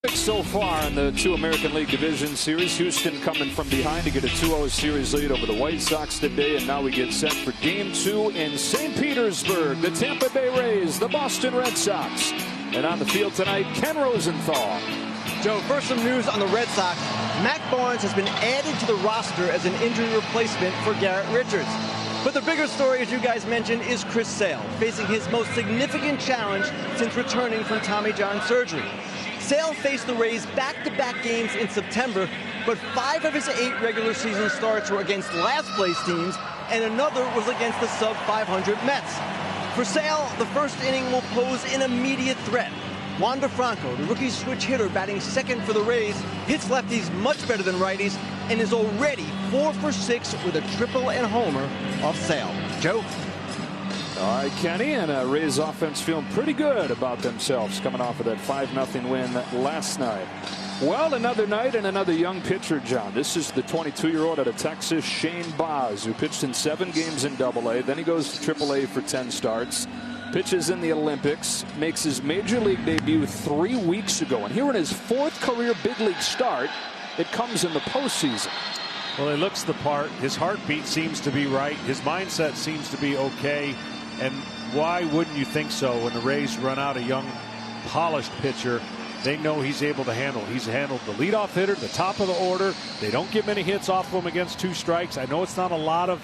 So far in the two American League Division Series, Houston coming from behind to get a 2-0 series lead over the White Sox today, and now we get set for Game 2 in St. Petersburg. The Tampa Bay Rays, the Boston Red Sox, and on the field tonight, Ken Rosenthal. Joe, first some news on the Red Sox. Mac Barnes has been added to the roster as an injury replacement for Garrett Richards. But the bigger story, as you guys mentioned, is Chris Sale, facing his most significant challenge since returning from Tommy John surgery. Sale faced the Rays back-to-back games in September, but 5 of his 8 regular season starts were against last-place teams, and another was against the sub-500 Mets. For Sale, the first inning will pose an immediate threat. Wander Franco, the rookie switch hitter batting second for the Rays, hits lefties much better than righties, and is already 4 for 6 with a triple and homer off Sale. Joe? All right, Kenny, and Rays offense feeling pretty good about themselves coming off of that 5-0 win last night. Well, another night and another young pitcher, John. This is the 22-year-old out of Texas, Shane Baz, who pitched in 7 games in AA. Then he goes to AAA for 10 starts. Pitches in the Olympics, makes his major league debut 3 weeks ago. And here in his 4th career big league start, it comes in the postseason. Well, he looks the part. His heartbeat seems to be right. His mindset seems to be okay. And why wouldn't you think so when the Rays run out a young, polished pitcher? They know he's able to handle. He's handled the leadoff hitter, the top of the order. They don't get many hits off of him against 2 strikes. I know it's not a lot of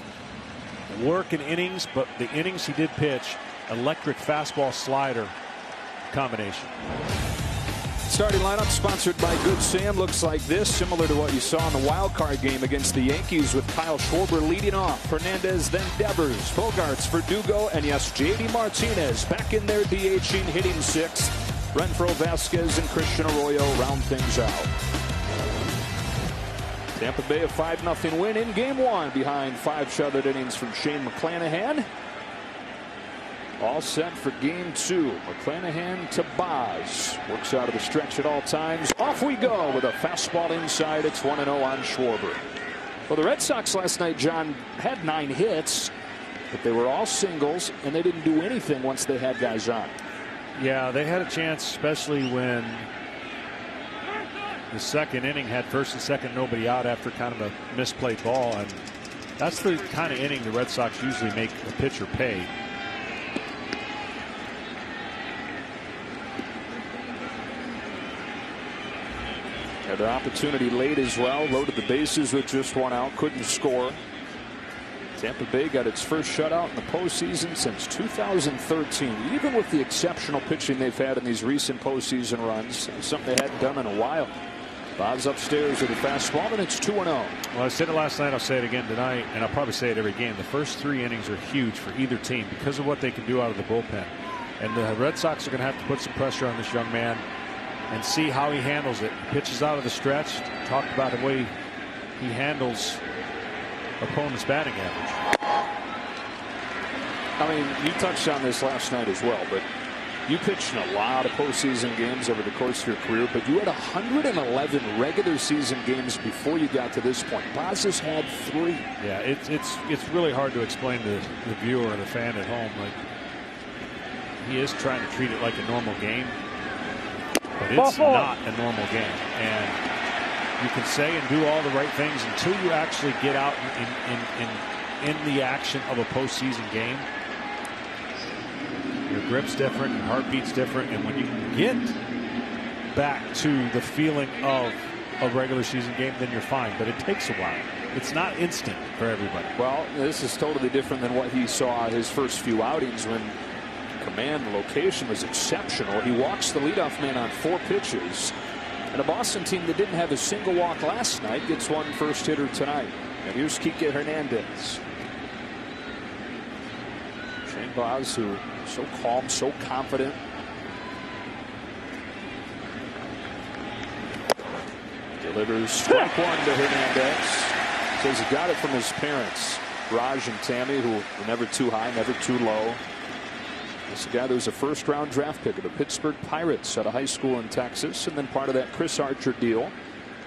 work in innings, but the innings he did pitch, electric fastball slider combination. Starting lineup sponsored by Good Sam looks like this, similar to what you saw in the wild card game against the Yankees, with Kyle Schwarber leading off. Hernandez, then Devers, Bogarts, Verdugo, and yes, JD Martinez back in there DHing, hitting 6th. Renfroe, Vasquez, and Christian Arroyo round things out. Tampa Bay a 5-0 win in Game 1 behind 5 shutout innings from Shane McClanahan. All set for Game 2. McClanahan to Baz. Works out of the stretch at all times. Off we go with a fastball inside. It's 1-0 on Schwarber. Well, the Red Sox last night, John, had 9 hits, but they were all singles, and they didn't do anything once they had guys on. Yeah, they had a chance, especially when the second inning had first and second nobody out after kind of a misplayed ball. And that's the kind of inning the Red Sox usually make a pitcher pay. Had an opportunity late as well. Loaded the bases with just 1 out. Couldn't score. Tampa Bay got its first shutout in the postseason since 2013. Even with the exceptional pitching they've had in these recent postseason runs, something they hadn't done in a while. Bob's upstairs with a fastball, and it's 2-0. Well, I said it last night. I'll say it again tonight, and I'll probably say it every game. The first 3 innings are huge for either team because of what they can do out of the bullpen. And the Red Sox are going to have to put some pressure on this young man and see how he handles it. He pitches out of the stretch. Talked about the way he handles opponent's batting average. I mean, you touched on this last night as well, but you pitched in a lot of postseason games over the course of your career, but you had 111 regular season games before you got to this point. Baz has had 3. Yeah, it's really hard to explain to the viewer or the fan at home. Like, he is trying to treat it like a normal game, but it's not a normal game. And you can say and do all the right things until you actually get out in the action of a postseason game. Your grip's different, your heartbeat's different, and when you get back to the feeling of a regular season game, then you're fine. But it takes a while. It's not instant for everybody. Well, this is totally different than what he saw his first few outings when command location was exceptional. He walks the leadoff man on 4 pitches. And a Boston team that didn't have a single walk last night gets 1 first hitter tonight. And here's Kike Hernandez. Shane Baz, who so calm, so confident. Delivers strike 1 to Hernandez. Says he got it from his parents, Raj and Tammy, who were never too high, never too low. This is a guy that was a first-round draft pick of the Pittsburgh Pirates out of high school in Texas, and then part of that Chris Archer deal.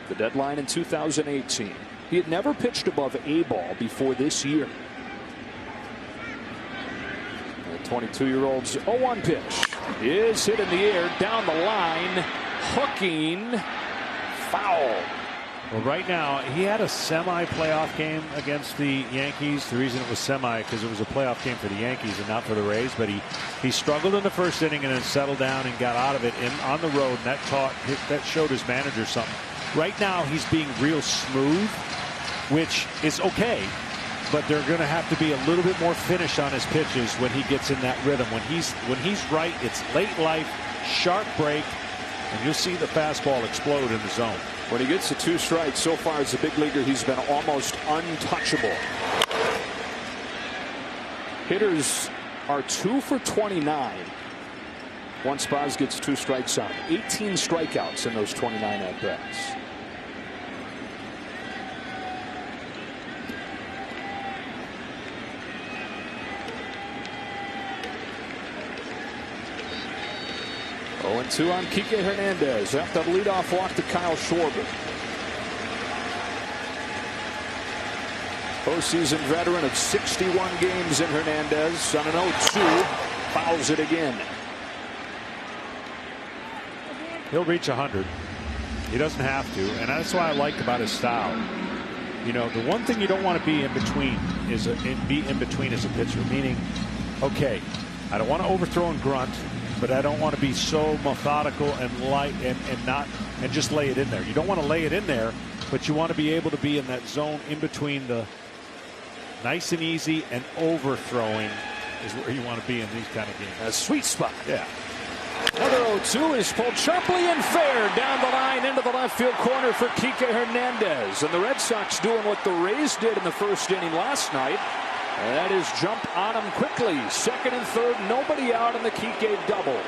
The deadline in 2018. He had never pitched above A ball before this year. The 22-year-old's 0-1 pitch is hit in the air down the line. hooking foul. Well, right now, he had a semi-playoff game against the Yankees. The reason it was semi, because it was a playoff game for the Yankees and not for the Rays. But he struggled in the first inning and then settled down and got out of it on the road. And that showed his manager something. Right now, he's being real smooth, which is okay. But they're going to have to be a little bit more finish on his pitches when he gets in that rhythm. When he's right, it's late life, sharp break, and you'll see the fastball explode in the zone. When he gets to 2 strikes, so far as a big leaguer, he's been almost untouchable. Hitters are 2 for 29 once Baz gets 2 strikes on him. 18 strikeouts in those 29 at-bats. Oh, and 2 on Kike Hernandez after the leadoff walk to Kyle Schwarber. Postseason veteran of 61 games in Hernandez on an 0-2. Fouls it again. He'll reach 100. He doesn't have to, and that's what I like about his style. You know, the one thing you don't want to be in between is be in between as a pitcher, meaning, okay, I don't want to overthrow and grunt, but I don't want to be so methodical and light and just lay it in there. You don't want to lay it in there, but you want to be able to be in that zone in between the nice and easy and overthrowing is where you want to be in these kind of games. A sweet spot. Yeah. Another 0-2 is pulled sharply and fair down the line into the left field corner for Kike Hernandez. And the Red Sox doing what the Rays did in the first inning last night. And that is jump on him quickly. 2nd and 3rd, nobody out in the Kike double.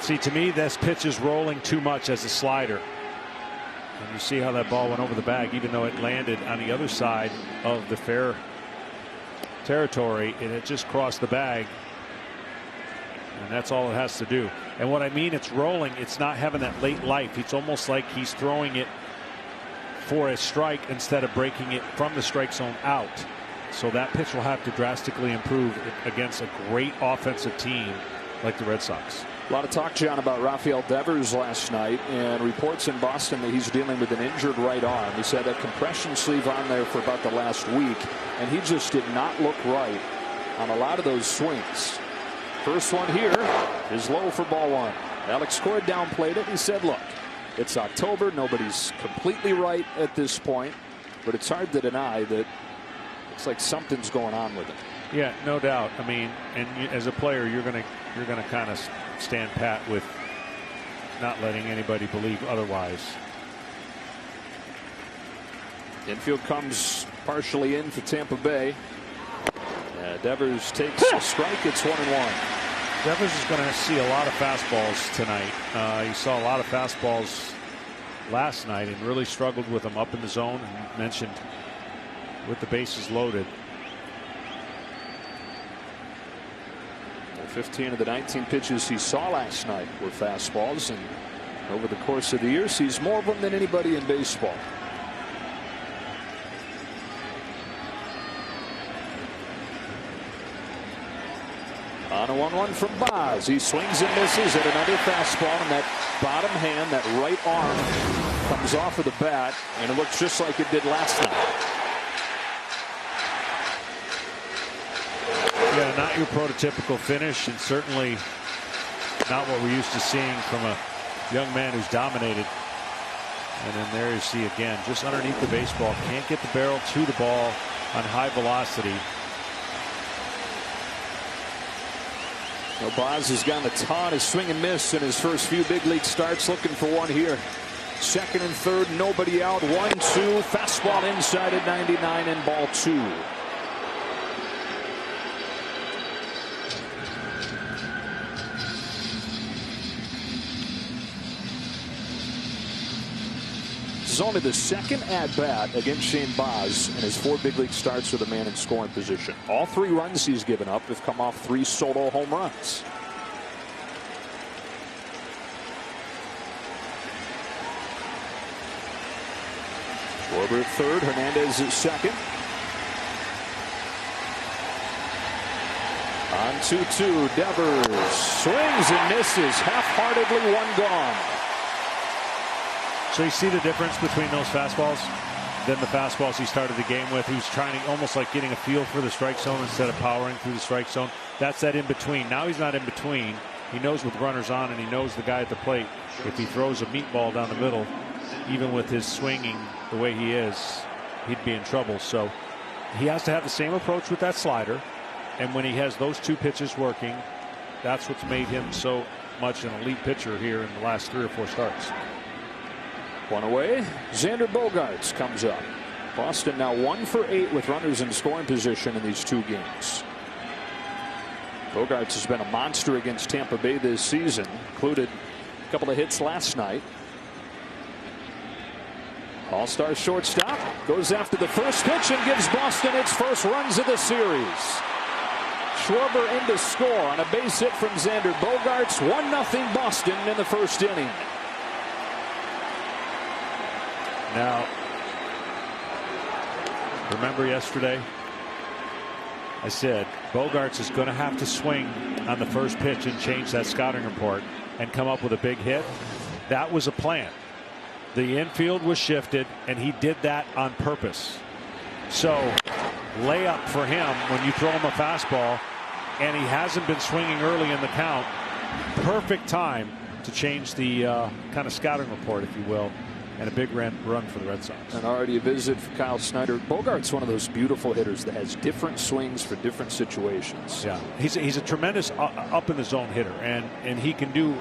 See, to me, this pitch is rolling too much as a slider. And you see how that ball went over the bag, even though it landed on the other side of the fair territory, and it just crossed the bag. And that's all it has to do. And what I mean, it's rolling. It's not having that late life. It's almost like he's throwing it for a strike instead of breaking it from the strike zone out. So that pitch will have to drastically improve against a great offensive team like the Red Sox. A lot of talk, John, about Rafael Devers last night, and reports in Boston that he's dealing with an injured right arm. He's had a compression sleeve on there for about the last week, and he just did not look right on a lot of those swings. First one here is low for ball 1. Alex Cord downplayed it. He said, look, it's October. Nobody's completely right at this point, but it's hard to deny that it's like something's going on with him. Yeah, no doubt. I mean, and as a player, you're gonna kind of stand pat with not letting anybody believe otherwise. Infield comes partially in for Tampa Bay. Devers takes a strike. It's 1-1. Devers is going to see a lot of fastballs tonight. He saw a lot of fastballs last night and really struggled with them up in the zone, and mentioned with the bases loaded. 15 of the 19 pitches he saw last night were fastballs, and over the course of the year sees more of them than anybody in baseball. On a 1-1 from Baz. He swings and misses at another fastball, and that bottom hand, that right arm, comes off of the bat, and it looks just like it did last night. Yeah, not your prototypical finish, and certainly not what we're used to seeing from a young man who's dominated. And then there you see again, just underneath the baseball, can't get the barrel to the ball on high velocity. Well, Baz has gotten a ton of swing and miss in his first few big league starts, looking for one here. 2nd and 3rd, nobody out. 1-2, fastball inside at 99 and ball 2. This is only the 2nd at bat against Shane Baz in his 4 big league starts with a man in scoring position. All 3 runs he's given up have come off 3 solo home runs. Schwarber at 3rd, Hernandez at 2nd. On 2-2, Devers swings and misses. Half-heartedly, one gone. So you see the difference between those fastballs than the fastballs he started the game with. He was trying to almost like getting a feel for the strike zone instead of powering through the strike zone. That's that in between. Now he's not in between. He knows with runners on, and he knows the guy at the plate. If he throws a meatball down the middle, even with his swinging the way he is, he'd be in trouble. So he has to have the same approach with that slider. And when he has those two pitches working, that's what's made him so much an elite pitcher here in the last 3 or 4 starts. One away. Xander Bogaerts comes up. Boston now 1 for 8 with runners in scoring position in these 2 games. Bogaerts has been a monster against Tampa Bay this season, included a couple of hits last night. All-star shortstop goes after the first pitch and gives Boston its first runs of the series. Schwarber in to score on a base hit from Xander Bogaerts. 1-0 Boston in the first inning. Now, remember yesterday? I said Bogaerts is going to have to swing on the first pitch and change that scouting report and come up with a big hit. That was a plan. The infield was shifted, and he did that on purpose. So, layup for him when you throw him a fastball, and he hasn't been swinging early in the count. Perfect time to change the kind of scouting report, if you will, and a big run for the Red Sox. And already a visit for Kyle Snyder. Bogaerts one of those beautiful hitters that has different swings for different situations. Yeah, he's a tremendous up in the zone hitter, and he can do.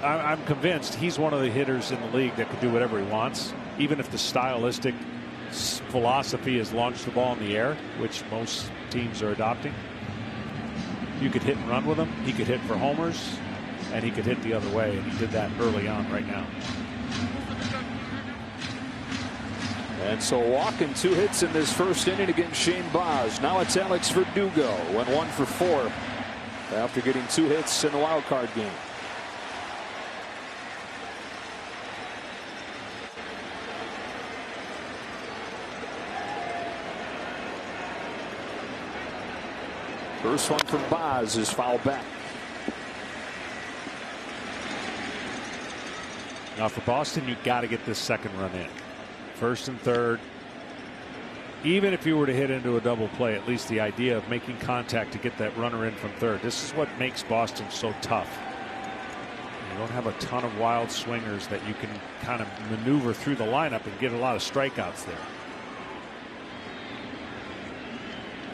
I'm convinced he's one of the hitters in the league that can do whatever he wants, even if the stylistic philosophy is launch the ball in the air, which most teams are adopting. You could hit and run with him. He could hit for homers, and he could hit the other way, and he did that early on right now. And so a walk and 2 hits in this first inning against Shane Baz. Now it's Alex Verdugo, went 1 for 4 after getting 2 hits in the wild card game. First one from Baz is fouled back. Now for Boston, you got to get this second run in. First and third. Even if you were to hit into a double play, at least the idea of making contact to get that runner in from third. This is what makes Boston so tough. You don't have a ton of wild swingers that you can kind of maneuver through the lineup and get a lot of strikeouts there.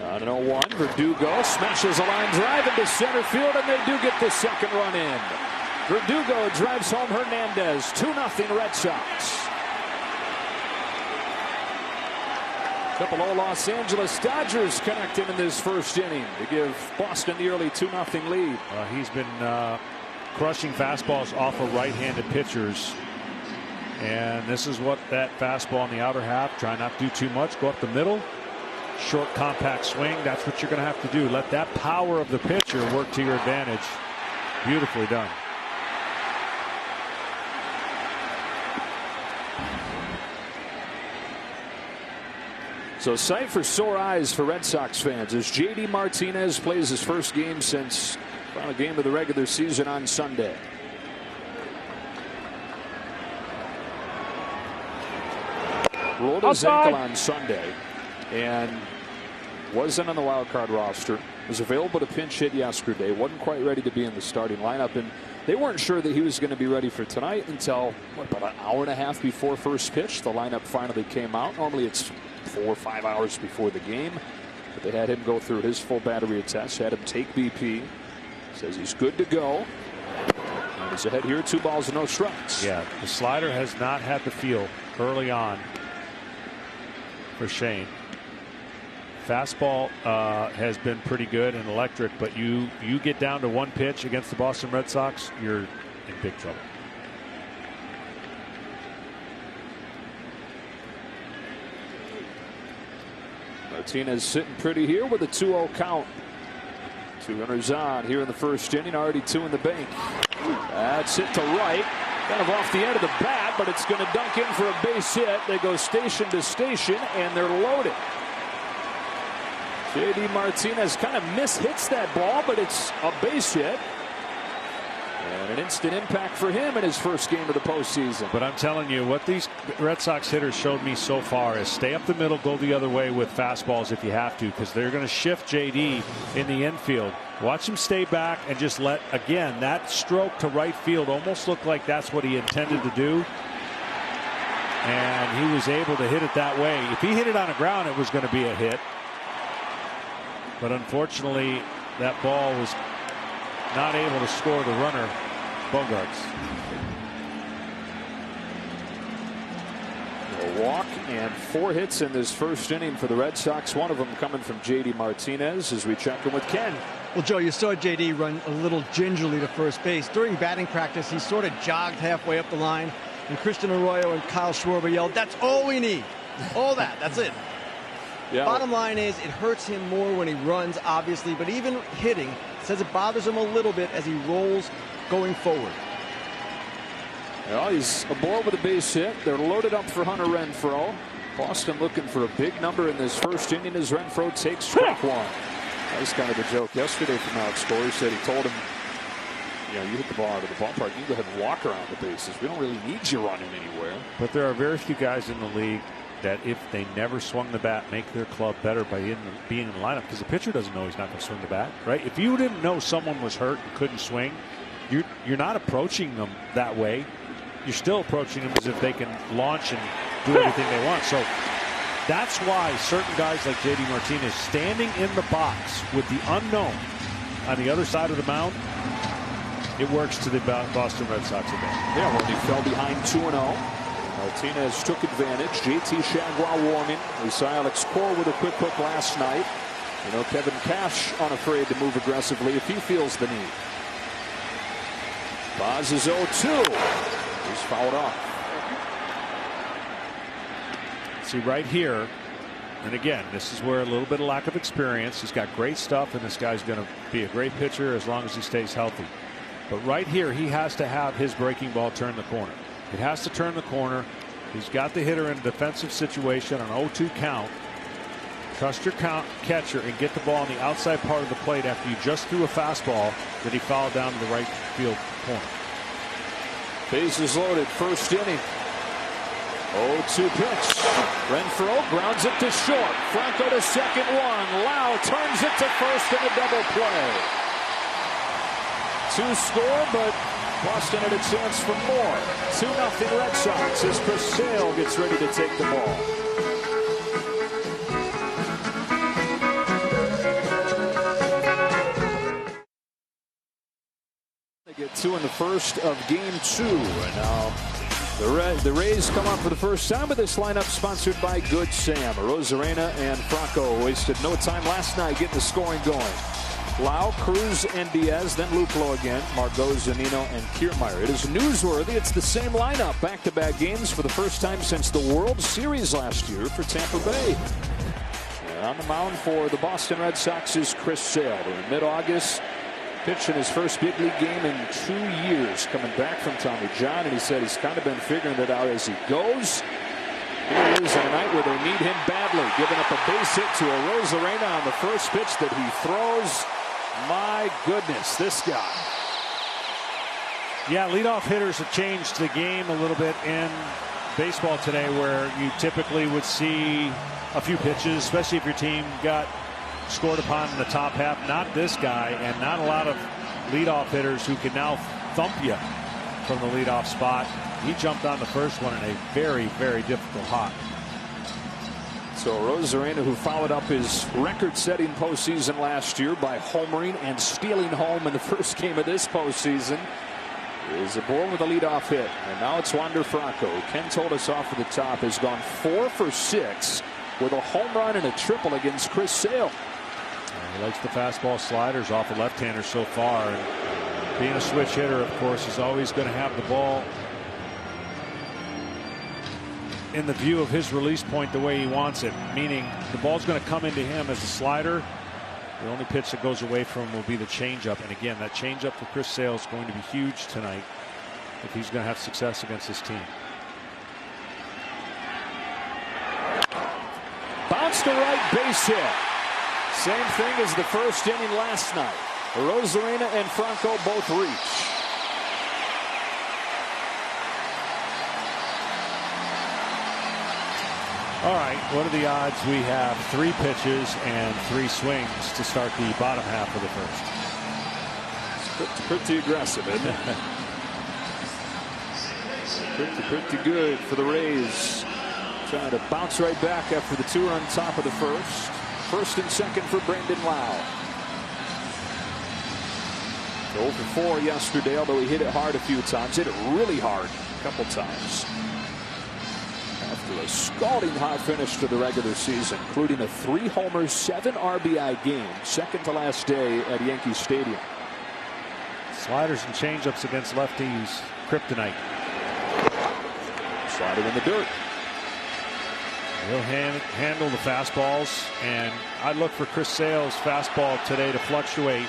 On an 0-1, Verdugo smashes a line drive into center field, and they do get the second run in. Verdugo drives home Hernandez. 2-0 Red Sox. Couple of Los Angeles Dodgers connecting in this first inning to give Boston the early 2-0 lead. He's been crushing fastballs off of right-handed pitchers. And this is what that fastball in the outer half. Try not to do too much. Go up the middle. Short, compact swing. That's what you're going to have to do. Let that power of the pitcher work to your advantage. Beautifully done. So sight for sore eyes for Red Sox fans as J.D. Martinez plays his first game since final game of the regular season on Sunday. Rolled his ankle on Sunday and wasn't on the wild card roster. Was available to pinch hit yesterday. Wasn't quite ready to be in the starting lineup, and they weren't sure that he was going to be ready for tonight until about an hour and a half before first pitch. The lineup finally came out. Normally it's 4 or 5 hours before the game, but they had him go through his full battery of tests, had him take BP. Says he's good to go. And he's ahead here, 2 balls and no strikes. Yeah, the slider has not had the feel early on for Shane. Fastball has been pretty good and electric, but you get down to 1 pitch against the Boston Red Sox, you're in big trouble. Martinez sitting pretty here with a 2-0 count. 2 runners on here in the first inning, already 2 in the bank. That's hit to right, kind of off the end of the bat, but it's going to dunk in for a base hit. They go station to station, and they're loaded. J.D. Martinez kind of mishits that ball, but it's a base hit. And an instant impact for him in his first game of the postseason. But I'm telling you, what these Red Sox hitters showed me so far is stay up the middle, go the other way with fastballs if you have to, because they're going to shift J.D. in the infield. Watch him stay back and just let, again, that stroke to right field almost looked like that's what he intended to do. And he was able to hit it that way. If he hit it on the ground, it was going to be a hit. But unfortunately, that ball was not able to score the runner, Bogarts. A walk and 4 hits in this first inning for the Red Sox. One of them coming from J.D. Martinez as we check in with Ken. Well, Joe, you saw J.D. run a little gingerly to first base. During batting practice, he sort of jogged halfway up the line, and Christian Arroyo and Kyle Schwarber yelled, "That's all we need. All that. That's it." Yeah. Bottom line is, it hurts him more when he runs, obviously, but even hitting, says it bothers him a little bit as he rolls going forward. Well, he's aboard with a base hit. They're loaded up for Hunter Renfroe. Boston looking for a big number in this first inning as Renfroe takes strike one. That was kind of a joke yesterday from Alex Cora. He said he told him, you know, you hit the ball out of the ballpark, you go ahead and walk around the bases. We don't really need you running anywhere. But there are very few guys in the league that if they never swung the bat, make their club better by being in the lineup, because the pitcher doesn't know he's not going to swing the bat, right? If you didn't know someone was hurt and couldn't swing, you're not approaching them that way. You're still approaching them as if they can launch and do everything they want. So that's why certain guys like J.D. Martinez standing in the box with the unknown on the other side of the mound, it works to the Boston Red Sox advantage. Yeah, when he fell behind 2-0. Martinez took advantage. JT Chagua warming. We saw Alex Cora with a quick hook last night. You know, Kevin Cash unafraid to move aggressively if he feels the need. Boz is 0-2. He's fouled off. See right here, and again, this is where a little bit of lack of experience. He's got great stuff, and this guy's going to be a great pitcher as long as he stays healthy. But right here, he has to have his breaking ball turn the corner. It has to turn the corner. He's got the hitter in a defensive situation, an 0-2 count. Trust your catcher and get the ball on the outside part of the plate after you just threw a fastball that he fouled down to the right field corner. Bases loaded, first inning. 0-2 pitch. Renfroe grounds it to short. Franco to second one. Lau turns it to first in a double play. 2 score, but Boston had a chance for more. 2-0 Red Sox as Chris Sale gets ready to take the ball. They get 2 in the first of game 2. And now the Rays come up for the first time with this lineup sponsored by Good Sam. Rosarena and Franco wasted no time last night getting the scoring going. Lau, Cruz, and Diaz, then Luplo again, Margot, Zunino, and Kiermaier. It is newsworthy. It's the same lineup. Back-to-back games for the first time since the World Series last year for Tampa Bay. And on the mound for the Boston Red Sox is Chris Sale. In mid-August, pitching his first big league game in 2 years, coming back from Tommy John, and he said he's kind of been figuring it out as he goes. Here it is on a night where they need him badly, giving up a base hit to a Rosarena on the first pitch that he throws. My goodness, this guy. Yeah, leadoff hitters have changed the game a little bit in baseball today, where you typically would see a few pitches, especially if your team got scored upon in the top half. Not this guy, and not a lot of leadoff hitters who can now thump you from the leadoff spot. He jumped on the first one in a very, very difficult hop. So Rosarena, who followed up his record-setting postseason last year by homering and stealing home in the first game of this postseason, is aboard with a leadoff hit. And now it's Wander Franco, who Ken told us off at the top has gone 4 for 6 with a home run and a triple against Chris Sale. He likes the fastball sliders off the left-hander so far. And being a switch hitter, of course, is always going to have the ball in the view of his release point the way he wants it, meaning the ball's going to come into him as a slider. The only pitch that goes away from him will be the changeup. And again, that changeup for Chris Sale is going to be huge tonight if he's going to have success against this team. Bounce to right, base hit. Same thing as the first inning last night. Rosarina and Franco both reach. All right, what are the odds we have 3 pitches and 3 swings to start the bottom half of the first? It's pretty aggressive, isn't it? pretty good for the Rays. Trying to bounce right back after the 2-run top of the first. First and second for Brandon Lau. 0 for 4 yesterday, although he hit it hard a few times. Hit it really hard a couple times. After a scalding hot finish to the regular season, including a 3-homer, 7 RBI game, second to last day at Yankee Stadium. Sliders and changeups against lefties, kryptonite. Slider in the dirt. He'll handle the fastballs, and I look for Chris Sale's fastball today to fluctuate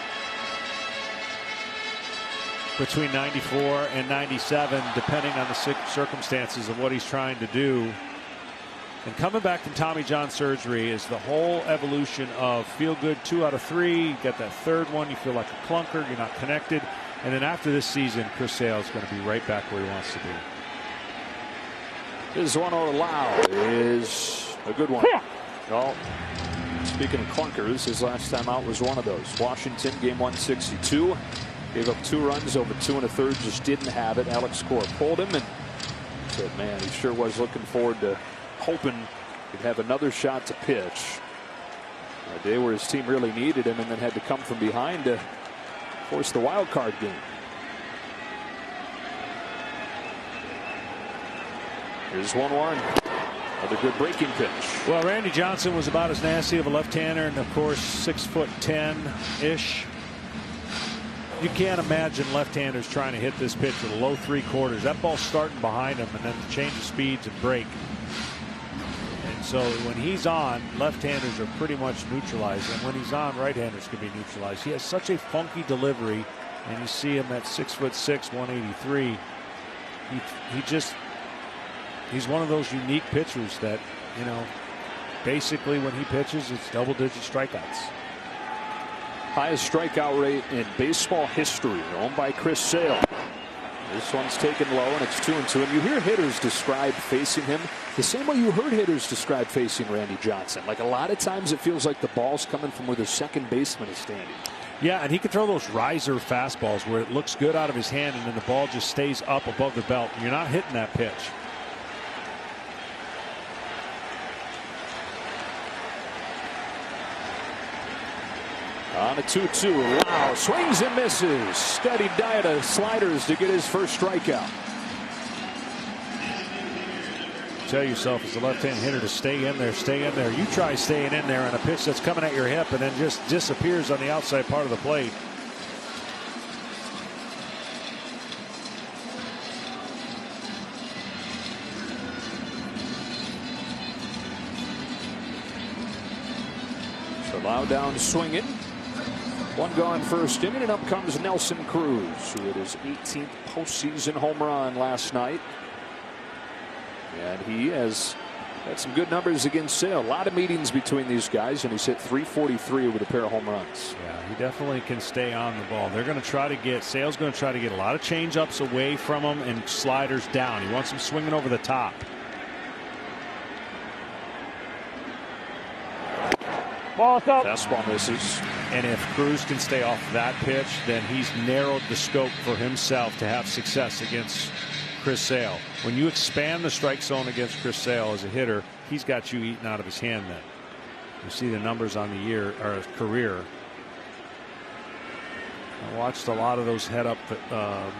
between 94 and 97, depending on the circumstances of what he's trying to do. And coming back from Tommy John surgery is the whole evolution of feel good 2 out of 3. You get that third one, you feel like a clunker, you're not connected. And then after this season, Chris Sale is going to be right back where he wants to be. This 1-0 Lau is a good one. Well, speaking of clunkers, his last time out was one of those. Washington, game 162. Gave up 2 runs over 2 1/3, just didn't have it. Alex Cora pulled him and said, man, he sure was looking forward to hoping he'd have another shot to pitch. A day where his team really needed him and then had to come from behind to force the wild card game. Here's 1-1. Another good breaking pitch. Well, Randy Johnson was about as nasty of a left-hander, and of course 6'10"-ish. You can't imagine left-handers trying to hit this pitch with a low 3/4. That ball's starting behind him, and then the change of speeds and break. And so when he's on, left-handers are pretty much neutralized, and when he's on, right-handers can be neutralized. He has such a funky delivery, and you see him at 6'6", 183. He's one of those unique pitchers that, you know, basically when he pitches, it's double-digit strikeouts. Highest strikeout rate in baseball history, owned by Chris Sale. This one's taken low, and it's 2-2. And you hear hitters describe facing him the same way you heard hitters describe facing Randy Johnson. Like, a lot of times it feels like the ball's coming from where the second baseman is standing. Yeah, and he can throw those riser fastballs where it looks good out of his hand, and then the ball just stays up above the belt. You're not hitting that pitch. On a 2-2, Lau swings and misses. Steady diet of sliders to get his first strikeout. Tell yourself as a left-hand hitter to stay in there, stay in there. You try staying in there on a pitch that's coming at your hip and then just disappears on the outside part of the plate. So Lau down swinging. 1 gone first inning, and up comes Nelson Cruz, who hit his 18th postseason home run last night. And he has had some good numbers against Sale. A lot of meetings between these guys, and he's hit .343 with a pair of home runs. Yeah, he definitely can stay on the ball. They're going to try to get, Sale's going to try to get a lot of change-ups away from him and sliders down. He wants him swinging over the top. Fastball misses. And if Cruz can stay off that pitch, then he's narrowed the scope for himself to have success against Chris Sale. When you expand the strike zone against Chris Sale as a hitter, he's got you eaten out of his hand then. You see the numbers on the year or his career. I watched a lot of those head-up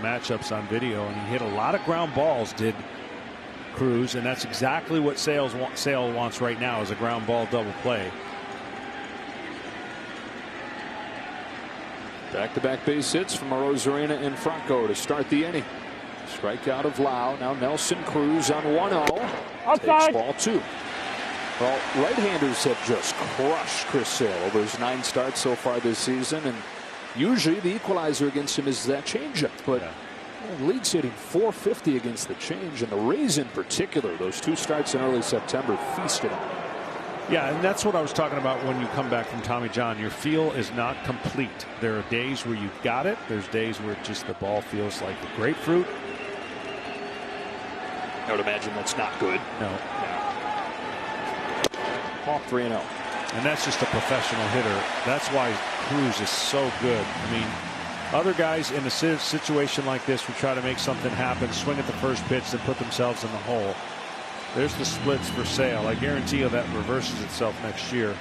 matchups on video, and he hit a lot of ground balls, did Cruz, and that's exactly what Sale wants right now, is a ground ball double play. Back-to-back base hits from Rosarina and Franco to start the inning. Strikeout of Lau. Now Nelson Cruz on 1-0. Takes ball 2. Well, right-handers have just crushed Chris Sale over his 9 starts so far this season, and usually the equalizer against him is that changeup. But the league's hitting .450 against the change, and the Rays in particular, those 2 starts in early September, feasted on him. Yeah, and that's what I was talking about when you come back from Tommy John. Your feel is not complete. There are days where you've got it. There's days where just the ball feels like a grapefruit. I would imagine that's not good. No. Ball 3-0. And that's just a professional hitter. That's why Cruz is so good. I mean, other guys in a situation like this would try to make something happen, swing at the first pitch, and put themselves in the hole. There's the splits for Sale. I guarantee you that reverses itself next year.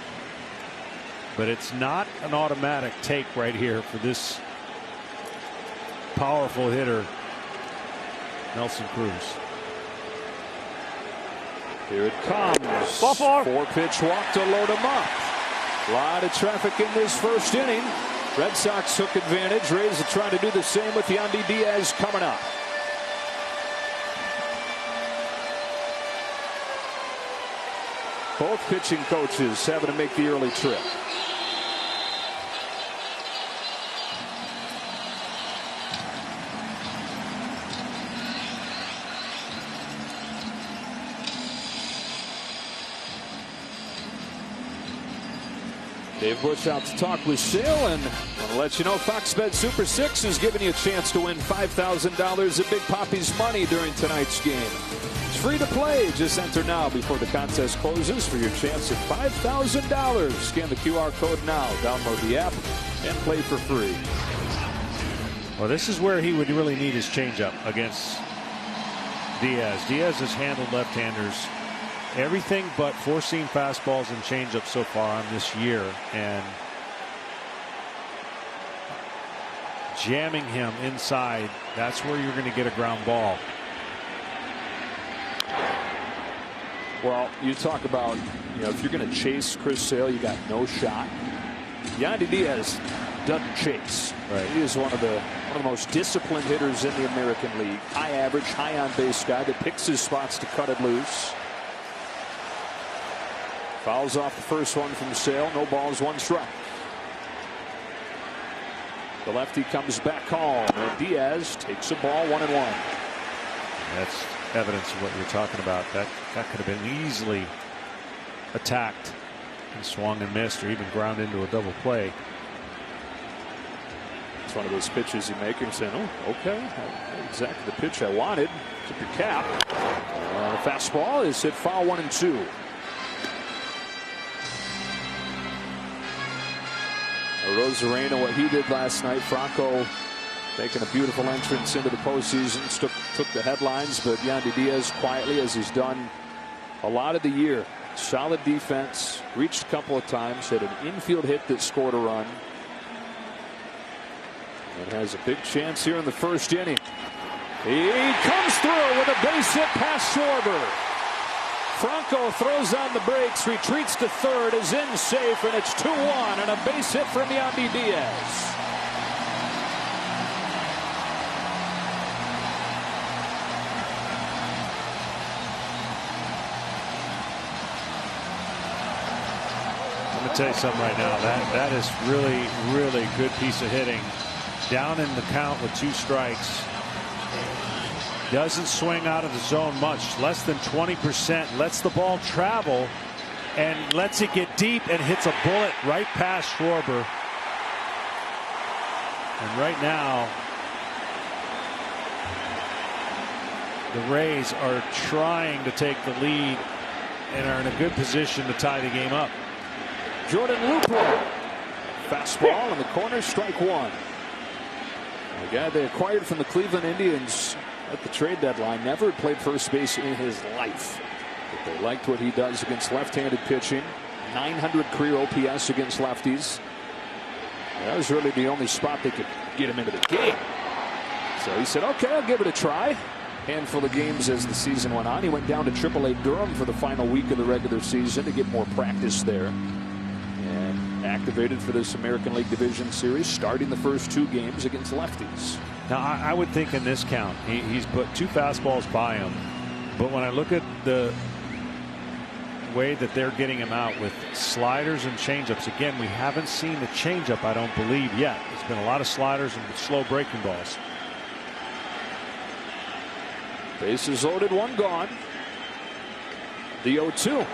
But it's not an automatic take right here for this powerful hitter, Nelson Cruz. Here it comes. Ball four. 4-pitch walk to load him up. A lot of traffic in this first inning. Red Sox took advantage. Rays are trying to do the same with Yandy Diaz coming up. Both pitching coaches having to make the early trip. Dave Bush out to talk with Sale, and I'll let you know Fox Bet Super 6 is giving you a chance to win $5,000 of Big Papi's money during tonight's game. It's free to play. Just enter now before the contest closes for your chance at $5,000. Scan the QR code now, download the app, and play for free. Well, this is where he would really need his changeup against Diaz. Diaz has handled left-handers everything but four-seam fastballs and changeups so far on this year, and jamming him inside, that's where you're going to get a ground ball. Well, you talk about, if you're going to chase Chris Sale, you got no shot. Yandy Diaz doesn't chase. Right. He is one of the most disciplined hitters in the American League. High average, high on base guy that picks his spots to cut it loose. Fouls off the first one from Sale. No balls, 1 strike. The lefty comes back home, and Diaz takes a ball 1-1. That's evidence of what you're talking about. That could have been easily attacked and swung and missed, or even ground into a double play. It's one of those pitches you make and saying, oh, okay, exactly the pitch I wanted. Tip your cap. The fastball is hit foul 1-2. Rosarena, what he did last night. Franco making a beautiful entrance into the postseason, took the headlines, but Yandy Diaz quietly, as he's done a lot of the year. Solid defense, reached a couple of times, had an infield hit that scored a run, and has a big chance here in the first inning. He comes through with a base hit past Schwarber. Franco throws on the brakes, retreats to third, is in safe, and it's 2-1, and a base hit from Yandy Diaz. Let me tell you something right now. That is really good piece of hitting. Down in the count with 2 strikes. Doesn't swing out of the zone much, less than 20%, lets the ball travel and lets it get deep and hits a bullet right past Schwarber. And right now, the Rays are trying to take the lead and are in a good position to tie the game up. Jordan Luplow, fastball in the corner, strike 1. The guy they acquired from the Cleveland Indians at the trade deadline never had played first base in his life, but they liked what he does against left-handed pitching. 900 career OPS against lefties. That was really the only spot they could get him into the game. So he said, okay, I'll give it a try. Handful of games as the season went on. He went down to AAA Durham for the final week of the regular season to get more practice there, and activated for this American League Division Series, starting the first 2 games against lefties. Now, I would think in this count, he's put 2 fastballs by him. But when I look at the way that they're getting him out with sliders and changeups, again, we haven't seen the changeup, I don't believe, yet. It's been a lot of sliders and slow breaking balls. Bases loaded, 1 gone. The 0-2.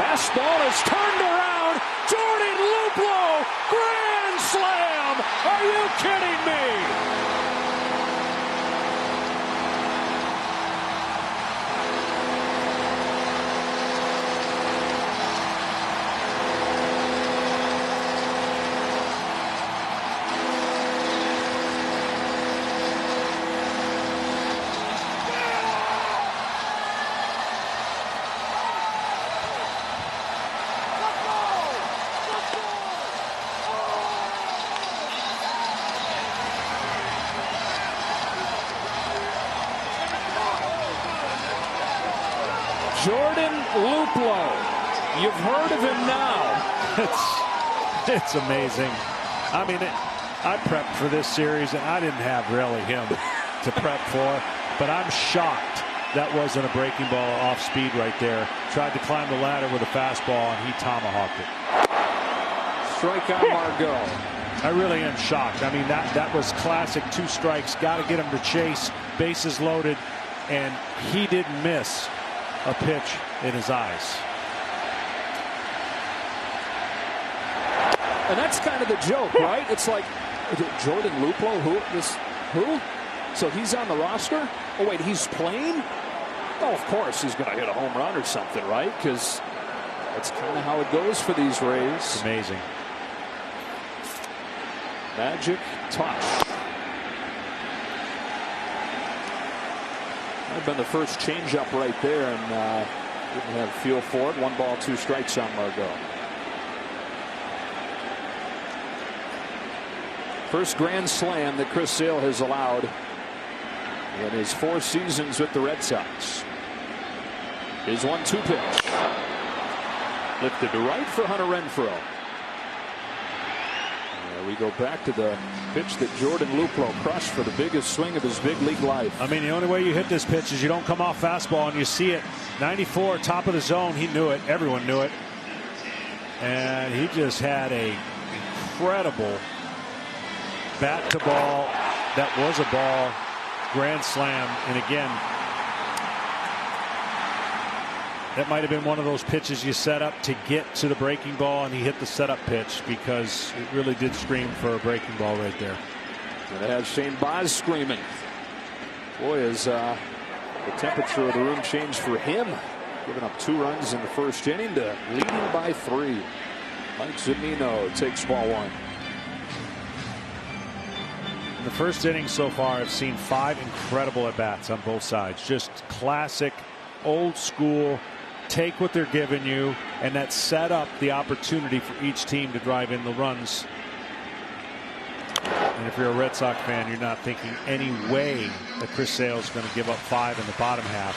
Fastball is turned around. Jordan Luplow, grand slam. Are you kidding me? Jordan Luplow. You've heard of him now. It's amazing. I mean, I prepped for this series, and I didn't have really him to prep for, but I'm shocked that wasn't a breaking ball off speed right there. Tried to climb the ladder with a fastball, and he tomahawked it. Strikeout Margot. I really am shocked. I mean, that was classic 2 strikes. Got to get him to chase, bases loaded, and he didn't miss a pitch in his eyes. And that's kind of the joke, right? It's like, Jordan Luplow, who? So he's on the roster? Oh, wait, he's playing? Oh, of course he's going to hit a home run or something, right? Because that's kind of how it goes for these Rays. It's amazing. Magic touch. Might have been the first changeup right there, and didn't have feel for it. 1 ball, 2 strikes on Margot. First grand slam that Chris Sale has allowed in his 4 seasons with the Red Sox. His 1-2 pitch. Lifted to right for Hunter Renfroe. We go back to the pitch that Jordan Luplow crushed for the biggest swing of his big league life. I mean, the only way you hit this pitch is you don't come off fastball, and you see it. 94, top of the zone. He knew it. Everyone knew it. And he just had a incredible bat to ball. That was a ball. Grand slam. And again, that might have been one of those pitches you set up to get to the breaking ball, and he hit the setup pitch because it really did scream for a breaking ball right there. And it has Shane Baz screaming. Boy, is the temperature of the room changed for him. Giving up 2 runs in the first inning to leading by 3. Mike Zunino takes ball 1. In the first inning so far, I've seen 5 incredible at-bats on both sides. Just classic, old school. Take what they're giving you, and that set up the opportunity for each team to drive in the runs. And if you're a Red Sox fan, you're not thinking any way that Chris Sale is going to give up 5 in the bottom half.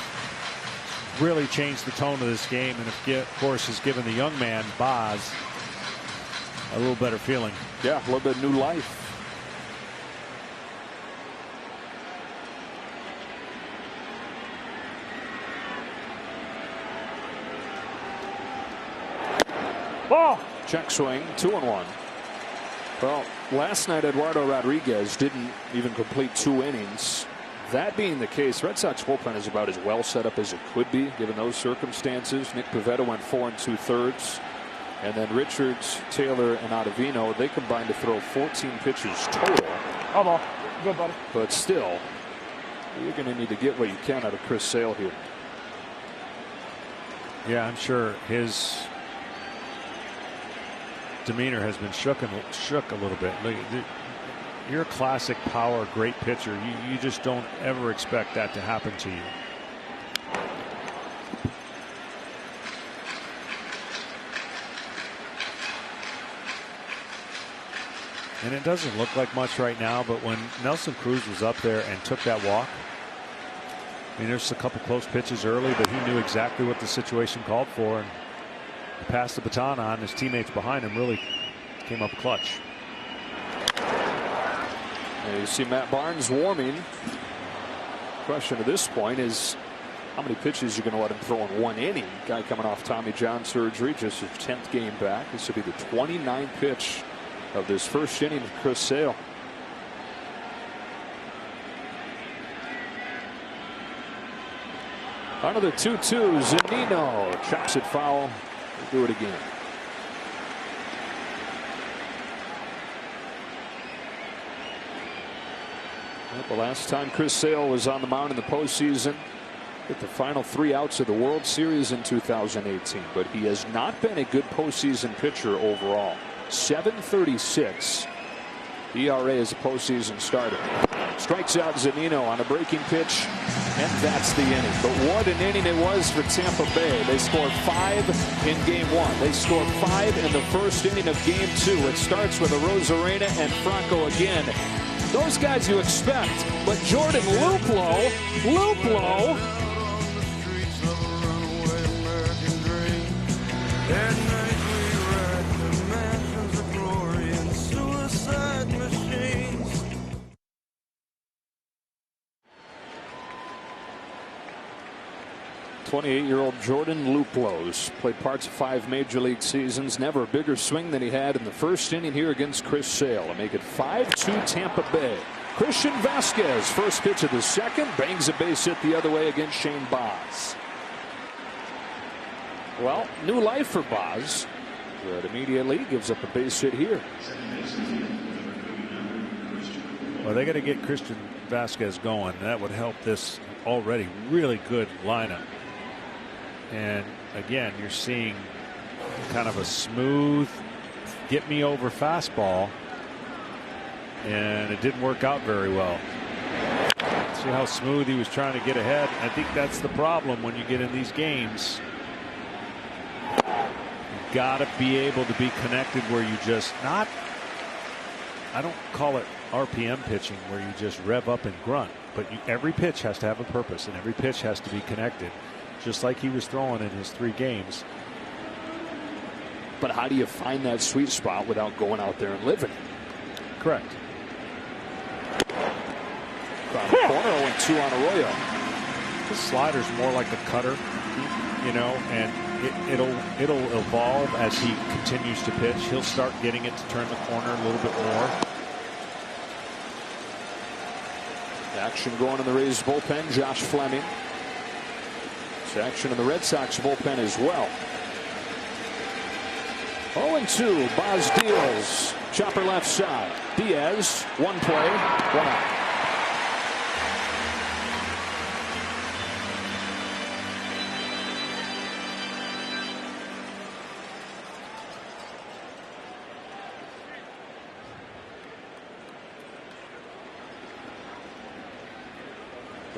Really changed the tone of this game, and of course has given the young man Baz a little better feeling. Yeah, a little bit of new life. Oh. Check swing, 2-1. Well, last night Eduardo Rodriguez didn't even complete 2 innings. That being the case, Red Sox bullpen is about as well set up as it could be given those circumstances. Nick Pivetta went 4 2/3, and then Richards, Taylor, and Ottavino, they combined to throw 14 pitches total. Oh, good, buddy. But still, you're going to need to get what you can out of Chris Sale here. Yeah, I'm sure his demeanor has been shook a little bit. You're a classic power, great pitcher. You just don't ever expect that to happen to you. And it doesn't look like much right now, but when Nelson Cruz was up there and took that walk, I mean, there's a couple close pitches early, but he knew exactly what the situation called for, and passed the baton on. His teammates behind him really came up clutch. And you see Matt Barnes warming. Question at this point is how many pitches you're going to let him throw in 1 inning. Guy coming off Tommy John surgery, just his 10th game back. This will be the 29th pitch of this first inning of Chris Sale. Another 2-2. Zunino chops it foul. Do it again. Well, the last time Chris Sale was on the mound in the postseason, hit the final 3 outs of the World Series in 2018, but he has not been a good postseason pitcher overall. 7.36 ERA as a postseason starter. Strikes out Zunino on a breaking pitch, and that's the inning. But what an inning it was for Tampa Bay. They scored 5 in game 1. They scored 5 in the first inning of game 2. It starts with a Rosarena and Franco again. Those guys you expect, but Jordan Luplow. .28-year-old Jordan Luplows played parts of 5 major league seasons. Never a bigger swing than he had in the first inning here against Chris Sale to make it 5-2 Tampa Bay. Christian Vasquez, first pitch of the second, bangs a base hit the other way against Shane Baz. Well, new life for Baz, but immediately gives up a base hit here. Well, they got to get Christian Vasquez going. That would help this already really good lineup. And again, you're seeing kind of a smooth get me over fastball, and it didn't work out very well. See how smooth he was trying to get ahead. I think that's the problem when you get in these games. You got to be able to be connected where you just not, I don't call it RPM pitching where you just rev up and grunt, but every pitch has to have a purpose and every pitch has to be connected, just like he was throwing in his 3 games. But how do you find that sweet spot without going out there and living it? Correct. From the corner, 0-2 on Arroyo. The slider's more like a cutter, you know, and it'll evolve as he continues to pitch. He'll start getting it to turn the corner a little bit more. Action going in the Rays bullpen. Josh Fleming. It's action in the Red Sox bullpen as well. 0-2. Baz deals. Chopper left side. Diaz, 1 play, 1 out.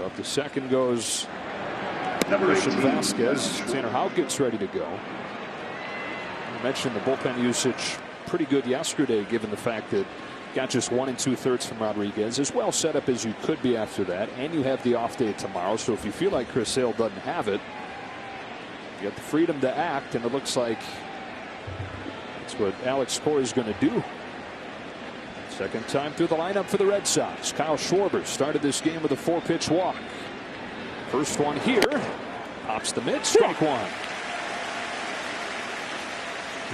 Up the second goes Christian Vasquez. Tanner Houck gets ready to go. I mentioned the bullpen usage pretty good yesterday, given the fact that got just 1 2/3 from Rodriguez. As well set up as you could be after that, and you have the off day tomorrow. So if you feel like Chris Sale doesn't have it, you got the freedom to act, and it looks like that's what Alex Cora is going to do. Second time through the lineup for the Red Sox. Kyle Schwarber started this game with a 4-pitch walk. First one here. Pops the mid. Strike 1.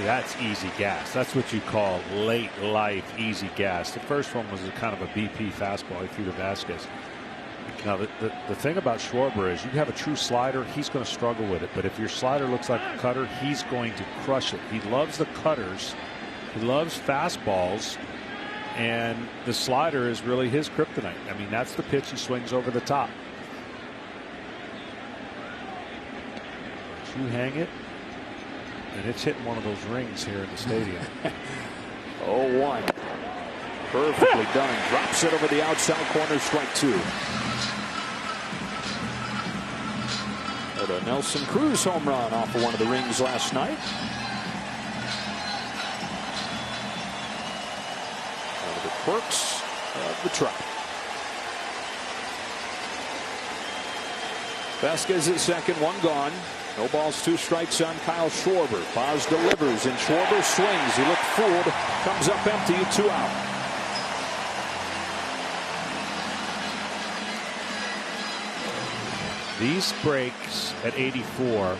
That's easy gas. That's what you call late life easy gas. The first one was a kind of a BP fastball he threw to Vasquez. Now the thing about Schwarber is you have a true slider, he's going to struggle with it. But if your slider looks like a cutter, he's going to crush it. He loves the cutters. He loves fastballs. And the slider is really his kryptonite. I mean, that's the pitch he swings over the top. You hang it, and it's hitting one of those rings here in the stadium. 0-1. Perfectly done. Drops it over the outside corner. Strike 2. Had a Nelson Cruz home run off of one of the rings last night. One of the quirks of the trap. Vasquez at second, 1 gone. No balls, 2 strikes on Kyle Schwarber. Baz delivers and Schwarber swings. He looked fooled. Comes up empty, 2 out. These breaks at 84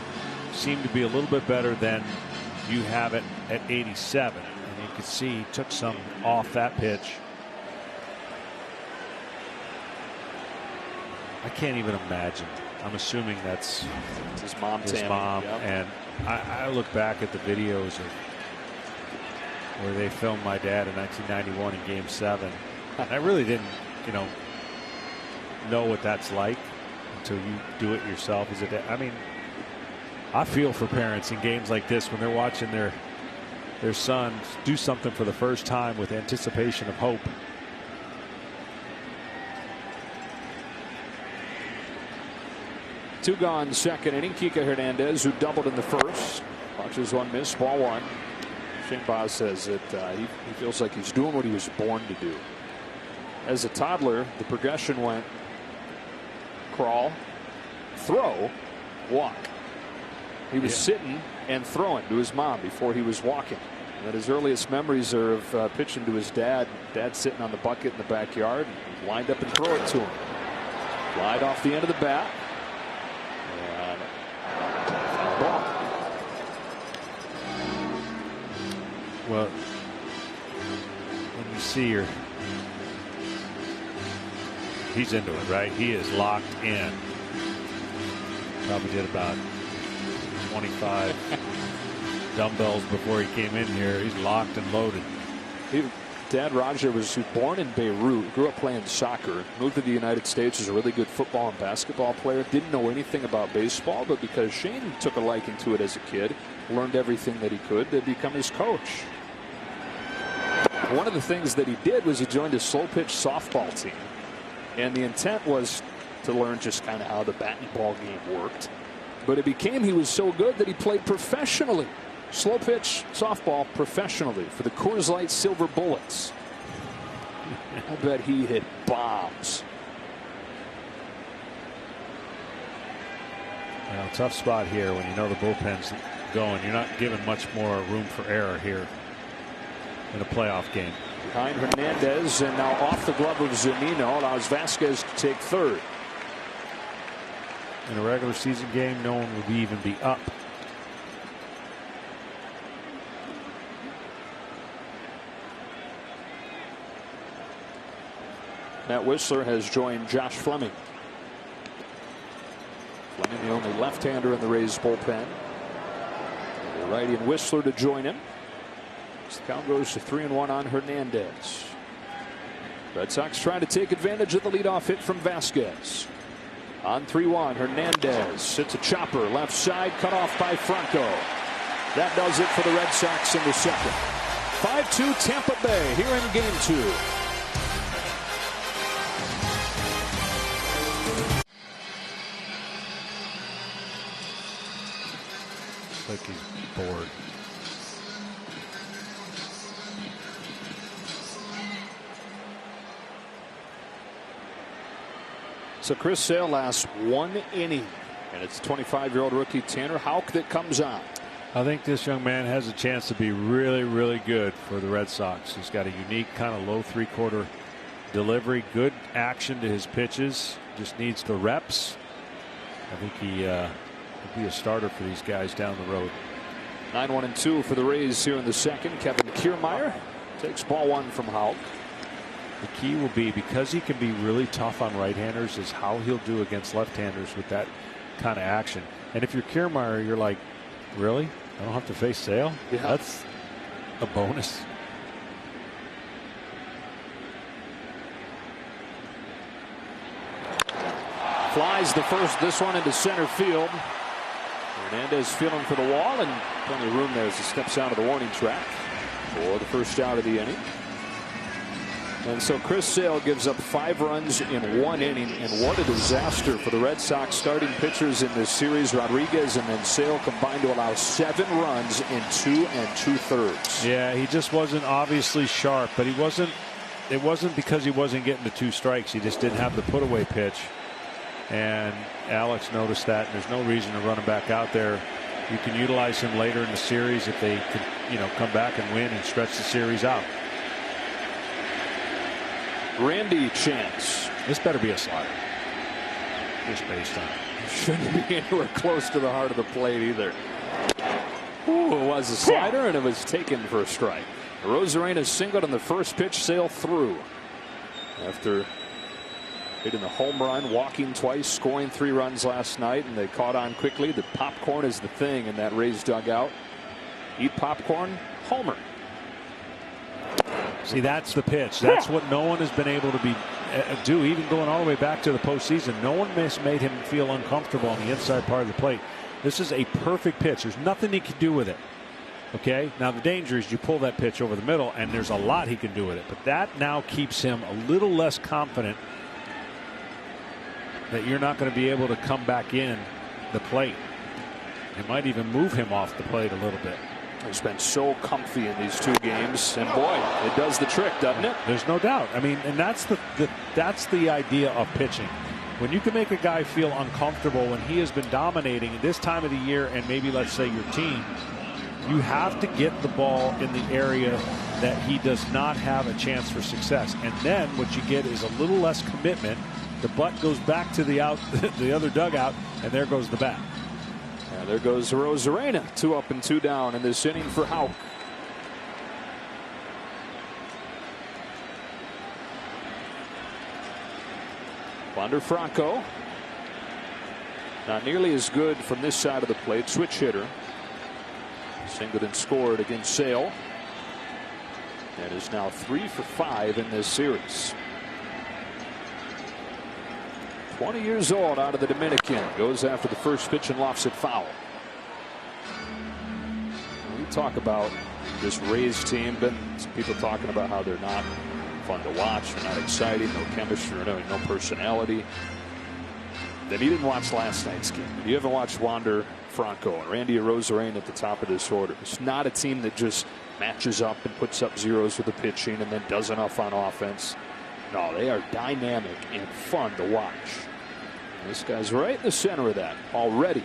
seem to be a little bit better than you have it at 87. And you can see he took some off that pitch. I can't even imagine I'm assuming that's his mom. Yep. And I look back at the videos of where they filmed my dad in 1991 in Game 7. And I really didn't, know what that's like until you do it yourself as a dad. I mean, I feel for parents in games like this when they're watching their son do something for the first time with anticipation of hope. Two gone, second inning. Kike Hernandez, who doubled in the first, watches one miss, ball one. Shane Baz says that he feels like he's doing what he was born to do. As a toddler, the progression went crawl, throw, walk. He was sitting and throwing to his mom before he was walking. And his earliest memories are of pitching to his dad. Dad sitting on the bucket in the backyard, and lined up and throw it to him. Flied off the end of the bat. And foul ball. Well, when you see he's into it, right? He is locked in. Probably did about 25 dumbbells before he came in here. He's locked and loaded. Dad Roger was born in Beirut, grew up playing soccer, moved to the United States, was a really good football and basketball player. Didn't know anything about baseball, but because Shane took a liking to it as a kid, learned everything that he could to become his coach. One of the things that he did was he joined a slow pitch softball team. And the intent was to learn just kind of how the bat and ball game worked. But it became he was so good that he played professionally. Slow pitch softball professionally for the Coors Light Silver Bullets. I bet he hit bombs. Well, tough spot here when you know the bullpen's going. You're not given much more room for error here in a playoff game. Behind Hernandez, and now off the glove of Zunino, allows Vasquez to take third. In a regular season game, no one would even be up. Matt Whistler has joined Josh Fleming. Fleming, the only left-hander in the Rays bullpen. The righty and Whistler to join him. The count goes to 3-1 on Hernandez. Red Sox trying to take advantage of the leadoff hit from Vasquez. On 3-1, Hernandez hits a chopper left side, cut off by Franco. That does it for the Red Sox in the second. 5-2 Tampa Bay here in game 2. Looks like he's bored. So Chris Sale lasts 1 inning, and it's 25-year-old rookie Tanner Houck that comes on. I think this young man has a chance to be really, really good for the Red Sox. He's got a unique kind of low three-quarter delivery, good action to his pitches, just needs the reps. I think he could be a starter for these guys down the road. 9-1-2 for the Rays here in the second. Kevin Kiermaier takes ball one from Houck. The key will be, because he can be really tough on right-handers, is how he'll do against left-handers with that kind of action. And if you're Kiermaier, you're like, really? I don't have to face Sale? Yeah. That's a bonus. Flies the first, this one into center field. Hernandez feeling for the wall, and plenty of room there as he steps out of the warning track for the first out of the inning. And so Chris Sale gives up 5 runs in 1 inning, and what a disaster for the Red Sox starting pitchers in this series. Rodriguez and then Sale combined to allow 7 runs in 2 2/3. Yeah, he just wasn't obviously sharp, but he wasn't. It wasn't because he wasn't getting to 2 strikes. He just didn't have the put-away pitch. And Alex noticed that, and there's no reason to run him back out there. You can utilize him later in the series if they can, come back and win and stretch the series out. Randy Chance. This better be a slider. Just based on it. Shouldn't be anywhere close to the heart of the plate either. Ooh, it was a slider, and it was taken for a strike. Rosarena singled on the first pitch. Sale through after Hitting the home run, walking twice, scoring 3 runs last night, and they caught on quickly. The popcorn is the thing in that Rays dugout. Eat popcorn, homer. See, that's the pitch. That's what no one has been able to do, even going all the way back to the postseason. No one has made him feel uncomfortable on the inside part of the plate. This is a perfect pitch. There's nothing he can do with it. Okay, now the danger is you pull that pitch over the middle, and there's a lot he can do with it. But that now keeps him a little less confident that you're not going to be able to come back in the plate. It might even move him off the plate a little bit. He's been so comfy in these 2 games, and boy, it does the trick, doesn't it? There's no doubt. I mean, and that's the idea of pitching. When you can make a guy feel uncomfortable when he has been dominating this time of the year, and maybe let's say your team, you have to get the ball in the area that he does not have a chance for success. And then what you get is a little less commitment. The butt goes back to the other dugout, and there goes the bat. And there goes Rosarena. 2 up and 2 down in this inning for Houck. Wander Franco. Not nearly as good from this side of the plate. Switch hitter. Singleton scored against Sale. And is now 3 for 5 in this series. 20 years old out of the Dominican. Goes after the first pitch and lofts it foul. We talk about this Rays team. Been some people talking about how they're not fun to watch. They're not exciting. No chemistry. No personality. Then you didn't watch last night's game. You haven't watched Wander Franco and Randy Arozarena at the top of this order. It's not a team that just matches up and puts up zeros with the pitching and then does enough on offense. No, they are dynamic and fun to watch. And this guy's right in the center of that already.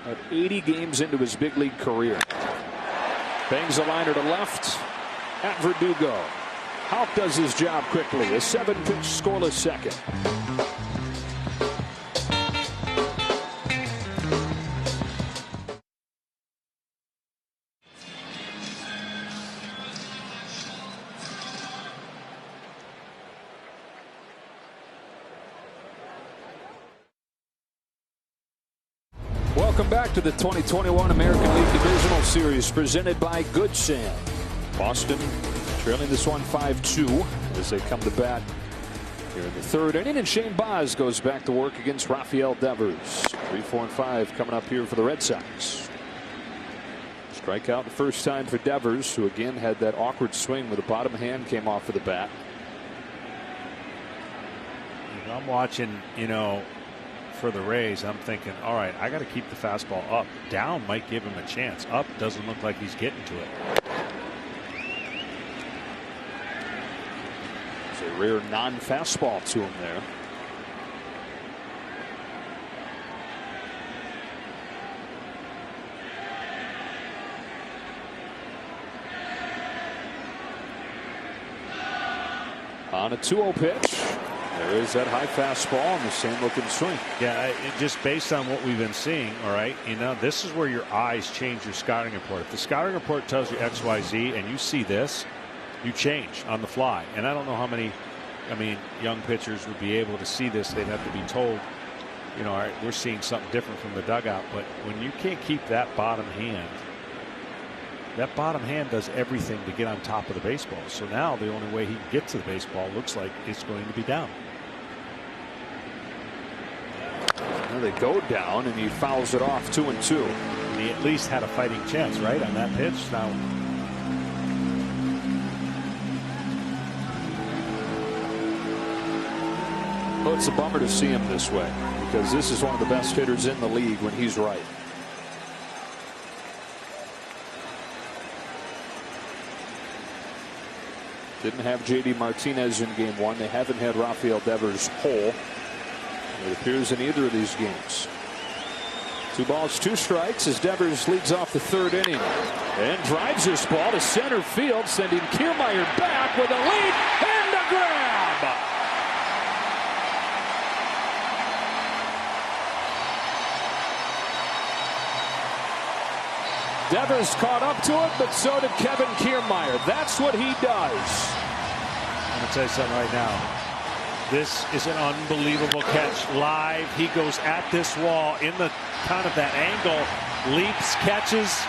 At 80 games into his big league career. Bangs a liner to left at Verdugo. Houck does his job quickly. A 7-pitch scoreless second. Welcome back to the 2021 American League Divisional Series presented by Good Sam. Boston trailing this one 5-2 as they come to bat here in the 3rd inning, and Shane Baz goes back to work against Rafael Devers. 3, 4, and 5 coming up here for the Red Sox. Strikeout the first time for Devers, who again had that awkward swing with the bottom hand came off of the bat. I'm watching, for the Rays, I'm thinking, all right, I got to keep the fastball up. Down might give him a chance. Up doesn't look like he's getting to it. It's a rare non-fastball to him there. On a 2-0 pitch. There is that high fastball and the same looking swing. Yeah, just based on what we've been seeing, all right, this is where your eyes change your scouting report. If the scouting report tells you X, Y, Z and you see this, you change on the fly. And I don't know how many, young pitchers would be able to see this. They'd have to be told, all right, we're seeing something different from the dugout. But when you can't keep that bottom hand does everything to get on top of the baseball. So now the only way he can get to the baseball looks like it's going to be down. Well, they go down and he fouls it off 2-2. He at least had a fighting chance, right, on that pitch. Now, well, it's a bummer to see him this way because this is one of the best hitters in the league when he's right. Didn't have J.D. Martinez in game 1. They haven't had Rafael Devers whole. It appears in either of these games. 2 balls, 2 strikes as Devers leads off the 3rd inning and drives this ball to center field, sending Kiermaier back with a lead and a grab. Devers caught up to it, but so did Kevin Kiermaier. That's what he does. I'm going to tell you something right now. This is an unbelievable catch live. He goes at this wall in the kind of that angle, leaps, catches,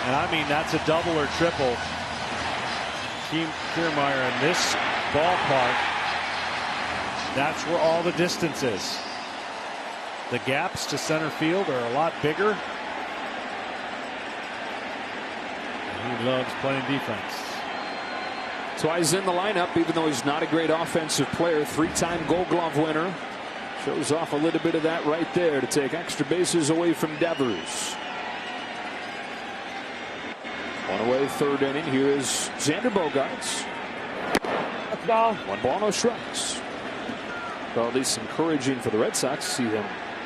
and I mean that's a double or triple. Kiermaier in this ballpark, that's where all the distance is. The gaps to center field are a lot bigger. He loves playing defense. That's why he's in the lineup, even though he's not a great offensive player. Three-time Gold Glove winner. Shows off a little bit of that right there to take extra bases away from Devers. One away, third inning. Here is Xander Bogaerts. That's down. 1 ball, no strikes. Well, at least encouraging for the Red Sox to see him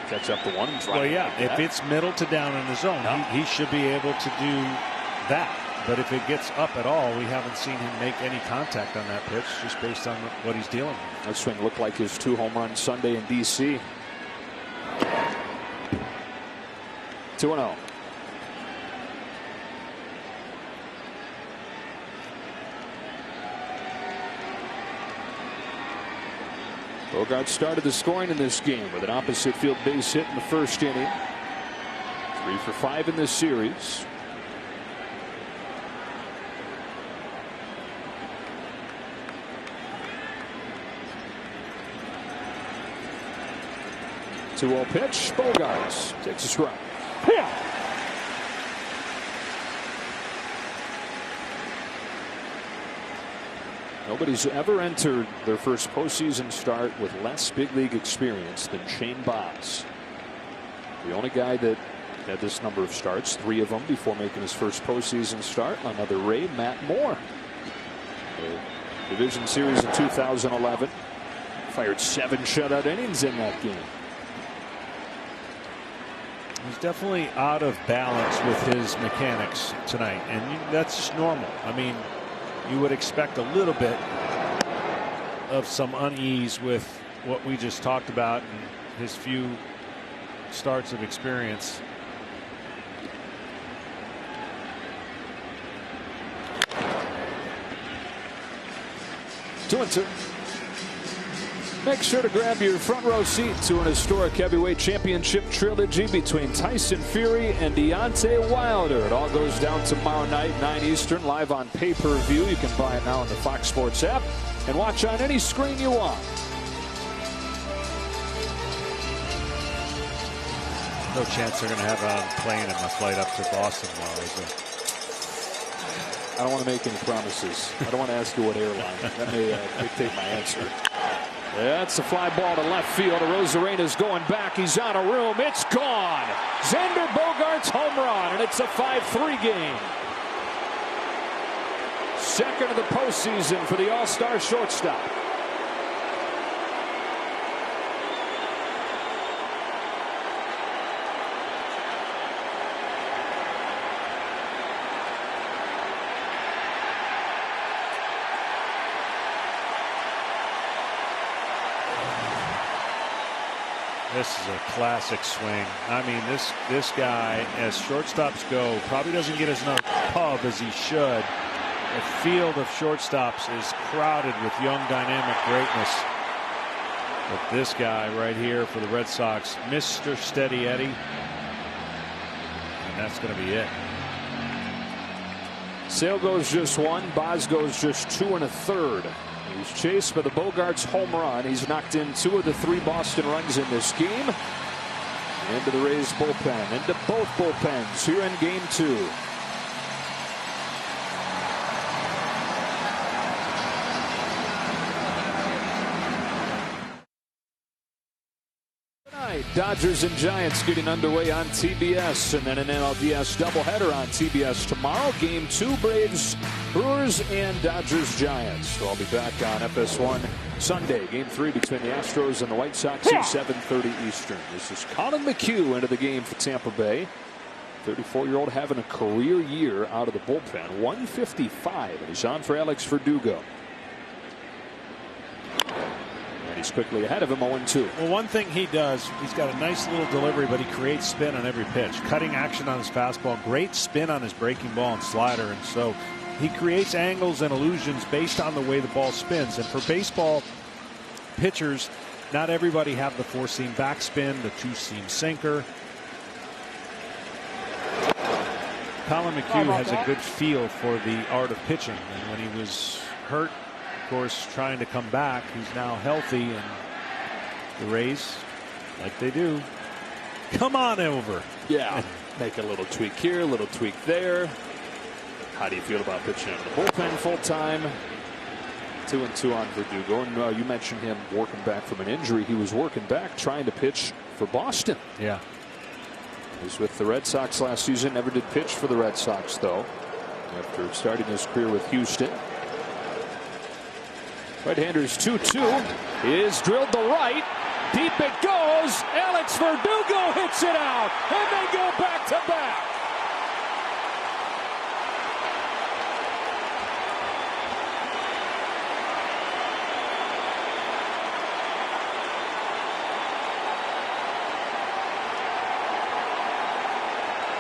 catch up to one and try. Well, yeah, if it's middle to down in the zone, he should be able to do that. But if it gets up at all, we haven't seen him make any contact on that pitch just based on what he's dealing with. That swing looked like his 2 home runs Sunday in D.C. 2-0. Bogaerts started the scoring in this game with an opposite field base hit in the first inning. 3 for 5 in this series. Two-0 pitch. Bogaerts takes a strike. Nobody's ever entered their first postseason start with less big league experience than Shane Baz. The only guy that had this number of starts, 3 of them before making his first postseason start. Another Ray, Matt Moore. The division series in 2011. Fired 7 shutout innings in that game. He's definitely out of balance with his mechanics tonight, and that's just normal. I mean, you would expect a little bit of some unease with what we just talked about and his few starts of experience. Two and two. Make sure to grab your front row seat to an historic heavyweight championship trilogy between Tyson Fury and Deontay Wilder. It all goes down tomorrow night, 9 Eastern, live on pay-per-view. You can buy it now on the Fox Sports app and watch on any screen you want. No chance they're going to have it on a plane in my flight up to Boston tomorrow, is there? I don't want to make any promises. I don't want to ask you what airline. That may dictate my answer. That's a fly ball to left field. Arozarena's going back. He's out of room. It's gone. Xander Bogaerts home run, and it's a 5-3 game. Second of the postseason for the All-Star shortstop. This is a classic swing. I mean, this guy, as shortstops go, probably doesn't get as much pub as he should. The field of shortstops is crowded with young, dynamic greatness. But this guy right here for the Red Sox, Mr. Steady Eddie, and that's going to be it. Sale goes just 1. Baz goes just 2 1/3. He's chased by the Bogaerts home run. He's knocked in 2 of the 3 Boston runs in this game. Into the Rays bullpen. Into both bullpens here in game 2. Tonight, Dodgers and Giants getting underway on TBS, and then an NLDS doubleheader on TBS tomorrow. Game 2, Braves, Brewers, and Dodgers Giants. So I'll be back on FS1 Sunday. Game 3 between the Astros and the White Sox at 7:30 Eastern. This is Colin McHugh into the game for Tampa Bay. 34-year-old having a career year out of the bullpen. 155, and he's on for Alex Verdugo. He's quickly ahead of him, 0-2. Well, one thing he does, he's got a nice little delivery, but he creates spin on every pitch. Cutting action on his fastball, great spin on his breaking ball and slider. And so he creates angles and illusions based on the way the ball spins. And for baseball, pitchers, not everybody have the 4-seam backspin, the 2-seam sinker. Colin McHugh has a good feel for the art of pitching, and when he was hurt, of course, trying to come back, he's now healthy, and the Rays, like they do, come on over. Yeah, make a little tweak here, a little tweak there. How do you feel about pitching in the bullpen full time? 2-2 on Verdugo, and you mentioned him working back from an injury. He was working back trying to pitch for Boston. Yeah. He was with the Red Sox last season, never did pitch for the Red Sox, though, after starting his career with Houston. Right-hander's 2-2 is drilled to right. Deep it goes. Alex Verdugo hits it out, and they go back to back.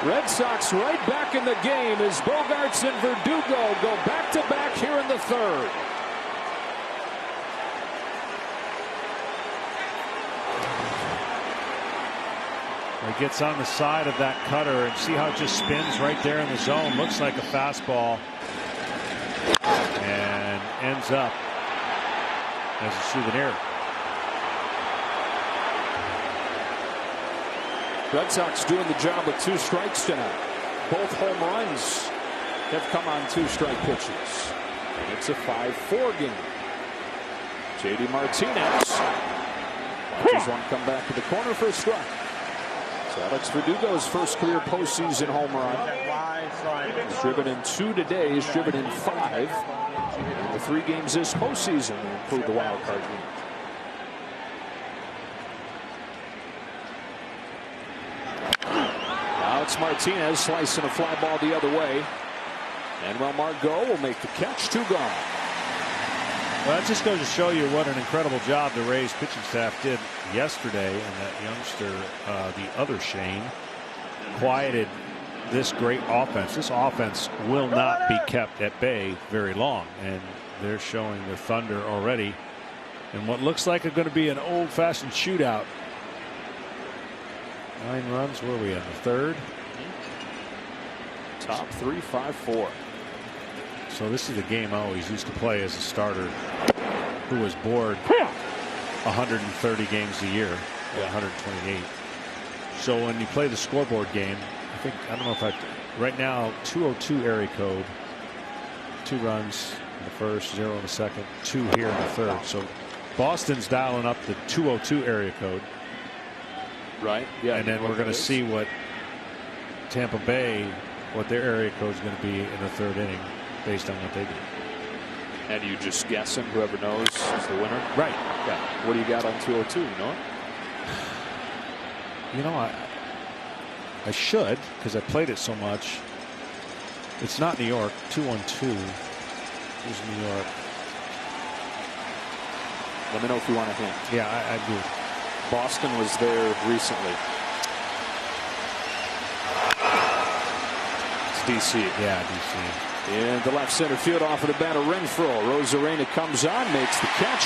Red Sox right back in the game as Bogaerts and Verdugo go back to back here in the third. He gets on the side of that cutter and see how it just spins right there in the zone. Looks like a fastball and ends up as a souvenir. Red Sox doing the job with 2 strikes tonight. Both home runs have come on 2-strike pitches. And it's a 5-4 game. J.D. Martinez watches one come back to the corner for a strike. It's Alex Verdugo's first career postseason home run. He's driven in 2 today. He's driven in 5 in the 3 games this postseason, to include the wild card game. Now it's Martinez slicing a fly ball the other way. Manuel Margot will make the catch. 2 gone. Well, that just goes to show you what an incredible job the Rays pitching staff did yesterday, and that youngster, the other Shane, quieted this great offense. This offense will not be kept at bay very long, and they're showing their thunder already in what looks like it's going to be an old-fashioned shootout. 9 runs. Where are we in the third? Top 3, 5-4. So this is a game I always used to play as a starter who was bored 130 games a year, 128. So when you play the scoreboard game, I don't know if right now 202 area code, 2 runs in the first, 0 in the second, 2 here in the third. So Boston's dialing up the 202 area code. Right. Yeah. And then we're going to see what Tampa Bay, what their area code is going to be in the third inning based on what they do. And you just guessing whoever knows is the winner? Right. Yeah. What do you got on 202? You know it? You know, I should, because I played it so much. It's not New York. 212 is New York. Let me know if you want a hint. Yeah, I do. Boston was there recently. It's D.C. Yeah, D.C. In the left center field off of the bat of Renfroe. Rosarena comes on, makes the catch,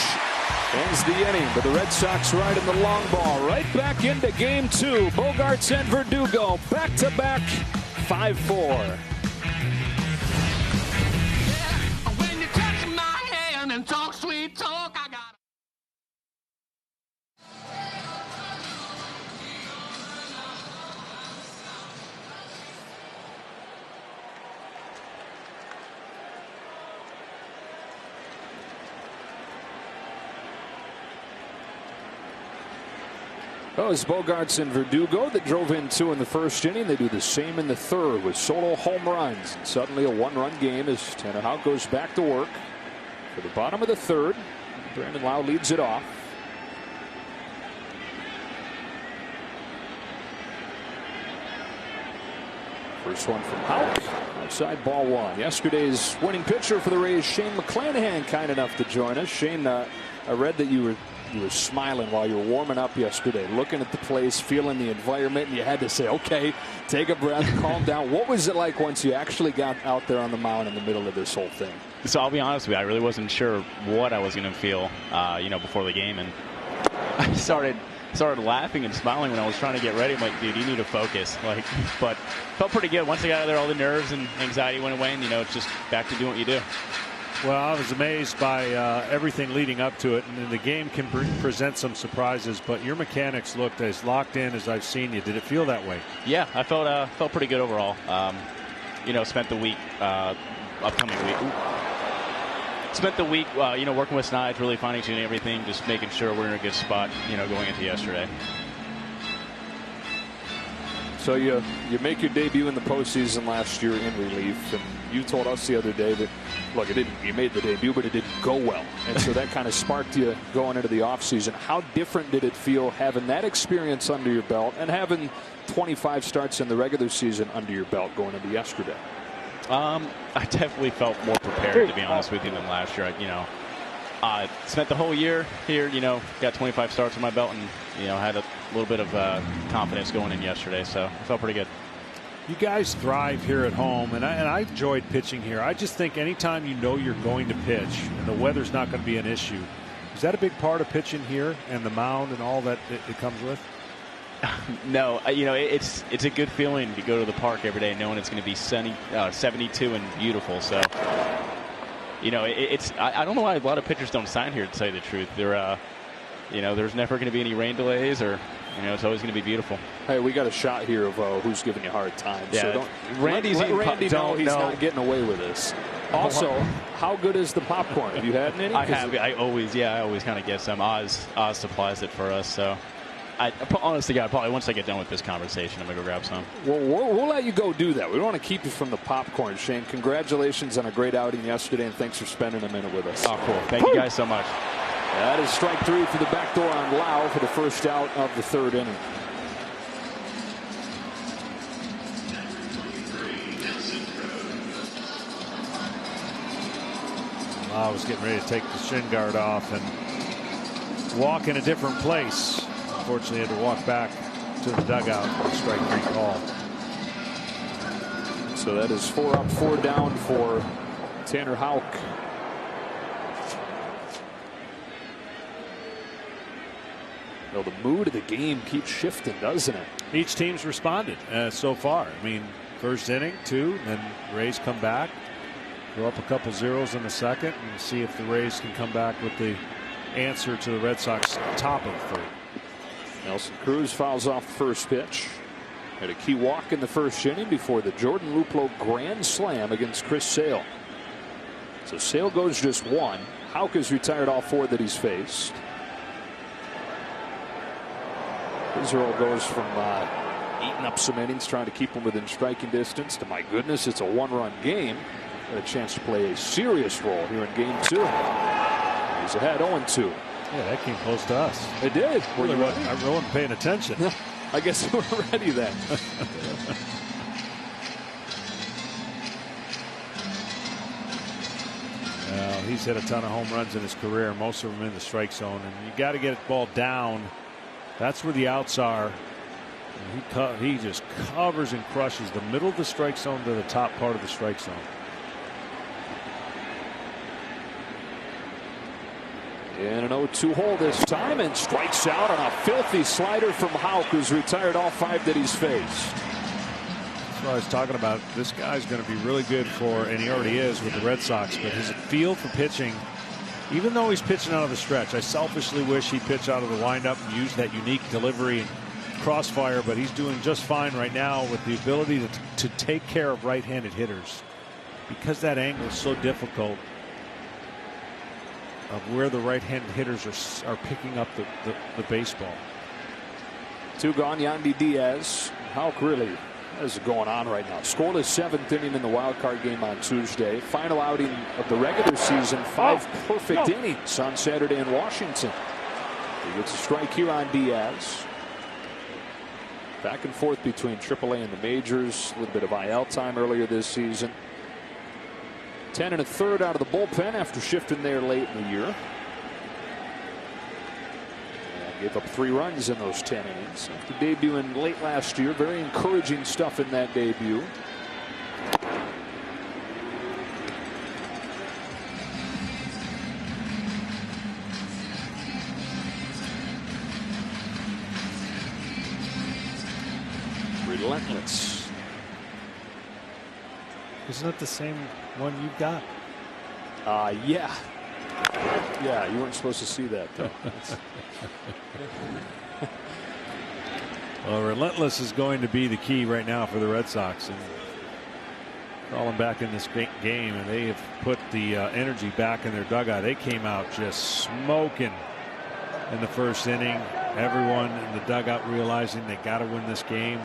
ends the inning. But the Red Sox ride in the long ball right back into game 2. Bogaerts and Verdugo back to back, 5-4. When you touch my hand and talk sweet talk, I got Well, it's Bogaerts and Verdugo that drove in 2 in the first inning. They do the same in the third with solo home runs. And suddenly a 1-run game as Tanner Houck goes back to work for the bottom of the third. Brandon Lau leads it off. First one from Houck. Outside, ball 1. Yesterday's winning pitcher for the Rays, Shane McClanahan, kind enough to join us. Shane, I read that you were smiling while you were warming up yesterday, looking at the place, feeling the environment, and you had to say, okay, take a breath, calm down. What was it like once you actually got out there on the mound in the middle of this whole thing? So I'll be honest with you, I really wasn't sure what I was going to feel, before the game, and I started laughing and smiling when I was trying to get ready. I'm like, dude, you need to focus. But felt pretty good once I got out of there. All the nerves and anxiety went away, and it's just back to doing what you do. Well, I was amazed by everything leading up to it, and the game can present some surprises. But your mechanics looked as locked in as I've seen you. Did it feel that way? Yeah, I felt pretty good overall. Spent the week, upcoming week. Spent the week, working with Snides, really fine-tuning everything, just making sure we're in a good spot, going into yesterday. So you make your debut in the postseason last year in relief, and you told us the other day that, look, you made the debut, but it didn't go well. And so that kind of sparked you going into the offseason. How different did it feel having that experience under your belt and having 25 starts in the regular season under your belt going into yesterday? I definitely felt more prepared, to be honest with you, than last year. I spent the whole year here, got 25 starts on my belt, and, had a little bit of confidence going in yesterday, so I felt pretty good. You guys thrive here at home, and I enjoyed pitching here. I just think anytime you're going to pitch and the weather's not going to be an issue, is that a big part of pitching here and the mound and all that it comes with? No, it's a good feeling to go to the park every day knowing it's going to be sunny, 72 and beautiful. So, I don't know why a lot of pitchers don't sign here, to tell you the truth. They're, there's never going to be any rain delays, or, it's always going to be beautiful. Hey, we got a shot here of who's giving you a hard time. Yeah, so Randy know he's not getting away with this. Also, how good is the popcorn? Have you had any? I have. I always kind of get some. Oz supplies it for us, so. Honestly, God, probably once I get done with this conversation, I'm going to go grab some. Well, we'll let you go do that. We don't want to keep you from the popcorn, Shane. Congratulations on a great outing yesterday, and thanks for spending a minute with us. Oh, cool. Thank you guys so much. That is strike three for the backdoor on Lau for the first out of the third inning. Lau was getting ready to take the shin guard off and walk in a different place. Unfortunately, had to walk back to the dugout for a strike three call. So that is 4 up, 4 down for Tanner Houck. Well, the mood of the game keeps shifting, doesn't it? Each team's responded so far. I mean, first inning, 2, then Rays come back, go up a couple zeros in the second, and see if the Rays can come back with the answer to the Red Sox top of the third. Nelson Cruz fouls off the first pitch. Had a key walk in the first inning before the Jordan Luplow grand slam against Chris Sale. So Sale goes just 1. Houck has retired all 4 that he's faced. Israel goes from eating up some innings, trying to keep him within striking distance, to, my goodness, it's a 1-run game. Got a chance to play a serious role here in game 2. He's ahead 0-2. Yeah, that came close to us. It did. I really wasn't paying attention. I guess we're ready then. He's hit a ton of home runs in his career, most of them in the strike zone, and you got to get the ball down. That's where the outs are. And he just covers and crushes the middle of the strike zone to the top part of the strike zone. In an 0-2 hole this time, and strikes out on a filthy slider from Houck, who's retired all 5 that he's faced. That's what I was talking about. This guy's going to be really good for, and he already is with the Red Sox, but his feel for pitching, even though he's pitching out of the stretch, I selfishly wish he'd pitch out of the windup and use that unique delivery and crossfire, but he's doing just fine right now with the ability to take care of right-handed hitters. Because that angle is so difficult of where the right-handed hitters are picking up the baseball. 2 gone, Yandy Diaz. Houck really is going on right now. Scoreless 7th inning in the wild card game on Tuesday. Final outing of the regular season. 5 perfect innings on Saturday in Washington. He gets a strike here on Diaz. Back and forth between AAA and the majors. A little bit of IL time earlier this season. 10 1/3 out of the bullpen after shifting there late in the year. And gave up 3 runs in those 10 innings after debuting late last year. Very encouraging stuff in that debut. Relentless. Isn't it the same one you've got? Yeah. Yeah, you weren't supposed to see that, though. Well, relentless is going to be the key right now for the Red Sox, and crawling back in this game, and they have put the energy back in their dugout. They came out just smoking in the first inning. Everyone in the dugout realizing they got to win this game.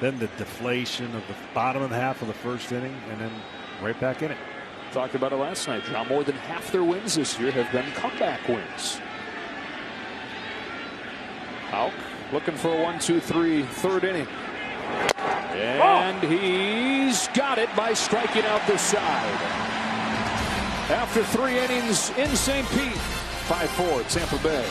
Then the deflation of the bottom of the half of the first inning, and then right back in it. Talked about it last night, John. More than half their wins this year have been comeback wins. Houck looking for a 1-2-3 third inning. And he's got it by striking out the side. After 3 innings in St. Pete, 5-4 Tampa Bay.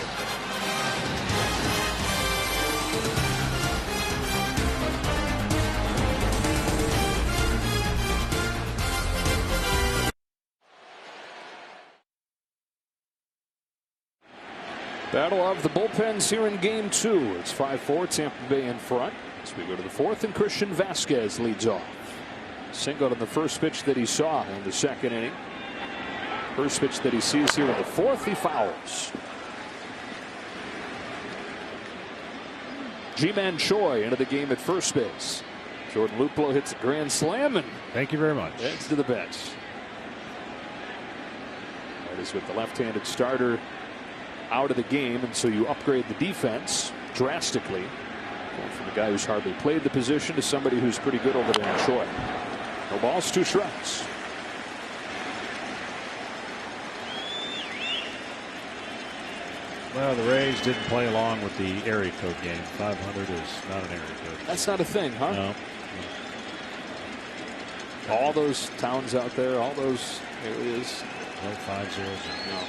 Battle of the bullpens here in game 2. It's 5-4 Tampa Bay in front. As we go to the 4th, and Christian Vasquez leads off. Singled on the first pitch that he saw in the second inning. First pitch that he sees here in the 4th, he fouls. G-Man Choi into the game at first base. Jordan Luplow hits a grand slam and thank you very much. Heads to the bench. That is with the left-handed starter out of the game, and so you upgrade the defense drastically. Going from a guy who's hardly played the position to somebody who's pretty good over there in Choi. No balls, 2 strikes. Well, the Rays didn't play along with the area code game. 500 is not an area code. That's not a thing, huh? No. All those towns out there, all those areas. No 500. No.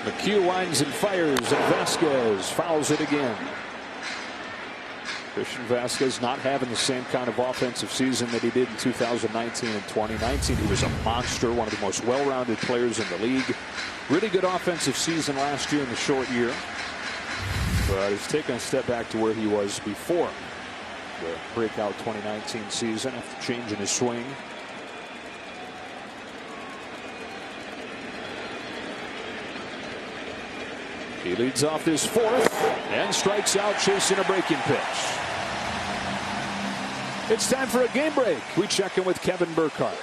McHugh winds and fires, and Vasquez fouls it again. Christian Vasquez not having the same kind of offensive season that he did in 2019 and 2019. He was a monster, one of the most well-rounded players in the league. Really good offensive season last year in the short year. But he's taken a step back to where he was before the breakout 2019 season after changing his swing. He leads off this 4th and strikes out, chasing a breaking pitch. It's time for a game break. We check in with Kevin Burkhardt.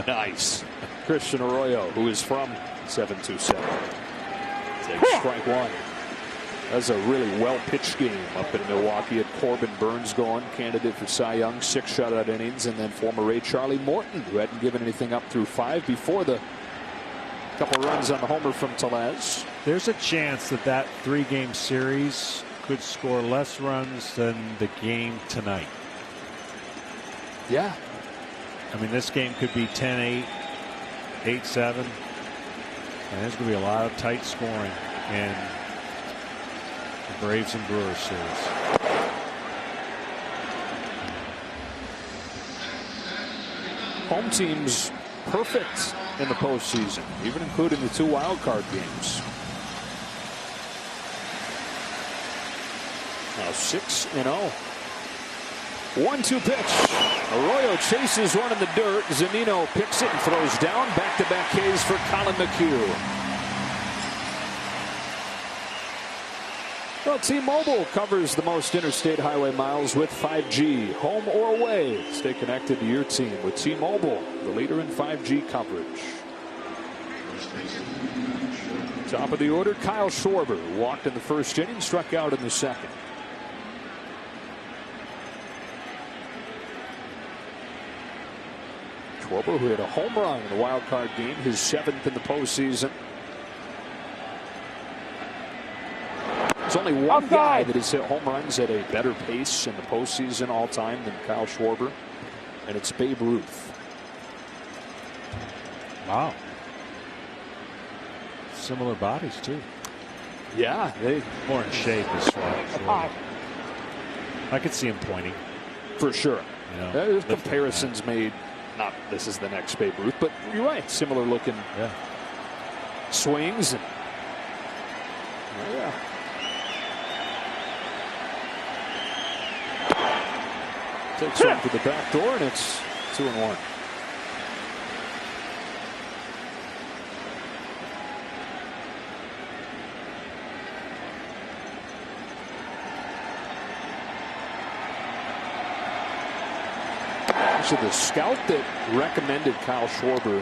Nice. Christian Arroyo, who is from 727. Takes strike 1. That's a really well-pitched game up in Milwaukee. Had Corbin Burns going, candidate for Cy Young, 6 shutout innings, and then former Ray Charlie Morton, who hadn't given anything up through 5 before the couple runs on the homer from Tellez. There's a chance that that 3-game series could score less runs than the game tonight. Yeah. I mean, this game could be 10-8, 8-7, and there's going to be a lot of tight scoring in the Braves and Brewers series. Home teams perfect in the postseason, even including the 2 wild card games. Now 6-0. 1-2 pitch. Arroyo chases one in the dirt. Zunino picks it and throws down. Back-to-back Ks for Colin McHugh. Well, T-Mobile covers the most interstate highway miles with 5G, home or away. Stay connected to your team with T-Mobile, the leader in 5G coverage. Top of the order, Kyle Schwarber walked in the first inning, struck out in the second. Schwarber, who hit a home run in the wild card game, his 7th in the postseason. There's only one guy that has hit home runs at a better pace in the postseason all time than Kyle Schwarber. and it's Babe Ruth. Wow. Similar bodies, too. Yeah, they more in shape as well. I could see him pointing. For sure. You know, there's comparisons made. Not this is the next Babe Ruth, but you're right. Similar looking swings. And, takes one to the back door, and it's 2-1. So the scout that recommended Kyle Schwarber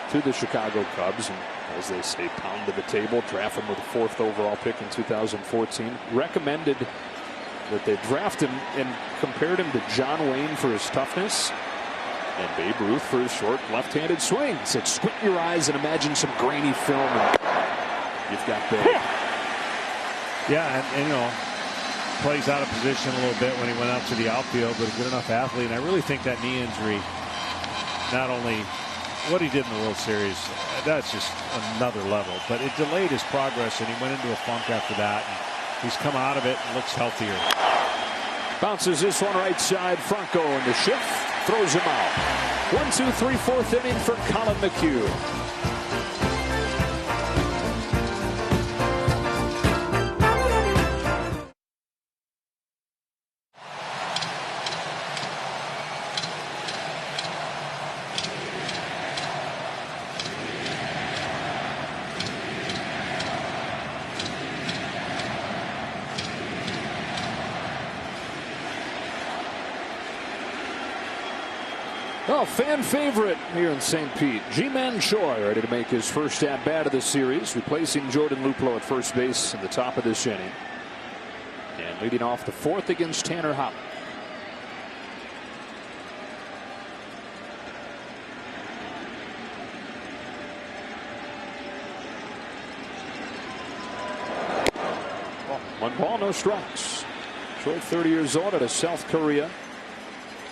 to the Chicago Cubs, and as they say, pound to the table, draft him with the 4th overall pick in 2014, recommended that they draft him and compared him to John Wayne for his toughness and Babe Ruth for his short left-handed swing. Said, squint your eyes and imagine some grainy film, and you've got Babe. Yeah, and you know, plays out of position a little bit when he went out to the outfield, but a good enough athlete. And I really think that knee injury, not only what he did in the World Series, that's just another level, but it delayed his progress, and he went into a funk after that. And he's come out of it and looks healthier. Bounces this one right side. Franco in the shift, throws him out. 1, 2, 3, 4th inning for Colin McHugh. Well, fan favorite here in St. Pete, Ji-Man Choi, ready to make his first at-bat of the series, replacing Jordan Luplow at first base in the top of this inning. And leading off the 4th against Tanner Houck. One ball, no strikes. Choi, 30 years old, out of South Korea.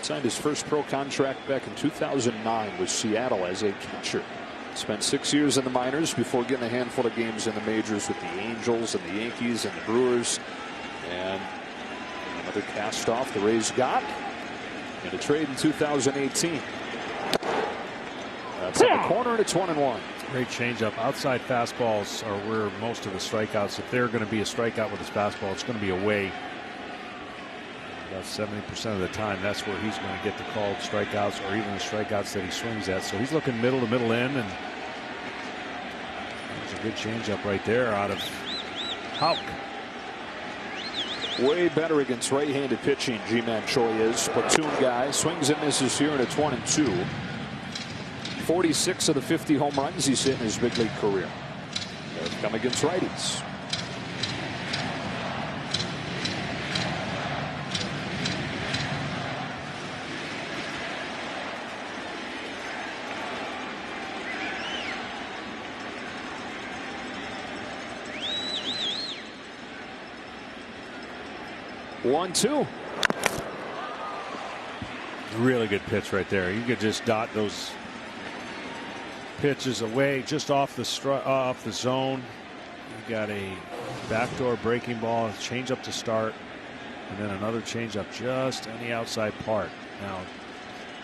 Signed his first pro contract back in 2009 with Seattle as a catcher. Spent 6 years in the minors before getting a handful of games in the majors with the Angels and the Yankees and the Brewers. And another cast off the Rays got in a trade in 2018. That's in the corner, and it's 1-1. Great changeup. Outside fastballs are where most of the strikeouts, if they're going to be a strikeout with his fastball, it's going to be away. About 70% of the time, that's where he's going to get the called strikeouts or even the strikeouts that he swings at. So he's looking middle to middle in, and there's a good changeup right there out of Houck. Way better against right-handed pitching, Ji-Man Choi is. Platoon guy, swings and misses here, and it's 1-2. 46 of the 50 home runs he's hit in his big league career. They've come against righties. One, two. Really good pitch right there. You could just dot those pitches away just off the zone. You got a backdoor breaking ball, change up to start, and then another change up just on the outside part. Now,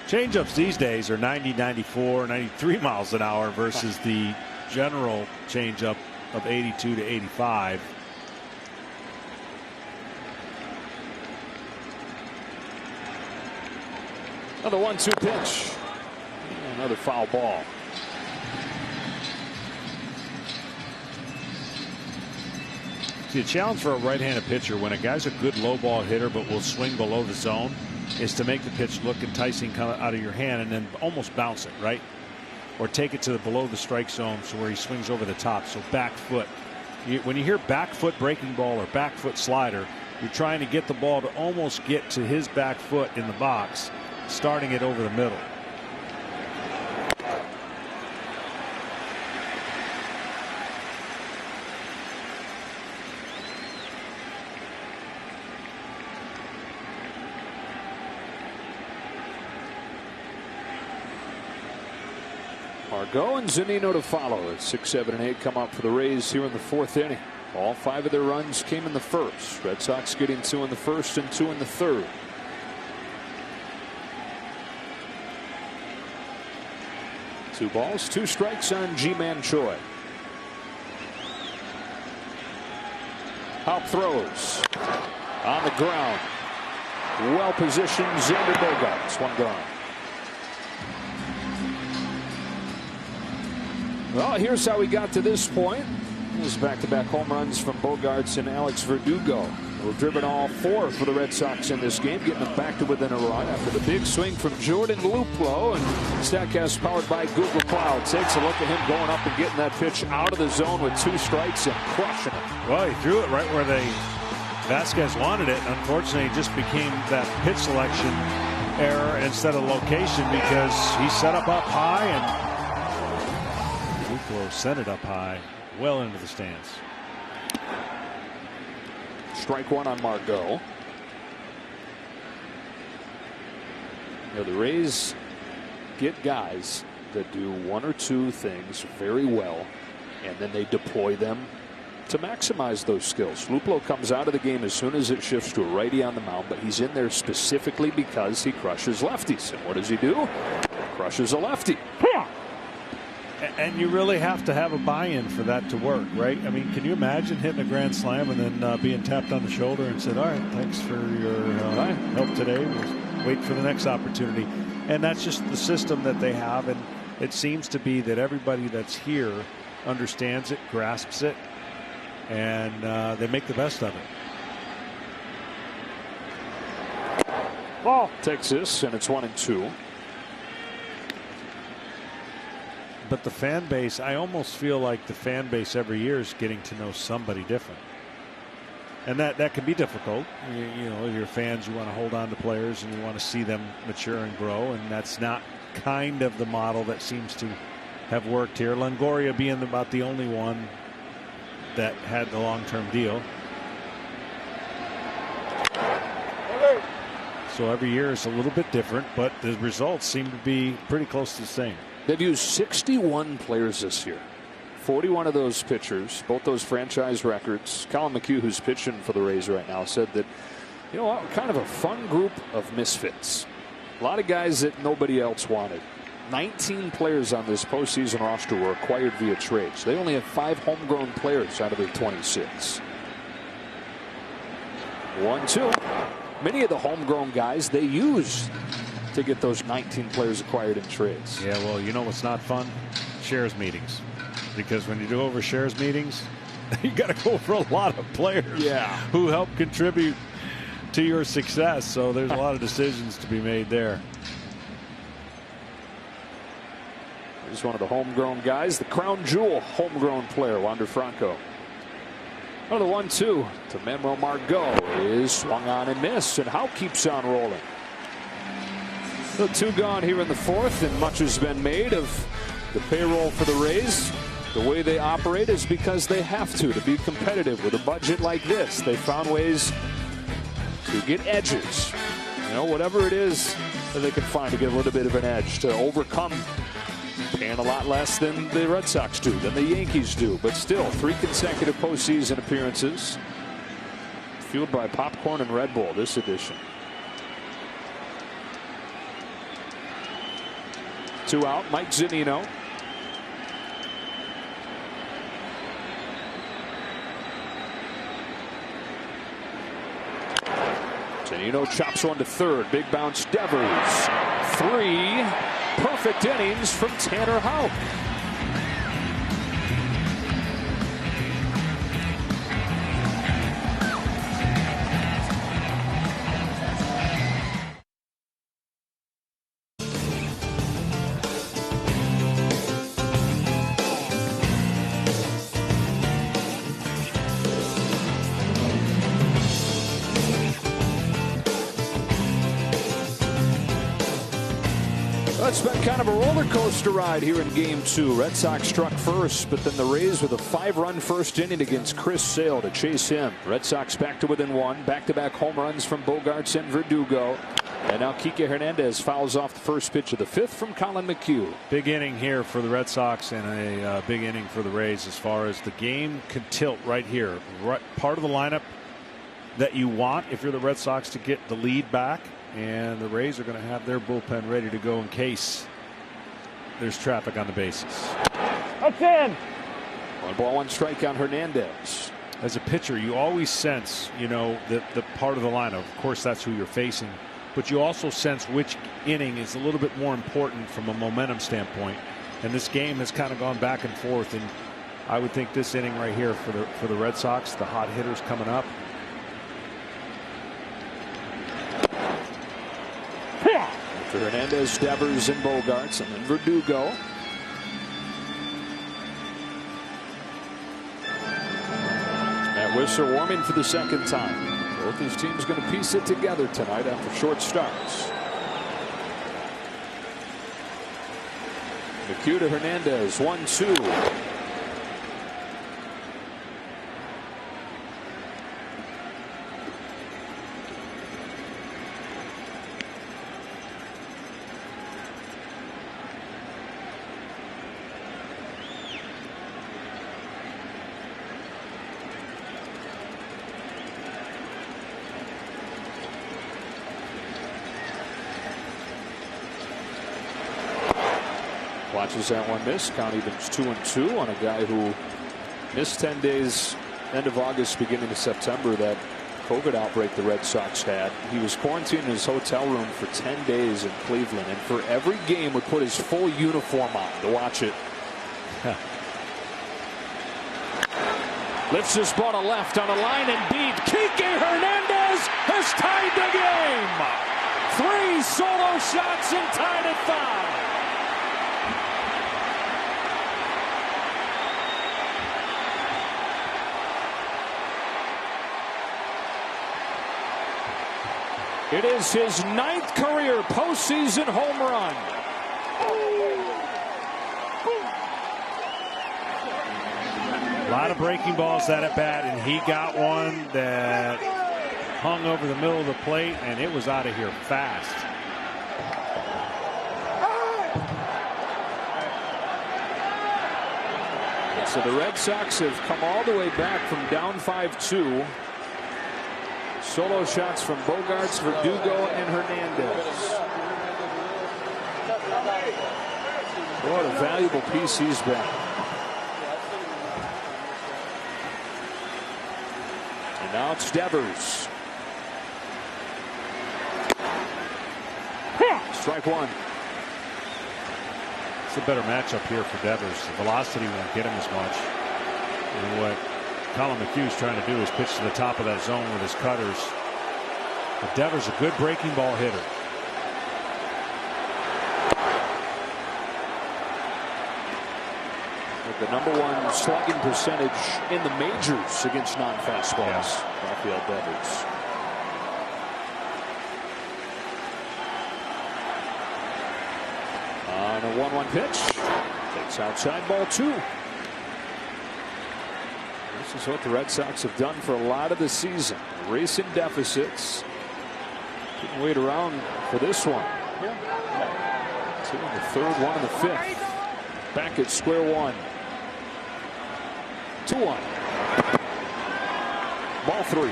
change ups these days are 90, 94, 93 miles an hour versus the general change up of 82 to 85. Another 1-2 pitch. Another foul ball. See, the challenge for a right-handed pitcher when a guy's a good low ball hitter but will swing below the zone is to make the pitch look enticing come out of your hand and then almost bounce it, right? Or take it to the below the strike zone so where he swings over the top. So back foot. When you hear back foot breaking ball or back foot slider, you're trying to get the ball to almost get to his back foot in the box, starting it over the middle. Margot and Zunino to follow. 6, 7, and 8 come up for the Rays here in the 4th inning. All 5 of their runs came in the first. Red Sox getting 2 in the first and 2 in the third. Two balls, 2 strikes on Ji-Man Choi. Houp throws on the ground. Well positioned. Xander Bogaerts, 1 gone. Well, here's how we got to this point. There's back-to-back home runs from Bogaerts and Alex Verdugo. We've driven all 4 for the Red Sox in this game, getting them back to within a run after the big swing from Jordan Luplow. And Statcast powered by Google Cloud takes a look at him going up and getting that pitch out of the zone with 2 strikes and crushing it. Well, he threw it right where Vasquez wanted it. Unfortunately, it just became that pitch selection error instead of location because he set up high and Luplow sent it up high, well into the stands. Strike 1 on Margot. You know, the Rays get guys that do 1 or 2 things very well, and then they deploy them to maximize those skills. Luplow comes out of the game as soon as it shifts to a righty on the mound, but he's in there specifically because he crushes lefties. And what does he do? Crushes a lefty. And you really have to have a buy-in for that to work, right? I mean, can you imagine hitting a grand slam and then being tapped on the shoulder and said, all right, thanks for your help today. We'll wait for the next opportunity. And that's just the system that they have. And it seems to be that everybody that's here understands it, grasps it, and they make the best of it. Ball takes this, and it's 1-2. But the fan base, I almost feel like the fan base every year is getting to know somebody different. And that can be difficult. You know, you're fans, you want to hold on to players and you want to see them mature and grow. And that's not kind of the model that seems to have worked here. Longoria being about the only one that had the long-term deal. So every year is a little bit different, but the results seem to be pretty close to the same. They've used 61 players this year. 41 of those pitchers, both those franchise records. Colin McHugh, who's pitching for the Rays right now, said that, you know what, kind of a fun group of misfits. A lot of guys that nobody else wanted. 19 players on this postseason roster were acquired via trades. They only have 5 homegrown players out of their 26. 1-2. Many of the homegrown guys they use to get those 19 players acquired in trades. Yeah, well, you know what's not fun? Shares meetings. Because when you do over shares meetings, you got to go over a lot of players who help contribute to your success. So there's a lot of decisions to be made there. Here's one of the homegrown guys, the crown jewel homegrown player, Wander Franco. Another 1-2 to Manuel Margot is swung on and missed, and Houp keeps on rolling. The 2 gone here in the 4th, and much has been made of the payroll for the Rays. The way they operate is because they have to be competitive with a budget like this. They found ways to get edges. You know, whatever it is that they can find to get a little bit of an edge to overcome paying a lot less than the Red Sox do, than the Yankees do. But still, 3 consecutive postseason appearances. Fueled by popcorn and Red Bull this edition. 2 out, Mike Zunino. Zunino chops one to third. Big bounce, Devers. 3 perfect innings from Tanner Houp. It's been kind of a roller coaster ride here in Game 2. Red Sox struck first, but then the Rays with a 5-run first inning against Chris Sale to chase him. Red Sox back to within 1. Back-to-back home runs from Bogaerts and Verdugo. And now Kike Hernandez fouls off the first pitch of the fifth from Colin McHugh. Big inning here for the Red Sox and a big inning for the Rays as far as the game could tilt right here. Right, part of the lineup that you want if you're the Red Sox to get the lead back, and the Rays are going to have their bullpen ready to go in case there's traffic on the bases. That's in. 1 ball, 1 strike on Hernandez. As a pitcher, you always sense, the part of the lineup. Of course, that's who you're facing, but you also sense which inning is a little bit more important from a momentum standpoint. And this game has kind of gone back and forth, and I would think this inning right here for the Red Sox, the hot hitters coming up. After Hernandez, Devers, and Bogarts, and then Verdugo. Matt Wisser warming for the second time. Both his teams going to piece it together tonight after short starts. McHugh to Hernandez, 1-2. Watches that one miss. Count evens 2-2 on a guy who missed 10 days, end of August, beginning of September, that COVID outbreak the Red Sox had. He was quarantined in his hotel room for 10 days in Cleveland, and for every game would put his full uniform on to watch it. Lifts this ball to left on a line and deep. Kike Hernandez has tied the game. 3 solo shots and tied at 5. It is his 9th career postseason home run. A lot of breaking balls that at bat, and he got one that hung over the middle of the plate, and it was out of here fast. So the Red Sox have come all the way back from down 5-2. Solo shots from Bogarts, Verdugo, and Hernandez. What a valuable piece he's been. And now it's Devers. Strike 1. It's a better matchup here for Devers. The velocity won't get him as much. And what Colin McHugh's trying to do is pitch to the top of that zone with his cutters. But Devers a good breaking ball hitter. With the #1 slugging percentage in the majors against non-fastballs. Rafael Devers. On a 1-1 pitch. Takes outside, ball 2. This is what the Red Sox have done for a lot of the season. Racing deficits. Didn't wait around for this one. 2 in the 3rd, 1 in the 5th. Back at square one. 2-1. Ball 3.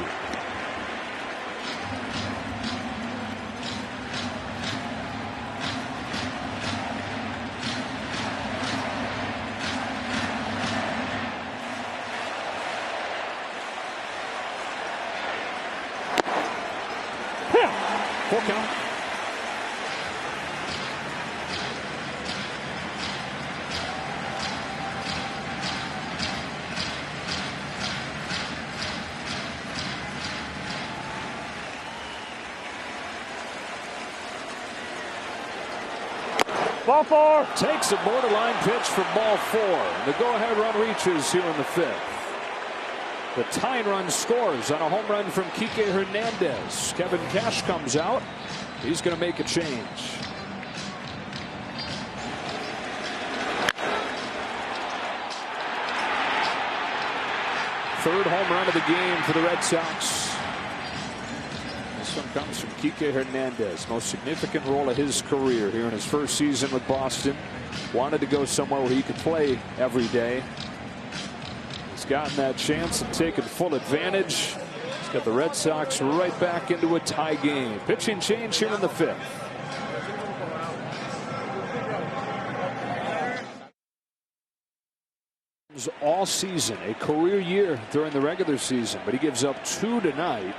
Full count. Ball 4. Takes a borderline pitch for ball 4. The go-ahead run reaches here in the 5th. The tying run scores on a home run from Kike Hernandez. Kevin Cash comes out. He's going to make a change. Third home run of the game for the Red Sox. This one comes from Kike Hernandez. Most significant role of his career here in his first season with Boston. Wanted to go somewhere where he could play every day. He's gotten that chance and taken full advantage. He's got the Red Sox right back into a tie game. Pitching change here in the 5th. All season, a career year during the regular season, but he gives up 2 tonight,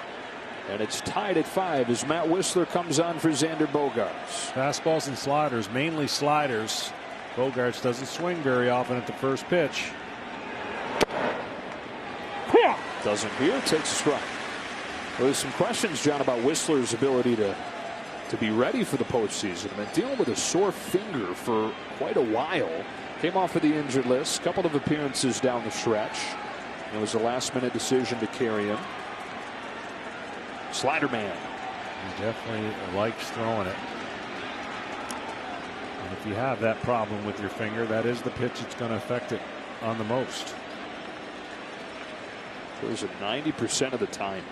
and it's tied at 5 as Matt Wisler comes on for Xander Bogaerts. Fastballs and sliders, mainly sliders. Bogaerts doesn't swing very often at the first pitch. Doesn't here, takes a strike. Well, there's some questions, John, about Whistler's ability to be ready for the postseason. Been dealing with a sore finger for quite a while. Came off of the injured list, couple of appearances down the stretch. It was a last-minute decision to carry him. Slider man. He definitely likes throwing it. And if you have that problem with your finger, that is the pitch that's going to affect it on the most. Those are 90% of the time.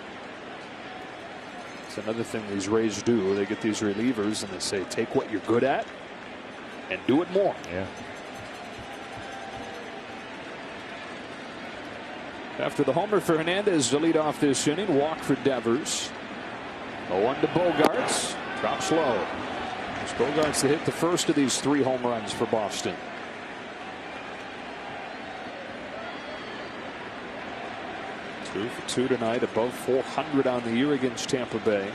It's another thing these Rays do. They get these relievers and they say, take what you're good at and do it more. Yeah. After the homer for Hernandez to lead off this inning, walk for Devers. 0-1 to Bogaerts. Drops low. It's Bogaerts to hit the first of these 3 home runs for Boston. Two for 2 tonight, above 400 on the year against Tampa Bay.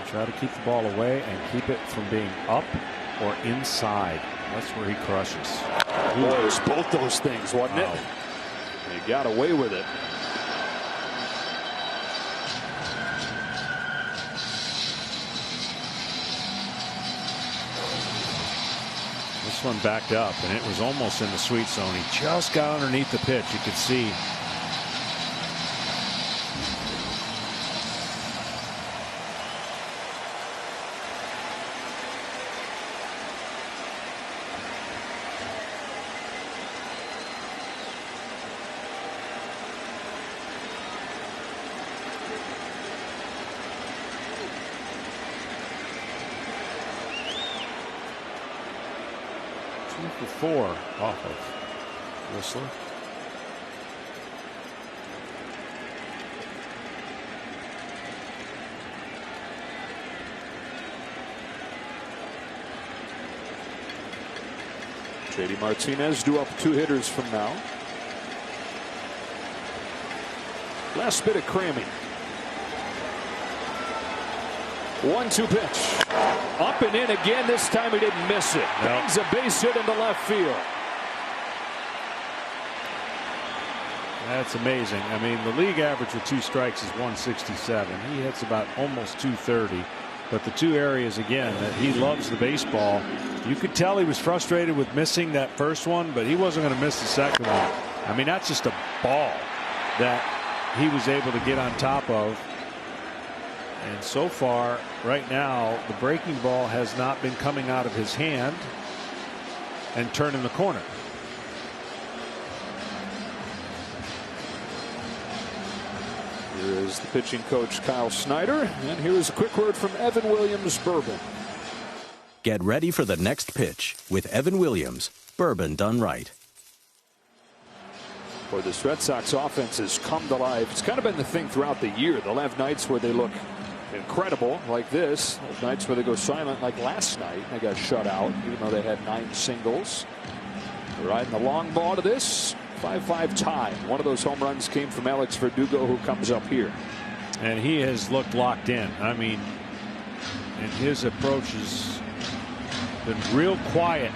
Try to keep the ball away and keep it from being up or inside. That's where he crushes. Boy, it was both those things, wasn't it? He got away with it. This one backed up, and it was almost in the sweet zone. He just got underneath the pitch. You could see. For 4 off of Whistler. JD Martinez due up 2 hitters from now. Last bit of cramming. 1-2 pitch. Up and in again. This time he didn't miss it. Bangs a base hit into left field. That's amazing. I mean, the league average with 2 strikes is 167. He hits about almost 230. But the 2 areas, again, that he loves the baseball. You could tell he was frustrated with missing that first one, but he wasn't going to miss the second one. I mean, that's just a ball that he was able to get on top of. And so far, right now, the breaking ball has not been coming out of his hand and turning the corner. Here is the pitching coach, Kyle Snyder. And here is a quick word from Evan Williams, Bourbon. Get ready for the next pitch with Evan Williams, Bourbon done right. Boy, this Red Sox offense has come to life. It's kind of been the thing throughout the year. They'll have nights where they look incredible like this. There's nights where they go silent like last night. They got shut out even though they had 9 singles. They're riding the long ball to this 5-5 tie. One of those home runs came from Alex Verdugo, who comes up here. And he has looked locked in. I mean, and his approach has been real quiet.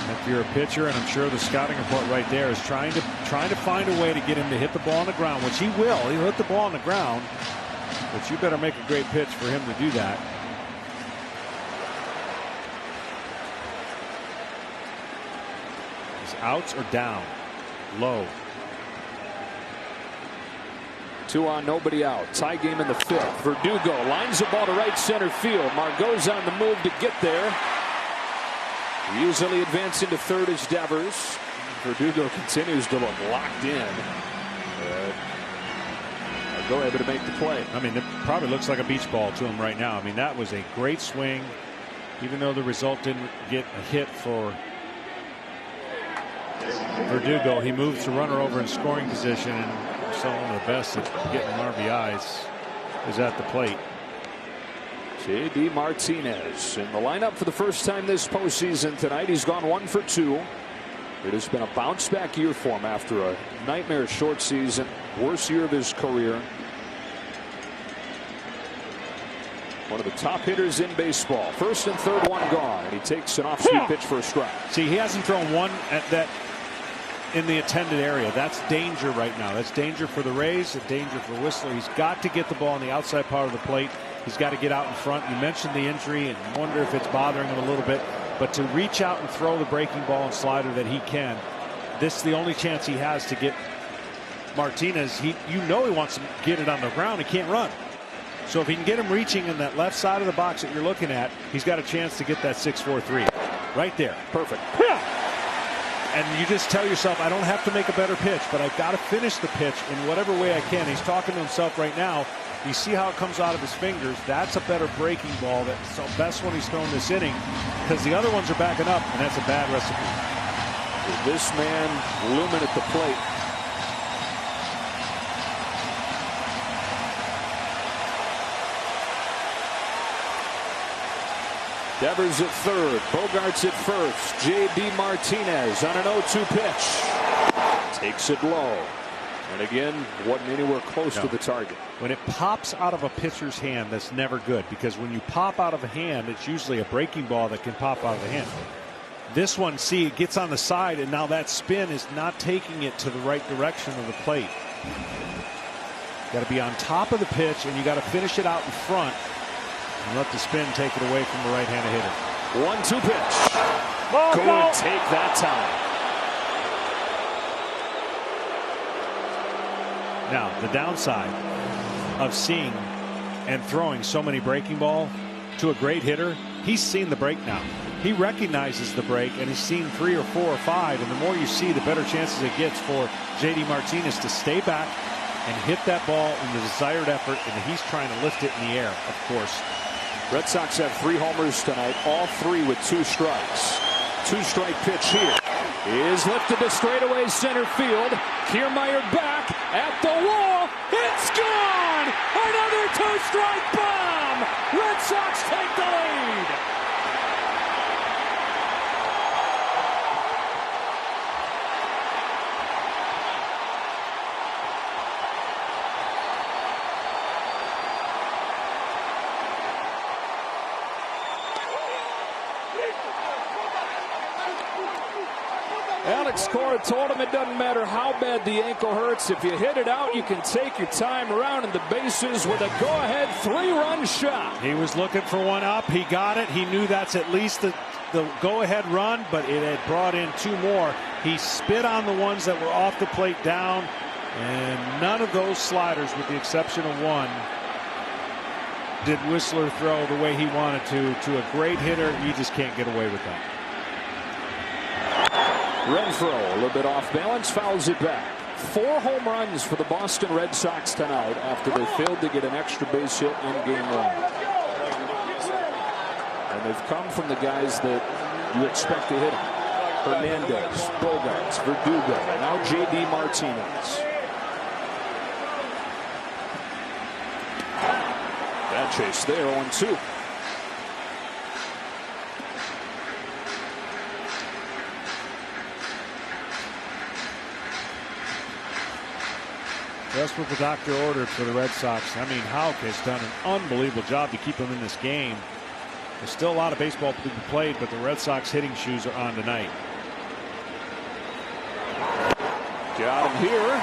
If you're a pitcher, and I'm sure the scouting report right there is trying to find a way to get him to hit the ball on the ground, which he will. He'll hit the ball on the ground, but you better make a great pitch for him to do that. His outs are down, low. 2 on, nobody out. Tie game in the 5th. Verdugo lines the ball to right center field. Margot's on the move to get there. Easily advancing to third is Devers. Verdugo continues to look locked in. Go able to make the play. I mean, it probably looks like a beach ball to him right now. I mean, that was a great swing, even though the result didn't get a hit for Verdugo. He moves the runner over in scoring position, and so one of the best at getting RBIs is at the plate. J.D. Martinez in the lineup for the first time this postseason tonight. He's gone 1 for 2. It has been a bounce back year for him after a nightmare short season, worst year of his career. One of the top hitters in baseball. First and third, one gone, and he takes an off-speed pitch for a strike. See, he hasn't thrown one at that in the intended area. That's danger right now. That's danger for the Rays, a danger for Whistler. He's got to get the ball on the outside part of the plate. He's got to get out in front. You mentioned the injury and wonder if it's bothering him a little bit. But to reach out and throw the breaking ball and slider that he can, this is the only chance he has to get Martinez. You know he wants to get it on the ground. He can't run. So if he can get him reaching in that left side of the box that you're looking at, he's got a chance to get that 6-4-3 right there. Perfect. And you just tell yourself, I don't have to make a better pitch, but I've got to finish the pitch in whatever way I can. He's talking to himself right now. You see how it comes out of his fingers. That's a better breaking ball. That's the best one he's thrown this inning, because the other ones are backing up, and that's a bad recipe. With this man looming at the plate. Devers at third, Bogarts at first. J.D. Martinez on an 0-2 pitch. Takes it low. And again, wasn't anywhere close to the target. When it pops out of a pitcher's hand, that's never good, because when you pop out of a hand, it's usually a breaking ball that can pop out of the hand. This one, see, it gets on the side, and now that spin is not taking it to the right direction of the plate. Got to be on top of the pitch, and you got to finish it out in front and let the spin take it away from the right-handed hitter. 1-2 pitch. Go and take that time. Now, the downside of seeing and throwing so many breaking ball to a great hitter, he's seen the break now. He recognizes the break, and he's seen 3 or 4 or 5, and the more you see, the better chances it gets for J.D. Martinez to stay back and hit that ball in the desired effort, and he's trying to lift it in the air, of course. Red Sox have 3 homers tonight, all 3 with 2 strikes. 2-strike pitch here is lifted to straightaway center field. Kiermaier back at the wall. It's gone! Another 2-strike bomb! Red Sox take the lead. Alex Cora told him it doesn't matter how bad the ankle hurts. If you hit it out, you can take your time around in the bases with a go-ahead 3-run shot. He was looking for one up. He got it. He knew that's at least the go-ahead run, but it had brought in 2 more. He spit on the ones that were off the plate down, and none of those sliders, with the exception of one, did Whistler throw the way he wanted to a great hitter. You just can't get away with that. Renfroe, a little bit off balance, fouls it back. 4 home runs for the Boston Red Sox tonight after they failed to get an extra base hit in game 1. And they've come from the guys that you expect to hit them. Hernandez, Bogarts, Verdugo, now J.D. Martinez. Bad chase there, 0-2. That's what the doctor ordered for the Red Sox. I mean, Houck has done an unbelievable job to keep them in this game. There's still a lot of baseball to be played, but the Red Sox hitting shoes are on tonight. Got him here.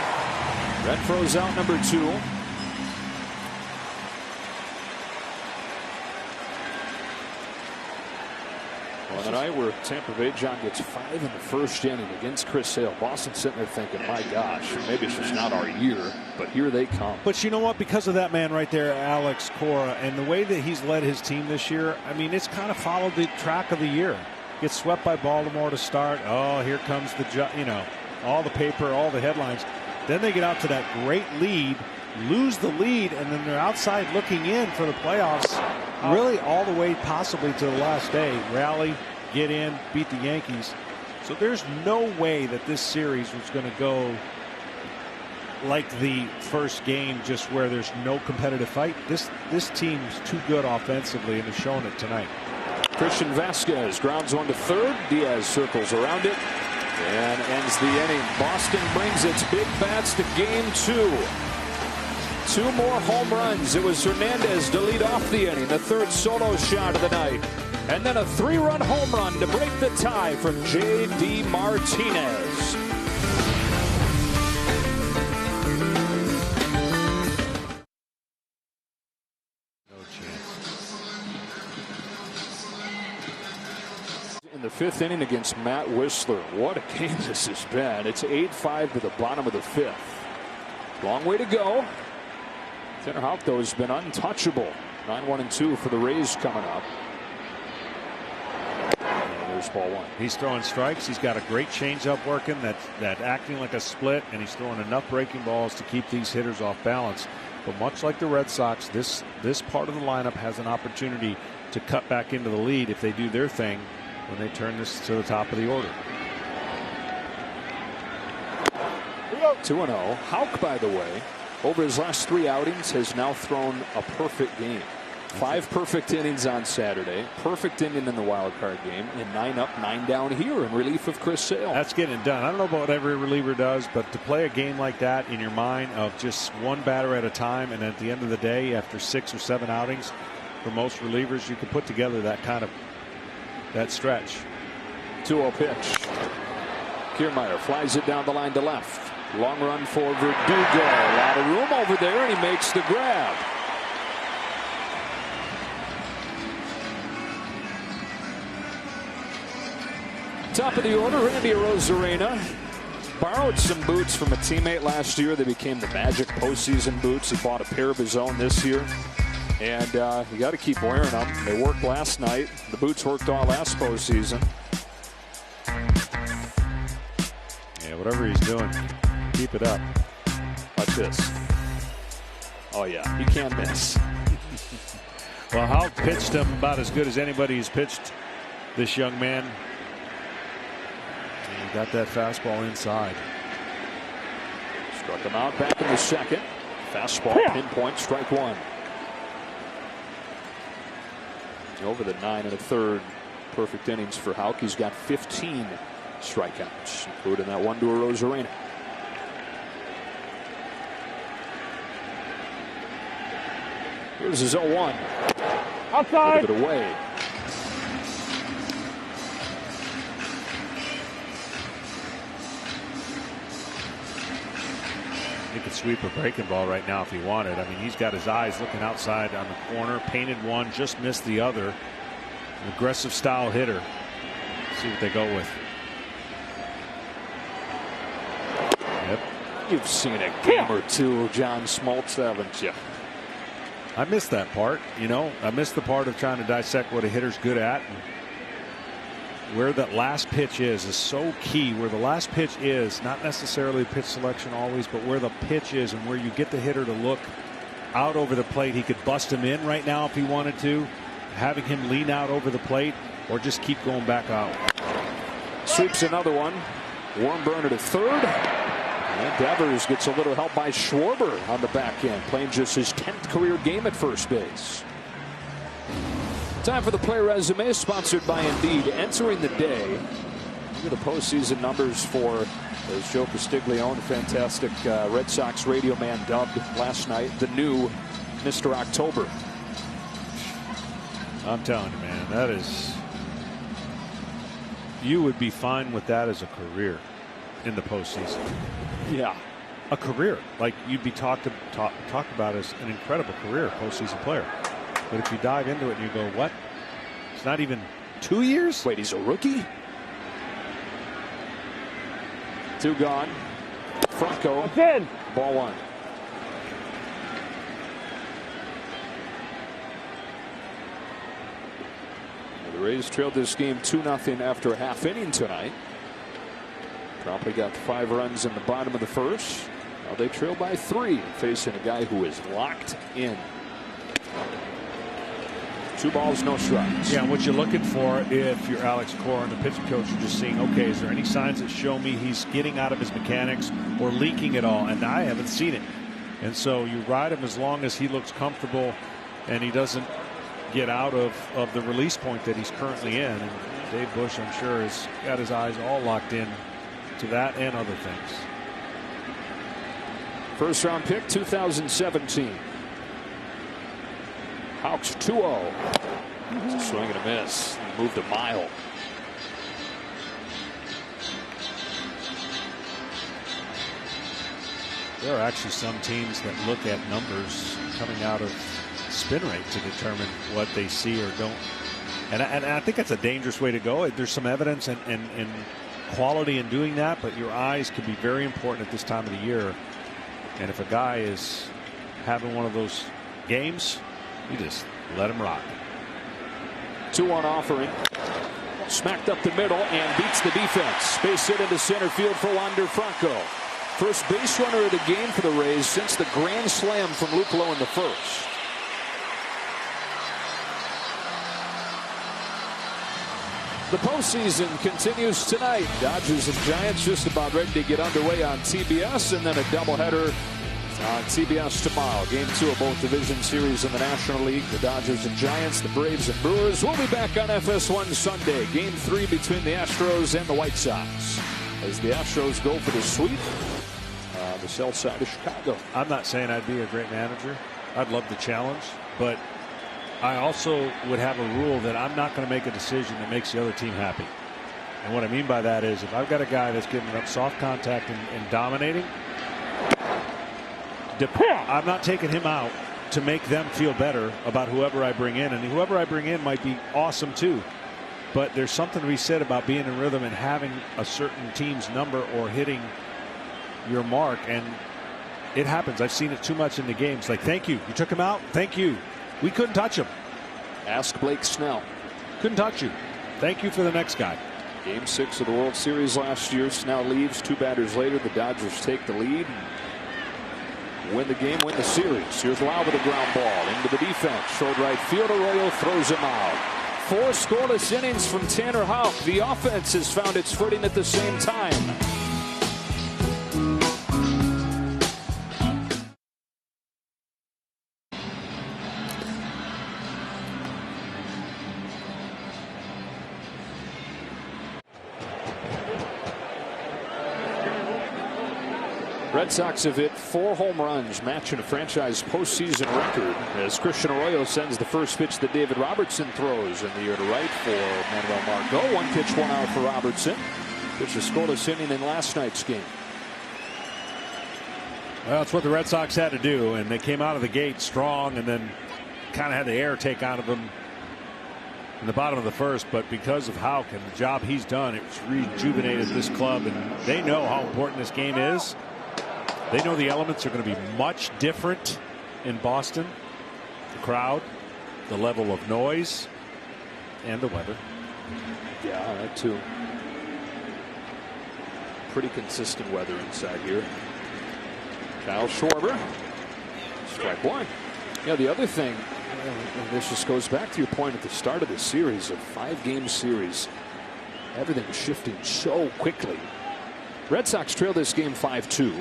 Renfroe's out, number 2. On the night where Tampa Bay, John, gets 5 in the first inning against Chris Sale, Boston sitting there thinking, my gosh, maybe it's just not our year, but here they come. But you know what? Because of that man right there, Alex Cora, and the way that he's led his team this year, I mean, it's kind of followed the track of the year. Gets swept by Baltimore to start. Oh, here comes all the paper, all the headlines. Then they get out to that great lead, lose the lead, and then they're outside looking in for the playoffs. Really all the way possibly to the last day. Rally, get in, beat the Yankees. So there's no way that this series was going to go like the first game, just where there's no competitive fight. This team's too good offensively and has shown it tonight. Christian Vasquez grounds one to third. Diaz circles around it and ends the inning. Boston brings its big bats to game 2. 2 more home runs. It was Hernandez to lead off the inning, the 3rd solo shot of the night. And then a 3-run home run to break the tie from J.D. Martinez. In the 5th inning against Matt Whistler. What a game this has been. It's 8-5 to the bottom of the 5th. Long way to go. Tanner Houck, though, has been untouchable. 9-1-2 for the Rays coming up. And there's ball 1. He's throwing strikes. He's got a great changeup working that acting like a split, and he's throwing enough breaking balls to keep these hitters off balance. But much like the Red Sox, this part of the lineup has an opportunity to cut back into the lead if they do their thing when they turn this to the top of the order. 2-0. Houck, by the way, over his last 3 outings, has now thrown a perfect game. 5 perfect innings on Saturday, perfect inning in the wild card game, and 9 up, 9 down here in relief of Chris Sale. That's getting it done. I don't know about what every reliever does, but to play a game like that in your mind of just one batter at a time, and at the end of the day, after 6 or 7 outings, for most relievers, you can put together that stretch. 2-0 pitch. Kiermaier flies it down the line to left. Long run for Verdugo. A lot of room over there, and he makes the grab. Top of the order, Randy Arozarena borrowed some boots from a teammate last year. They became the Magic postseason boots. He bought a pair of his own this year. And you got to keep wearing them. They worked last night. The boots worked all last postseason. Yeah, whatever he's doing, keep it up. Watch this. Oh, yeah, he can't miss. Well, Houck pitched him about as good as anybody who's pitched this young man. And he got that fastball inside. Struck him out back in the 2nd. Fastball, pinpoint, strike 1. Over the 9 1/3 perfect innings for Houck. He's got 15 strikeouts, including that one to Arozarena. Here's his 0-1. Outside. Put it away. He could sweep a breaking ball right now if he wanted. I mean, he's got his eyes looking outside on the corner. Painted one, just missed the other. An aggressive style hitter. Let's see what they go with. Yep. You've seen a game or two of John Smoltz, haven't you? I missed that part. You know, I missed the part of trying to dissect what a hitter's good at. And where that last pitch is so key. Where the last pitch is, not necessarily pitch selection always, but where the pitch is and where you get the hitter to look out over the plate. He could bust him in right now if he wanted to, having him lean out over the plate, or just keep going back out. Sweeps another one. Warm burner to 3rd. And Devers gets a little help by Schwarber on the back end, playing just his 10th career game at first base. Time for the play resume, sponsored by Indeed. Entering the day, look at the postseason numbers for, as Joe Castiglione, fantastic Red Sox radio man, dubbed last night the new Mr. October. I'm telling you, man, that is, you would be fine with that as a career in the postseason. Yeah, a career. Like, you'd be talked about as an incredible career postseason player. But if you dive into it and you go, what? It's not even 2 years? Wait, he's a rookie? 2 gone. Franco. Ball 1. The Rays trailed this game 2-0 after a half inning tonight. Promptly got 5 runs in the bottom of the first. Now they trail by 3, facing a guy who is locked in. 2 balls, no strikes. Yeah, and what you're looking for if you're Alex Cora and the pitching coach, you're just seeing, okay, is there any signs that show me he's getting out of his mechanics or leaking at all? And I haven't seen it. And so you ride him as long as he looks comfortable and he doesn't get out of the release point that he's currently in. And Dave Bush, I'm sure, has got his eyes all locked in to that and other things. First round pick 2017. Hawks 2-0. Swing and a miss. Moved a mile. There are actually some teams that look at numbers coming out of spin rate to determine what they see or don't. And I think that's a dangerous way to go. There's some evidence and quality in doing that, but your eyes can be very important at this time of the year. And if a guy is having one of those games, you just let him rock. 2-1 offering. Smacked up the middle and beats the defense. Base hit into center field for Wander Franco. First base runner of the game for the Rays since the grand slam from Luke Lowe in the first. The postseason continues tonight. Dodgers and Giants just about ready to get underway on TBS, and then a doubleheader on TBS tomorrow. Game 2 of both division series in the National League. The Dodgers and Giants, the Braves and Brewers will be back on FS1 Sunday. Game 3 between the Astros and the White Sox, as the Astros go for the sweep on the south side of Chicago. I'm not saying I'd be a great manager. I'd love the challenge, but I also would have a rule that I'm not going to make a decision that makes the other team happy. And what I mean by that is if I've got a guy that's giving up soft contact and dominating, I'm not taking him out to make them feel better about whoever I bring in. And whoever I bring in might be awesome too. But there's something to be said about being in rhythm and having a certain team's number or hitting your mark. And it happens. I've seen it too much in the games. Like, thank you. You took him out. Thank you. We couldn't touch him. Ask Blake Snell. Couldn't touch you. Thank you for the next guy. Game 6 of the World Series last year. Snell leaves. 2 batters later, the Dodgers take the lead. Win the game, win the series. Here's Lau with a ground ball into the defense. Short right field. Arroyo throws him out. 4 scoreless innings from Tanner Houck. The offense has found its footing at the same time. Red Sox have hit 4 home runs, matching a franchise postseason record, as Christian Arroyo sends the first pitch that David Robertson throws in the air to right for Manuel Margot. 1 pitch, 1 out for Robertson. Pitched a scoreless inning in last night's game. Well, that's what the Red Sox had to do, and they came out of the gate strong and then kind of had the air take out of them in the bottom of the first. But because of Houck and the job he's done, it's rejuvenated this club, and they know how important this game is. They know the elements are going to be much different in Boston. The crowd, the level of noise, and the weather. Yeah, that too. Pretty consistent weather inside here. Kyle Schwarber. Strike 1. Yeah, the other thing, and this just goes back to your point at the start of the series, a 5-game series. Everything was shifting so quickly. Red Sox trail this game 5-2.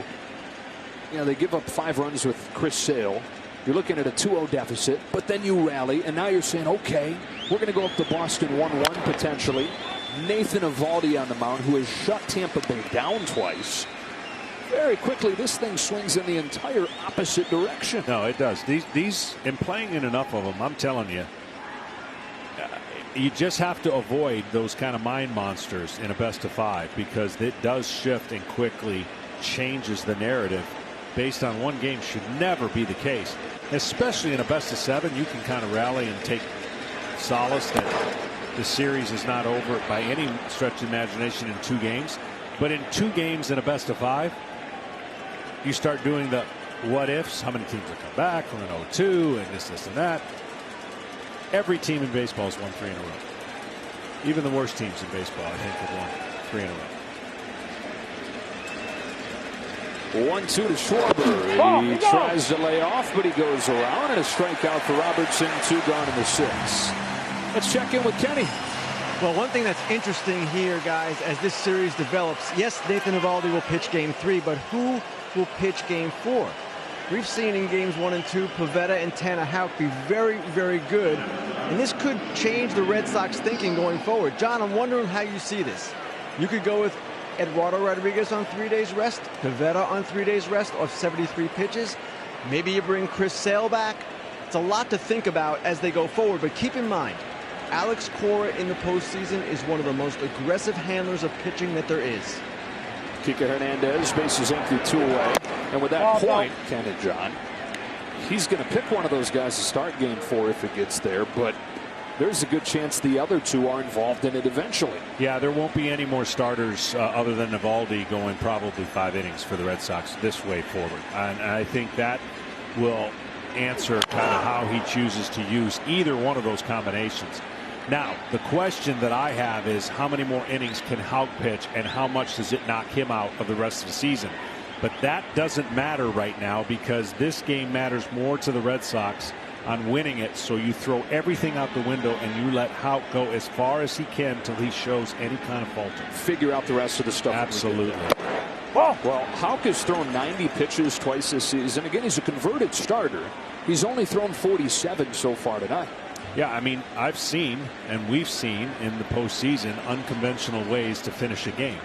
You know, they give up 5 runs with Chris Sale. You're looking at a 2-0 deficit, but then you rally, and now you're saying, okay, we're going to go up to Boston 1-1 potentially. Nathan Eovaldi on the mound, who has shut Tampa Bay down twice. Very quickly, this thing swings in the entire opposite direction. No, it does. These, in playing in enough of them, I'm telling you, you just have to avoid those kind of mind monsters in a best-of-5, because it does shift and quickly changes the narrative. Based on one game should never be the case, especially in a best-of-7. You can kind of rally and take solace that the series is not over by any stretch of imagination in 2 games. But in 2 games in a best-of-5, you start doing the what ifs. How many teams will come back from an 0-2 and this and that. Every team in baseball has won 3 in a row. Even the worst teams in baseball, I think, have won 3 in a row. 1-2 to Schwarber. He tries to lay off, but he goes around, and a strikeout for Robertson. 2 gone in the 6th. Let's check in with Kenny. Well, one thing that's interesting here, guys, as this series develops, yes, Nathan Eovaldi will pitch Game 3, but who will pitch Game 4? We've seen in Games 1 and 2, Pivetta and Tanner Houck be very, very good, and this could change the Red Sox thinking going forward. John, I'm wondering how you see this. You could go with Eduardo Rodriguez on 3 days rest, Pivetta on 3 days rest off 73 pitches. Maybe you bring Chris Sale back. It's a lot to think about as they go forward, but keep in mind, Alex Cora in the postseason is one of the most aggressive handlers of pitching that there is. Kike Hernandez, bases empty, 2 away. And with that point, Ken and John, he's going to pick one of those guys to start Game 4 if it gets there, but there's a good chance the other 2 are involved in it eventually. Yeah, there won't be any more starters other than Eovaldi going probably 5 innings for the Red Sox this way forward. And I think that will answer kind of how he chooses to use either one of those combinations. Now, the question that I have is how many more innings can Houck pitch and how much does it knock him out of the rest of the season? But that doesn't matter right now because this game matters more to the Red Sox on winning it. So you throw everything out the window and you let Houck go as far as he can till he shows any kind of falter. Figure out the rest of the stuff. Absolutely. Well, Houck has thrown 90 pitches twice this season. Again, he's a converted starter. He's only thrown 47 so far tonight. Yeah, I mean, I've seen and we've seen in the postseason unconventional ways to finish a game.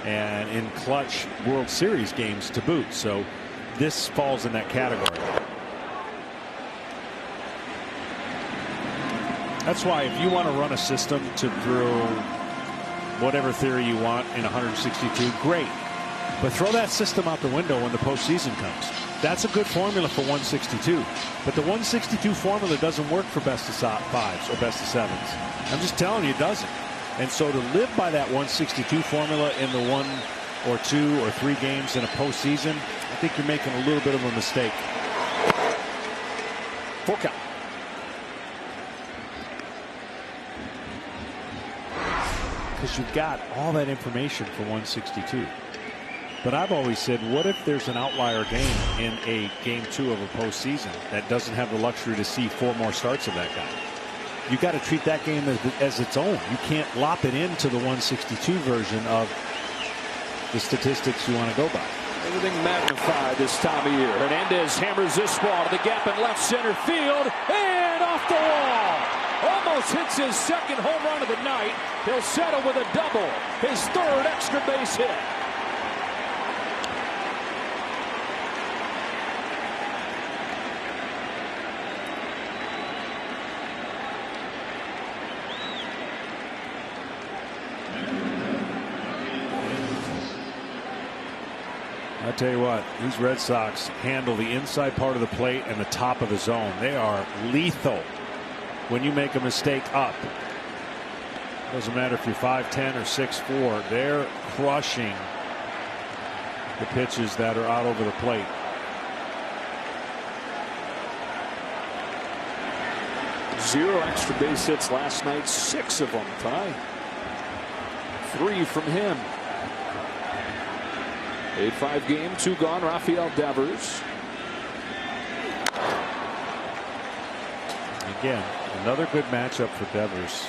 And in clutch World Series games to boot. So this falls in that category. That's why if you want to run a system to throw whatever theory you want in 162, great. But throw that system out the window when the postseason comes. That's a good formula for 162. But the 162 formula doesn't work for best of 5s or best of 7s. I'm just telling you it doesn't. And so to live by that 162 formula in the 1 or 2 or 3 games in a postseason, I think you're making a little bit of a mistake. Full count. Because you've got all that information for 162. But I've always said, what if there's an outlier game in a Game 2 of a postseason that doesn't have the luxury to see 4 more starts of that guy? You got to treat that game as its own. You can't lop it into the 162 version of the statistics you want to go by. Everything magnified this time of year. Hernandez hammers this ball to the gap in left center field and off the wall. Almost hits his 2nd home run of the night. He'll settle with a double. His 3rd extra base hit. I tell you what, these Red Sox handle the inside part of the plate and the top of the zone. They are lethal when you make a mistake up. Doesn't matter if you're 5'10" or 6'4", they're crushing the pitches that are out over the plate. Zero extra base hits last night, 6 of them tonight. 3 from him. 8-5 game, 2 gone. Rafael Devers. Again, another good matchup for Devers.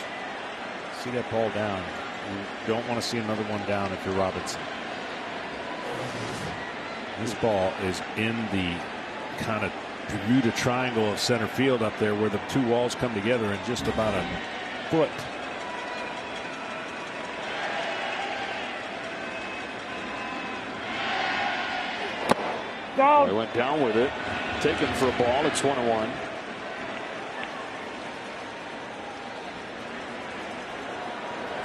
See that ball down. You don't want to see another one down if you're Robinson. This ball is in the kind of Bermuda Triangle of center field up there where the 2 walls come together in just about a foot. Down. They went down with it. Taken for a ball. It's 1-1.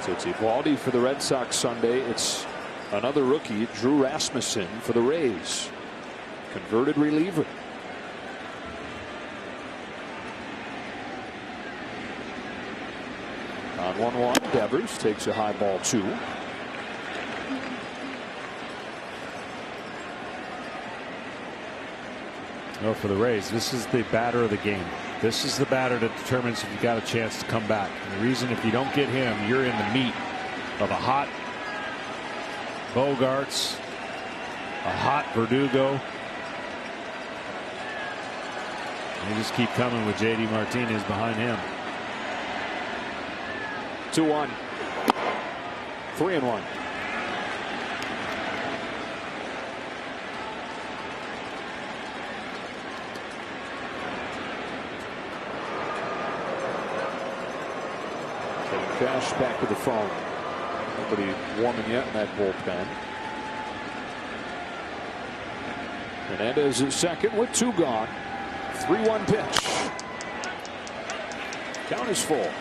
So it's Eovaldi for the Red Sox Sunday. It's another rookie, Drew Rasmussen, for the Rays. Converted reliever. On 1-1, Devers takes a high ball 2. No, for the Rays, this is the batter of the game. This is the batter that determines if you got a chance to come back. And the reason, if you don't get him, you're in the meat of a hot Bogaerts, a hot Verdugo. They just keep coming with J.D. Martinez behind him. 2-1. 3-1. Cash back to the phone. Nobody warming yet in that bullpen. Hernandez is second with 2 gone. 3-1 pitch. Count is full.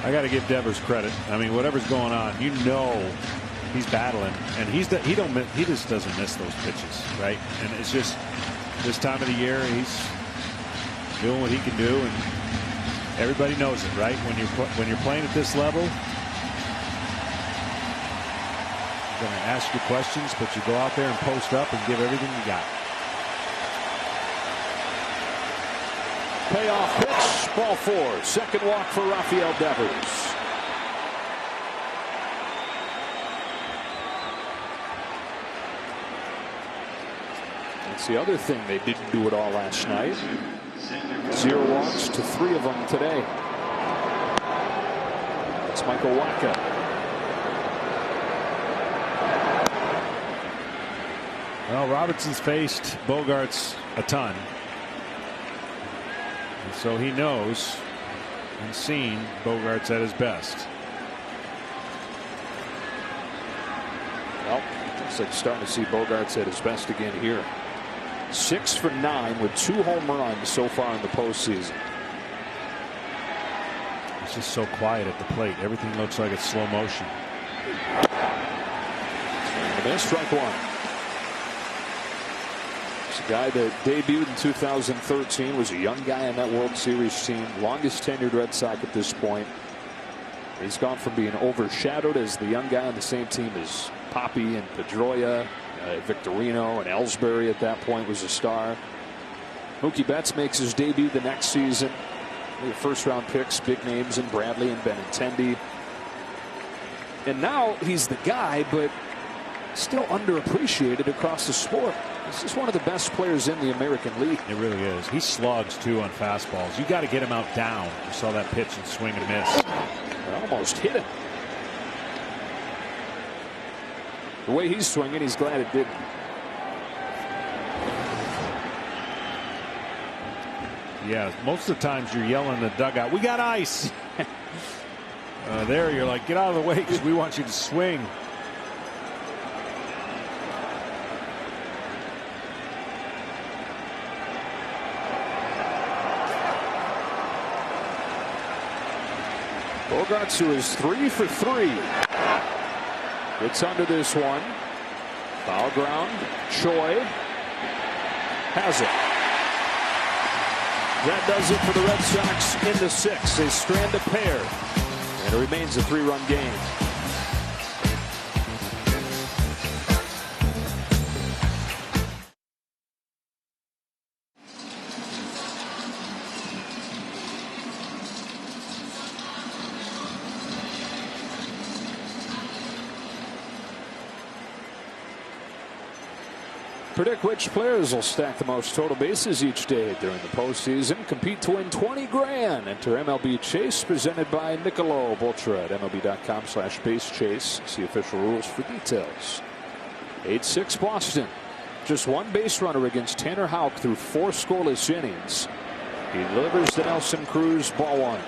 I got to give Devers credit. I mean, whatever's going on, you know, he's battling, and he just doesn't miss those pitches, right? And it's just this time of the year, he's doing what he can do, and everybody knows it, right? When you're playing at this level, you're going to ask you questions, but you go out there and post up and give everything you got. Payoff pitch, ball 4. Second walk for Rafael Devers. That's the other thing. They didn't do it all last night. 0 walks to 3 of them today. That's Michael Wacha. Well, Robertson's faced Bogaerts a ton. And so he knows and seen Bogaerts at his best. Well, looks like starting to see Bogaerts at his best again here. 6 for 9 with 2 home runs so far in the postseason. It's just so quiet at the plate. Everything looks like it's slow motion. And then strike 1. It's a guy that debuted in 2013, was a young guy on that World Series team, longest tenured Red Sox at this point. He's gone from being overshadowed as the young guy on the same team as Poppy and Pedroia. Victorino and Ellsbury at that point was a star. Mookie Betts makes his debut the next season. First round picks, big names in Bradley and Benintendi. And now he's the guy, but still underappreciated across the sport. This is one of the best players in the American League. It really is. He slugs too on fastballs. You got to get him out down. You saw that pitch and swing and miss. It almost hit him. The way he's swinging, he's glad it didn't. Yeah, most of the times you're yelling in the dugout, "We got ice." There you're like, get out of the way because we want you to swing. Bogaerts, who is 3 for 3. Gets under this one. Foul ground. Choi has it. That does it for the Red Sox in the 6th. They strand a pair, and it remains a 3-run game. Predict which players will stack the most total bases each day during the postseason. Compete to win $20,000. Enter MLB Chase, presented by Michelob Ultra at MLB.com/basechase. See official rules for details. 8-6 Boston. Just 1 base runner against Tanner Houck through 4 scoreless innings. He delivers to Nelson Cruz, ball 1.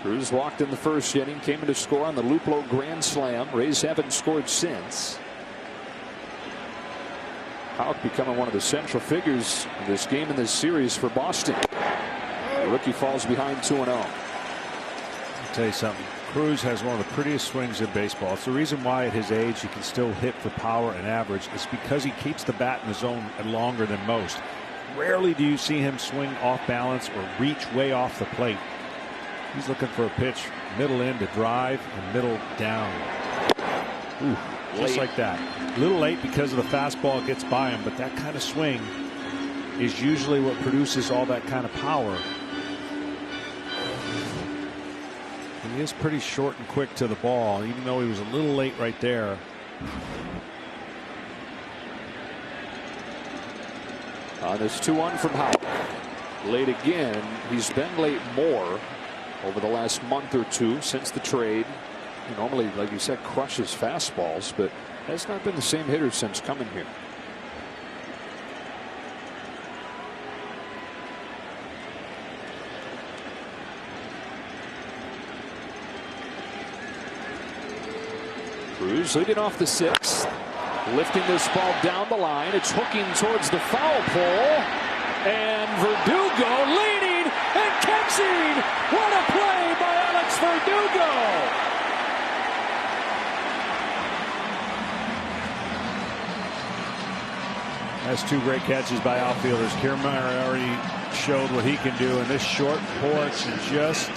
Cruz walked in the first inning, came in to score on the Luplow grand slam. Rays haven't scored since. Houck becoming one of the central figures of this game in this series for Boston. The rookie falls behind 2-0. I'll tell you something. Cruz has one of the prettiest swings in baseball. It's the reason why at his age he can still hit for power and average. It's because he keeps the bat in the zone longer than most. Rarely do you see him swing off balance or reach way off the plate. He's looking for a pitch middle in to drive and middle down. Ooh. Just like that. A little late because of the fastball gets by him, but that kind of swing is usually what produces all that kind of power. He is pretty short and quick to the ball, even though he was a little late right there. This 2-1 from Howell. Late again. He's been late more over the last month or two since the trade. He normally, like you said, crushes fastballs, but has not been the same hitter since coming here. Cruz leading off the 6th. Lifting this ball down the line. It's hooking towards the foul pole. And Verdugo leading and catching. What a play by Alex Verdugo. That's 2 great catches by outfielders. Kiermaier already showed what he can do in this short porch and just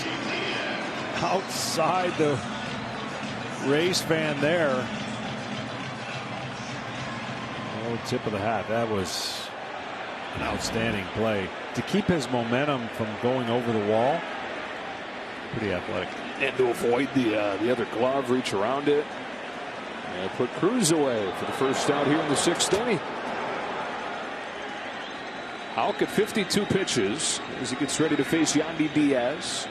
outside the Rays fan there. Oh, tip of the hat. That was an outstanding play to keep his momentum from going over the wall. Pretty athletic. And to avoid the other glove, reach around it and put Cruz away for the first out here in the 6th inning. Houck at 52 pitches as he gets ready to face Yandy Diaz.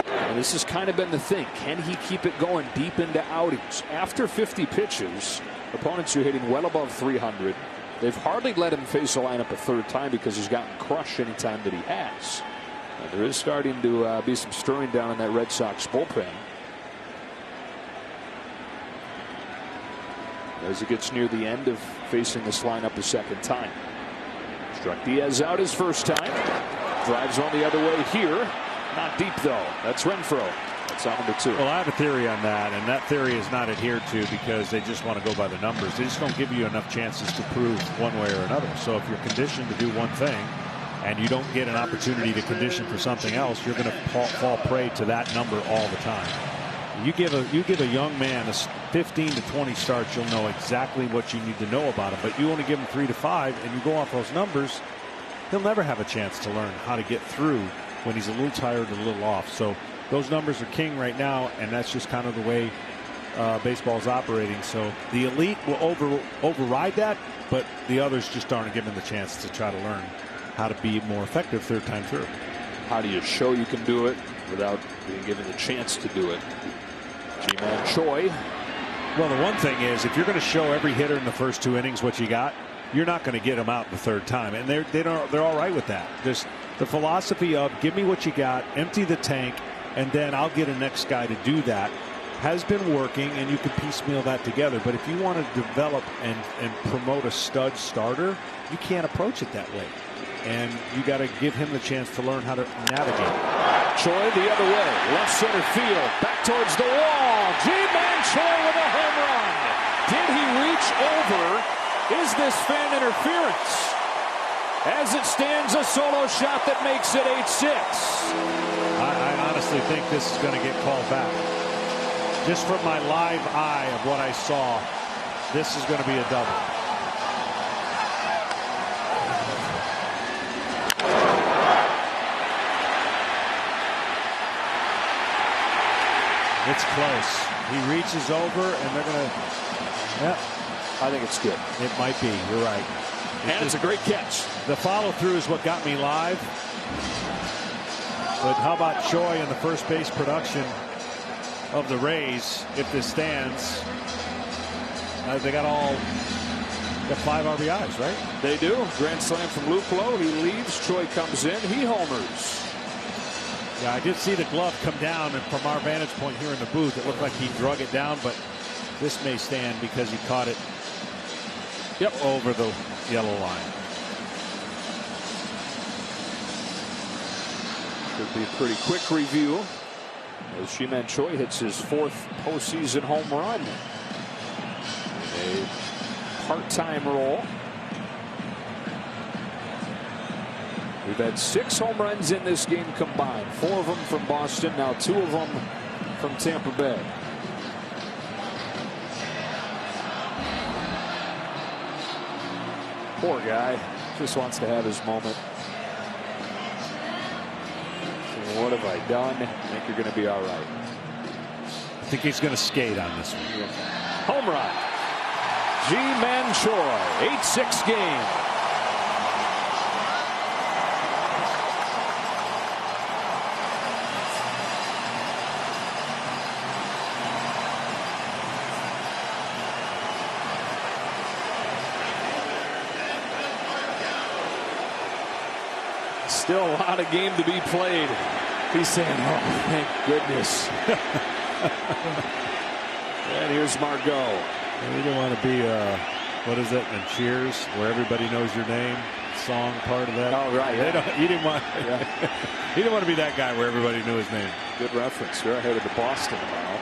And this has kind of been the thing. Can he keep it going deep into outings? After 50 pitches, opponents are hitting well above 300. They've hardly let him face a lineup a 3rd time because he's gotten crushed any time that he has. And there is starting to be some stirring down in that Red Sox bullpen. As he gets near the end of facing this lineup a 2nd time. Struck Diaz out his first time. Drives on the other way here. Not deep though. That's Renfroe. That's out number 2. Well, I have a theory on that, and that theory is not adhered to because they just want to go by the numbers. They just don't give you enough chances to prove one way or another. So if you're conditioned to do one thing and you don't get an opportunity to condition for something else, you're going to fall prey to that number all the time. You give a young man 15 to 20 starts, you'll know exactly what you need to know about him. But you only give him 3 to 5, and you go off those numbers, he'll never have a chance to learn how to get through when he's a little tired and a little off. So those numbers are king right now, and that's just kind of the way baseball is operating. So the elite will override that, but the others just aren't given the chance to try to learn how to be more effective 3rd time through. How do you show you can do it without being given the chance to do it? Ji-Man Choi. Well, the one thing is, if you're going to show every hitter in the first 2 innings what you got, you're not going to get them out the 3rd time, and they're all right with that. Just the philosophy of give me what you got, empty the tank, and then I'll get a next guy to do that has been working, and you can piecemeal that together. But if you want to develop and promote a stud starter, you can't approach it that way. And you got to give him the chance to learn how to navigate. Choi the other way, left center field, back towards the wall. Ji-Man Choi with a home run. Did he reach over? Is this fan interference? As it stands, a solo shot that makes it 8-6. I honestly think this is going to get called back. Just from my live eye of what I saw, this is going to be a double. It's close. He reaches over, and they're going to. Yep. I think it's good. It might be. You're right. And it's a great catch. The follow through is what got me live. But how about Choi in the first base production of the Rays? If this stands, they got 5 RBIs, right? They do. Grand slam from Luplow. He leaves. Choi comes in. He homers. Yeah, I did see the glove come down, and from our vantage point here in the booth, it looked like he drug it down, but this may stand because he caught it over the yellow line. Could be a pretty quick review as Ji-Man Choi hits his 4th postseason home run. A part-time role. We've had 6 home runs in this game combined. 4 of them from Boston, now 2 of them from Tampa Bay. Poor guy. Just wants to have his moment. So what have I done? I think you're going to be all right. I think he's going to skate on this one. Yeah. Home run. Ji-Man Choi. 8-6 game. Still a lot of game to be played. He's saying, oh, thank goodness. And here's Margot. You don't want to be, what is it, in Cheers, where everybody knows your name, song part of that. Oh, right. Yeah. He didn't want he didn't want to be that guy where everybody knew his name. Good reference. You're ahead of the Boston now.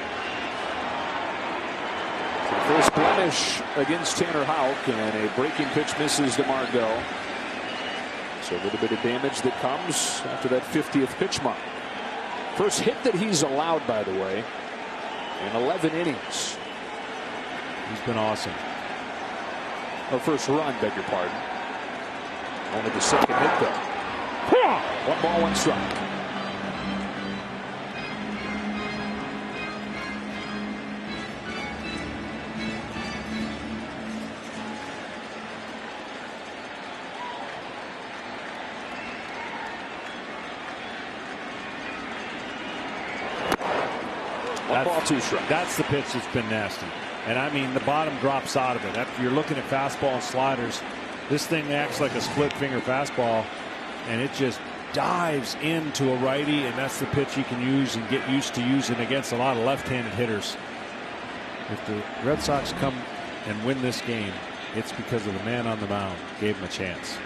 So the first blemish against Tanner Houck, and a breaking pitch misses to Margot. So a little bit of damage that comes after that 50th pitch mark. First hit that he's allowed, by the way, in 11 innings. He's been awesome. Or first run, beg your pardon. Only the second hit, though. 1 ball, 1 strike. Ball, 2 strikes. That's the pitch that's been nasty. And I mean, the bottom drops out of it. After you're looking at fastball and sliders, this thing acts like a split finger fastball, and it just dives into a righty, and that's the pitch he can use and get used to using against a lot of left-handed hitters. If the Red Sox come and win this game, it's because of the man on the mound gave him a chance.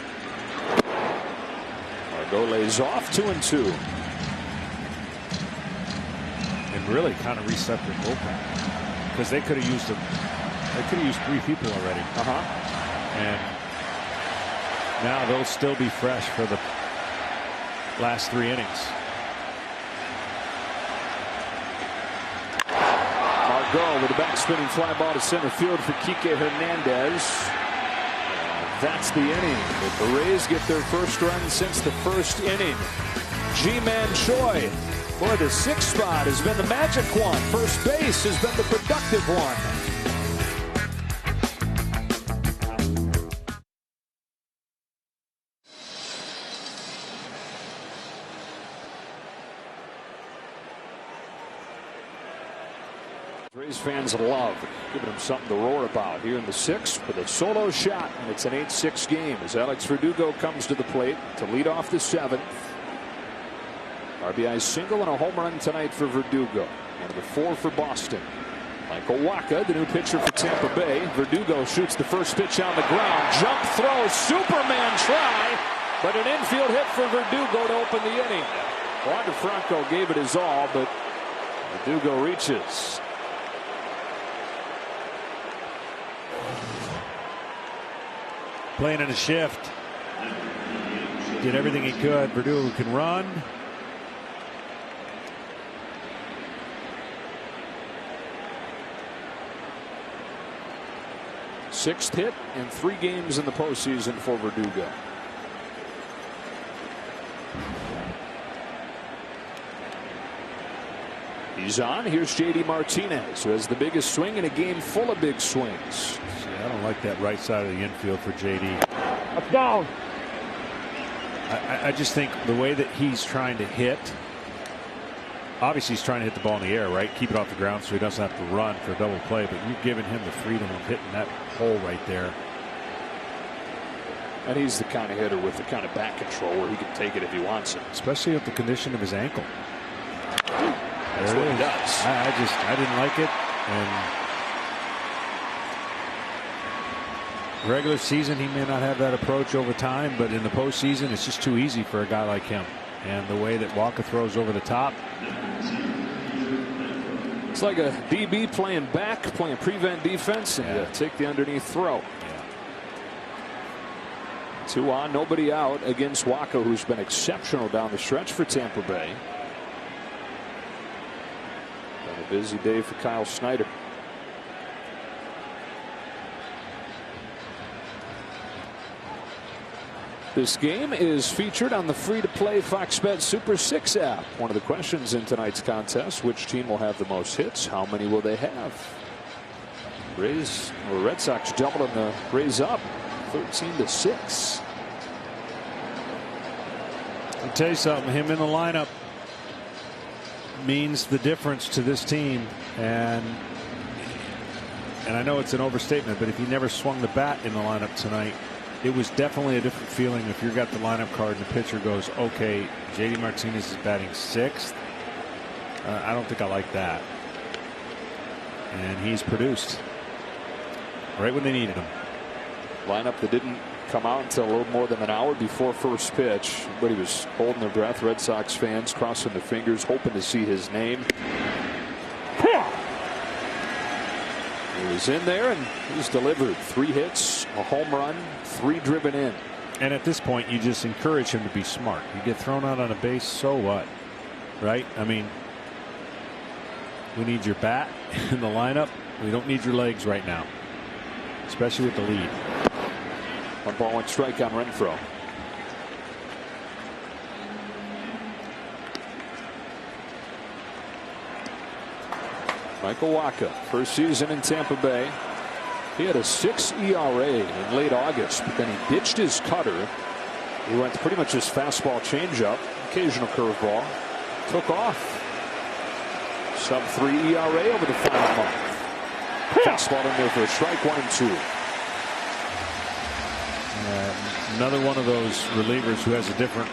Margot lays off 2-2. And really kind of reset their bullpen, because they could have used they could have used 3 people already. And now they'll still be fresh for the last 3 innings. Margot with a back spinning fly ball to center field for Kike Hernandez. That's the inning. The Rays get their first run since the first inning. Ji-Man Choi. Boy, the 6th spot has been the magic one. First base has been the productive one. Rays fans love giving him something to roar about here in the 6th with a solo shot, and it's an 8-6 game as Alex Verdugo comes to the plate to lead off the 7th. RBI single and a home run tonight for Verdugo. And the 4 for Boston. Michael Wacha, the new pitcher for Tampa Bay. Verdugo shoots the first pitch on the ground. Jump throw, Superman try, but an infield hit for Verdugo to open the inning. Wander Franco gave it his all, but Verdugo reaches. Playing in a shift. Did everything he could. Verdugo can run. Sixth hit in 3 games in the postseason for Verdugo. He's on. Here's J.D. Martinez, who has the biggest swing in a game full of big swings. See, I don't like that right side of the infield for J.D. Up down. I just think the way that he's trying to hit, obviously he's trying to hit the ball in the air, right? Keep it off the ground so he doesn't have to run for a double play, but you've given him the freedom of hitting that hole right there. And he's the kind of hitter with the kind of back control where he can take it if he wants it. Especially with the condition of his ankle. That's what he does. I didn't like it. And regular season, he may not have that approach over time, but in the postseason, it's just too easy for a guy like him. And the way that Wacha throws over the top. It's like a DB playing back, playing prevent defense, and you take the underneath throw. Yeah. 2 on, nobody out against Wacha, who's been exceptional down the stretch for Tampa Bay. Been a busy day for Kyle Snyder. This game is featured on the free-to-play Fox Bet Super 6 app. One of the questions in tonight's contest: which team will have the most hits? How many will they have? Red Sox doubling the Rays up 13-6. I'll tell you something, him in the lineup means the difference to this team, and I know it's an overstatement, but if he never swung the bat in the lineup tonight, it was definitely a different feeling if you got the lineup card and the pitcher goes, okay, JD Martinez is batting 6th. I don't think I like that. And he's produced right when they needed him. Lineup that didn't come out until a little more than an hour before first pitch. Everybody was holding their breath. Red Sox fans crossing their fingers, hoping to see his name. He was in there and he's delivered 3 hits, a home run, 3 driven in. And at this point, you just encourage him to be smart. You get thrown out on a base, so what? Right? I mean, we need your bat in the lineup. We don't need your legs right now, especially with the lead. 1-1 strike on Renfroe. Michael Wacha, first season in Tampa Bay. He had a 6 ERA in late August, but then he ditched his cutter. He went pretty much his fastball changeup, occasional curveball, took off. Sub-3 ERA over the final month. Fastball in there for a strike, 1-2. Another one of those relievers who has a different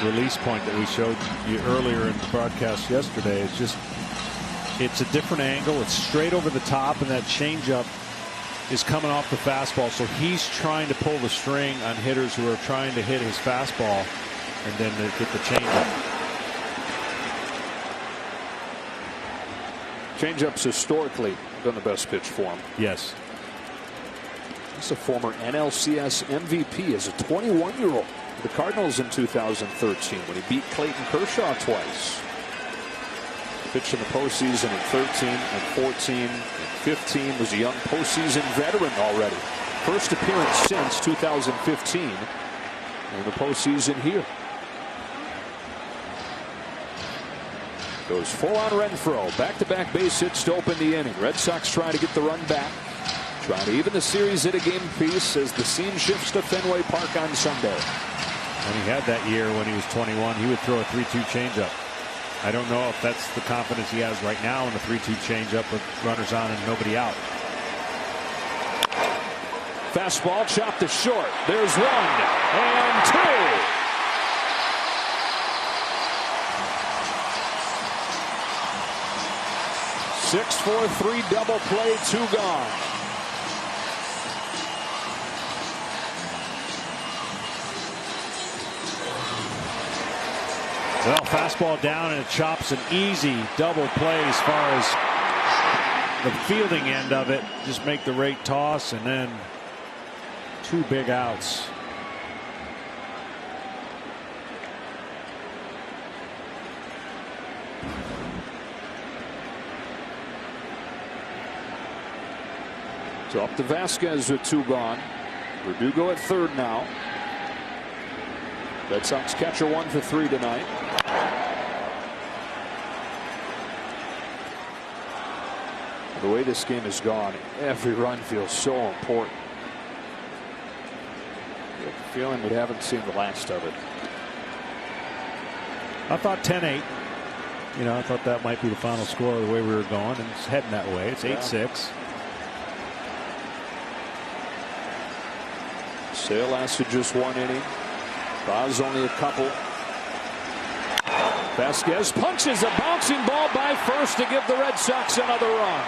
release point that we showed you earlier in the broadcast yesterday. It's a different angle. It's straight over the top, and that changeup is coming off the fastball. So he's trying to pull the string on hitters who are trying to hit his fastball, and then they get the changeup. Changeup's historically been the best pitch for him. Yes. He's a former NLCS MVP as a 21-year-old. The Cardinals in 2013 when he beat Clayton Kershaw twice. Pitched in the postseason in 13 and 14 and 15. Was a young postseason veteran already. First appearance since 2015 in the postseason here. Goes full on Renfroe. Back-to-back base hits to open the inning. Red Sox trying to get the run back. Trying to even the series at a game apiece as the scene shifts to Fenway Park on Sunday. And he had that year when he was 21. He would throw a 3-2 changeup. I don't know if that's the confidence he has right now in the 3-2 changeup with runners on and nobody out. Fastball chopped to short. There's 1 and 2. Six, 4-3 double play, 2 gone. Well, fastball down, and it chops an easy double play as far as the fielding end of it. Just make the rate toss, and then 2 big outs. So up to Vasquez with 2 gone. Verdugo at third now. Red Sox catcher 1 for 3 tonight. The way this game has gone, every run feels so important. I have the feeling we haven't seen the last of it. I thought 10-8. You know, I thought that might be the final score the way we were going, and it's heading that way. It's 8-6. Sale lasted just 1 inning. Baz only a couple. Vasquez punches a bouncing ball by first to give the Red Sox another run.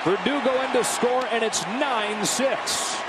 Verdugo in to score, and it's 9-6.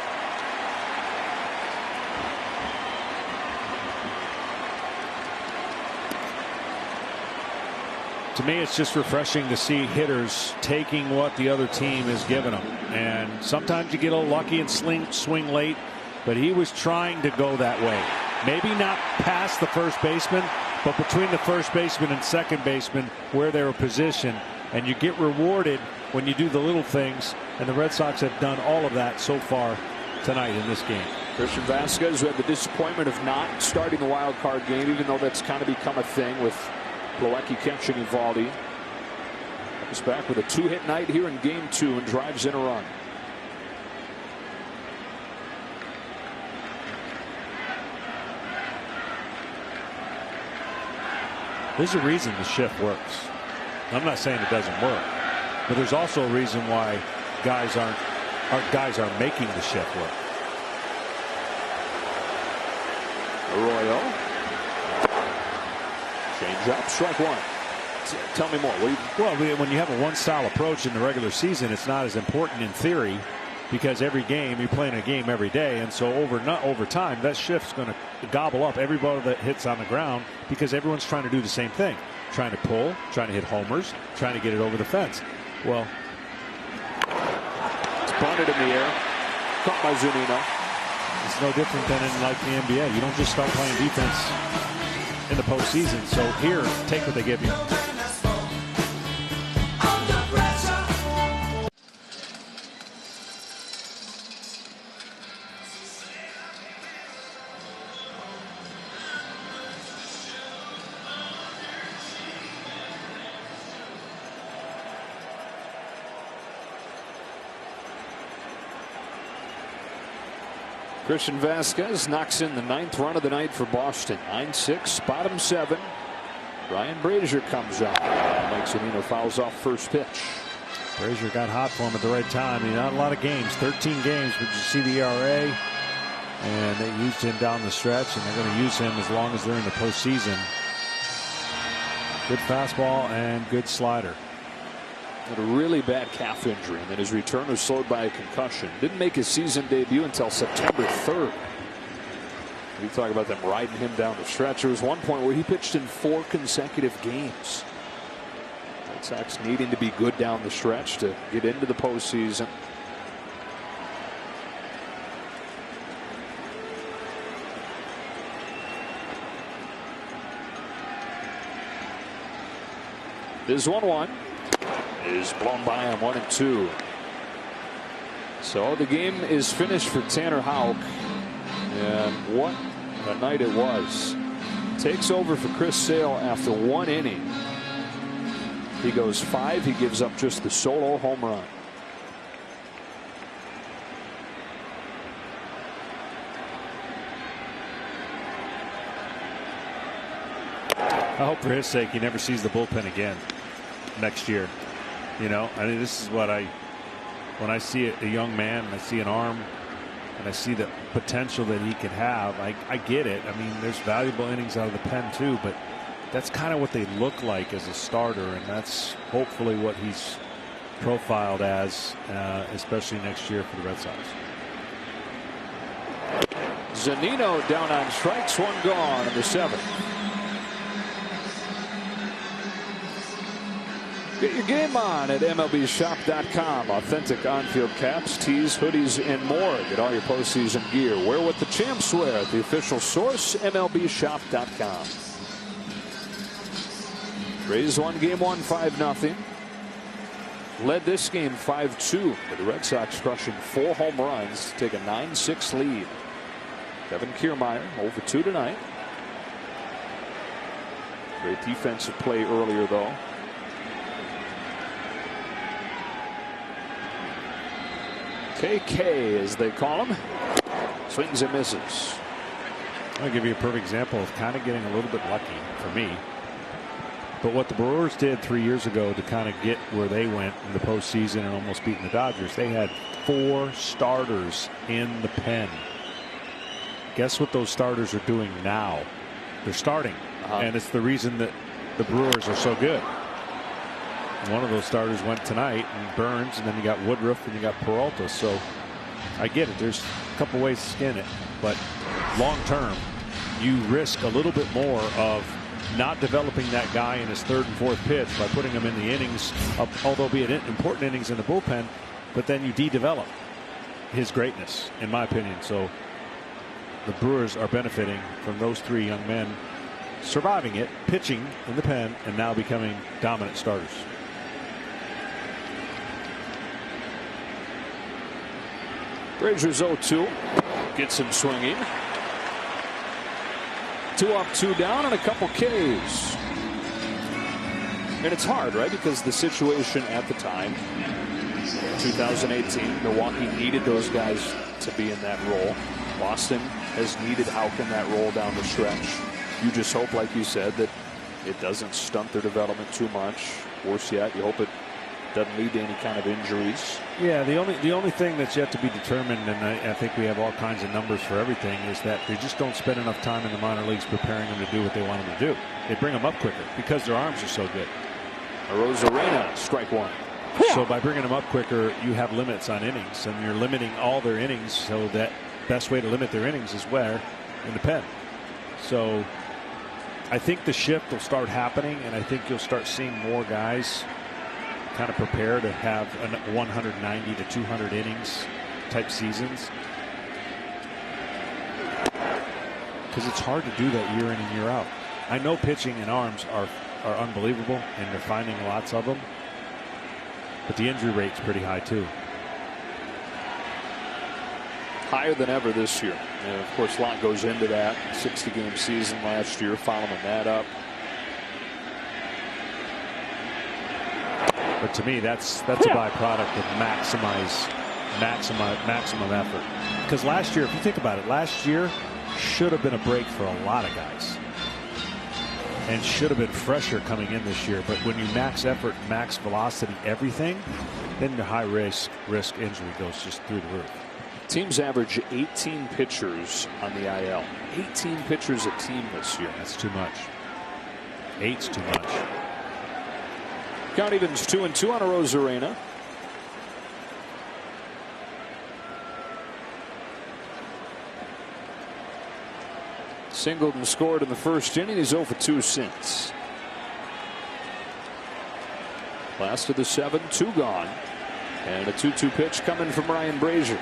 To me, it's just refreshing to see hitters taking what the other team has given them. And sometimes you get a little lucky and swing late, but he was trying to go that way. Maybe not past the first baseman, but between the first baseman and second baseman where they were positioned. And you get rewarded when you do the little things, and the Red Sox have done all of that so far tonight in this game. Christian Vasquez, who had the disappointment of not starting the wild card game, even though that's kind of become a thing with Plawecki catching Eovaldi. Comes back with a 2-hit night here in game 2 and drives in a run. There's a reason the shift works. I'm not saying it doesn't work, but there's also a reason why guys aren't making the shift work. Arroyo. Change up, strike one. Tell me more. Well, when you have a one-style approach in the regular season, it's not as important in theory, because every game you're playing a game every day, and so over time that shift's going to gobble up every ball that hits on the ground, because everyone's trying to do the same thing, trying to pull, trying to hit homers, trying to get it over the fence. Well, it's bunted in the air, caught by Zunino. It's no different than in like the NBA. You don't just start playing defense in the postseason. So here, take what they give you. Christian Vasquez knocks in the 9th run of the night for Boston. 9-6, bottom 7. Ryan Brazier comes on. Mike Zunino fouls off first pitch. Brazier got hot for him at the right time. Not a lot of games, 13 games, but you see the ERA, and they used him down the stretch, and they're going to use him as long as they're in the postseason. Good fastball and good slider. Had a really bad calf injury, and then his return was slowed by a concussion. Didn't make his season debut until September 3rd. We talk about them riding him down the stretch. There was one point where he pitched in 4 consecutive games. Red Sox needing to be good down the stretch to get into the postseason. This 1-1 is blown by him, 1-2. So the game is finished for Tanner Houck, and what a night it was. Takes over for Chris Sale after 1 inning. He goes 5. He gives up just the solo home run. I hope for his sake he never sees the bullpen again next year. You know, I mean, this is what when I see a young man and I see an arm and I see the potential that he can have, I get it. I mean, there's valuable innings out of the pen too, but that's kind of what they look like as a starter, and that's hopefully what he's profiled as, especially next year for the Red Sox. Zunino down on strikes, 1 gone in the 7th. Get your game on at MLBshop.com. Authentic on-field caps, tees, hoodies, and more. Get all your postseason gear. Wear what the champs wear at the official source, MLBshop.com. Rays won game 1, 5-0. Led this game 5-2. With the Red Sox crushing 4 home runs to take a 9-6 lead. Kevin Kiermaier 0-2 tonight. Great defensive play earlier, though. KK, as they call him, swings and misses. I'll give you a perfect example of kind of getting a little bit lucky for me. But what the Brewers did 3 years ago to kind of get where they went in the postseason and almost beating the Dodgers, they had 4 starters in the pen. Guess what those starters are doing now? They're starting. And it's the reason that the Brewers are so good. One of those starters went tonight, and Burns, and then you got Woodruff and you got Peralta. So I get it. There's a couple ways to skin it, but long term, you risk a little bit more of not developing that guy in his 3rd and 4th pitch by putting him in the innings, although be it important innings in the bullpen, but then you de-develop his greatness, in my opinion. So the Brewers are benefiting from those 3 young men surviving it, pitching in the pen, and now becoming dominant starters. Brazier's 0-2. Gets him swinging. 2 up, 2 down, and a couple Ks. And it's hard, right? Because the situation at the time, 2018, Milwaukee needed those guys to be in that role. Boston has needed Houck in that role down the stretch. You just hope, like you said, that it doesn't stunt their development too much. Worse yet, you hope it doesn't lead to any kind of injuries. Yeah, the only thing that's yet to be determined, and I think we have all kinds of numbers for everything, is that they just don't spend enough time in the minor leagues preparing them to do what they want them to do. They bring them up quicker because their arms are so good. Arozarena, strike 1. So by bringing them up quicker, you have limits on innings, and you're limiting all their innings. So that best way to limit their innings is where? In the pen. So I think the shift will start happening, and I think you'll start seeing more guys kind of prepare to have 190 to 200 innings type seasons, because it's hard to do that year in and year out. I know pitching and arms are unbelievable, and they're finding lots of them, but the injury rate's pretty high too. Higher than ever this year. And of course, a lot goes into that. 60-game season last year, following that up. But to me, that's a byproduct of maximum effort. Because last year, if you think about it, last year should have been a break for a lot of guys, and should have been fresher coming in this year. But when you max effort, max velocity, everything, then the high risk injury goes just through the roof. Teams average 18 pitchers on the IL. 18 pitchers a team this year. That's too much. 8's too much. Count evens 2-2 on Arozarena. Singleton scored in the first inning. He's 0 for 2 since. Last of the 7, 2 gone. And a 2-2 pitch coming from Ryan Brazier.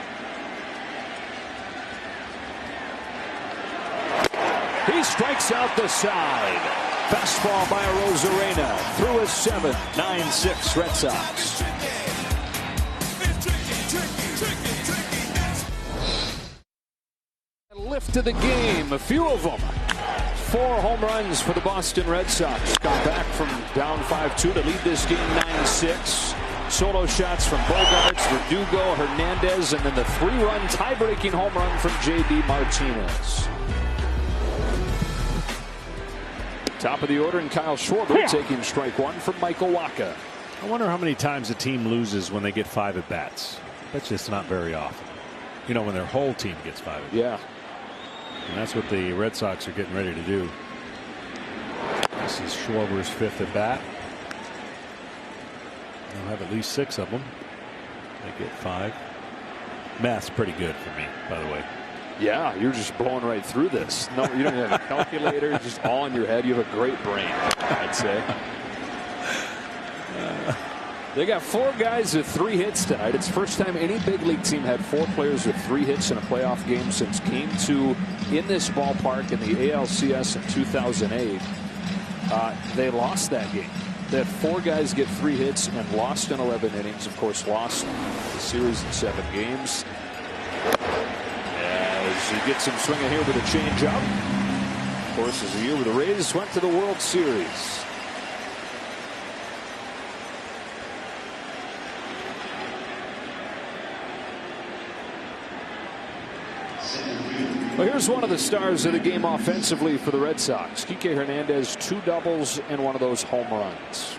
He strikes out the side. Fastball by Arozarena through a 7, 9-6 Red Sox. Lift of the game, a few of them. 4 home runs for the Boston Red Sox. Come back from down 5-2 to lead this game 9-6. Solo shots from Bogarts, Verdugo, Hernandez, and then the 3-run tie-breaking home run from J.D. Martinez. Top of the order, and Kyle Schwarber taking strike 1 from Michael Wacha. I wonder how many times a team loses when they get 5 at bats. That's just not very often. You know, when their whole team gets 5 at bats. Yeah. And that's what the Red Sox are getting ready to do. This is Schwarber's 5th at bat. They'll have at least 6 of them. They get 5. Math's pretty good for me, by the way. Yeah, you're just blowing right through this. No, you don't have a calculator, just all in your head. You have a great brain, I'd say. They got 4 guys with 3 hits tonight. It's the first time any big league team had 4 players with 3 hits in a playoff game since Game 2 in this ballpark in the ALCS in 2008. They lost that game. They had 4 guys get 3 hits and lost in 11 innings. Of course, lost the series in 7 games. As he gets him swinging here with a changeup. Of course, as the year where the Rays went to the World Series. Well, here's one of the stars of the game offensively for the Red Sox. Kike Hernandez, 2 doubles and one of those home runs.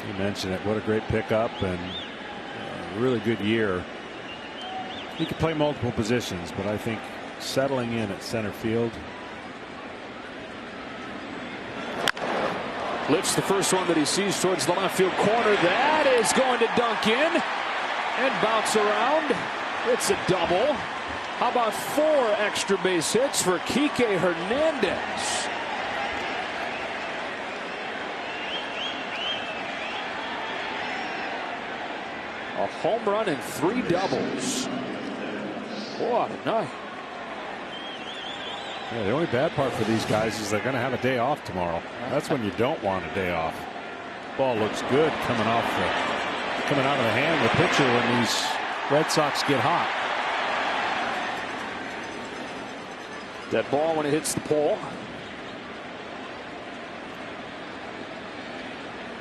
You mentioned it. What a great pickup and a really good year. He could play multiple positions, but I think settling in at center field. Lifts the first one that he sees towards the left field corner. That is going to dunk in and bounce around. It's a double. How about 4 extra base hits for Kike Hernandez? A home run and 3 doubles. What a night. Yeah, the only bad part for these guys is they're going to have a day off tomorrow. That's when you don't want a day off. Ball looks good coming out of the hand of the pitcher when these Red Sox get hot. That ball when it hits the pole.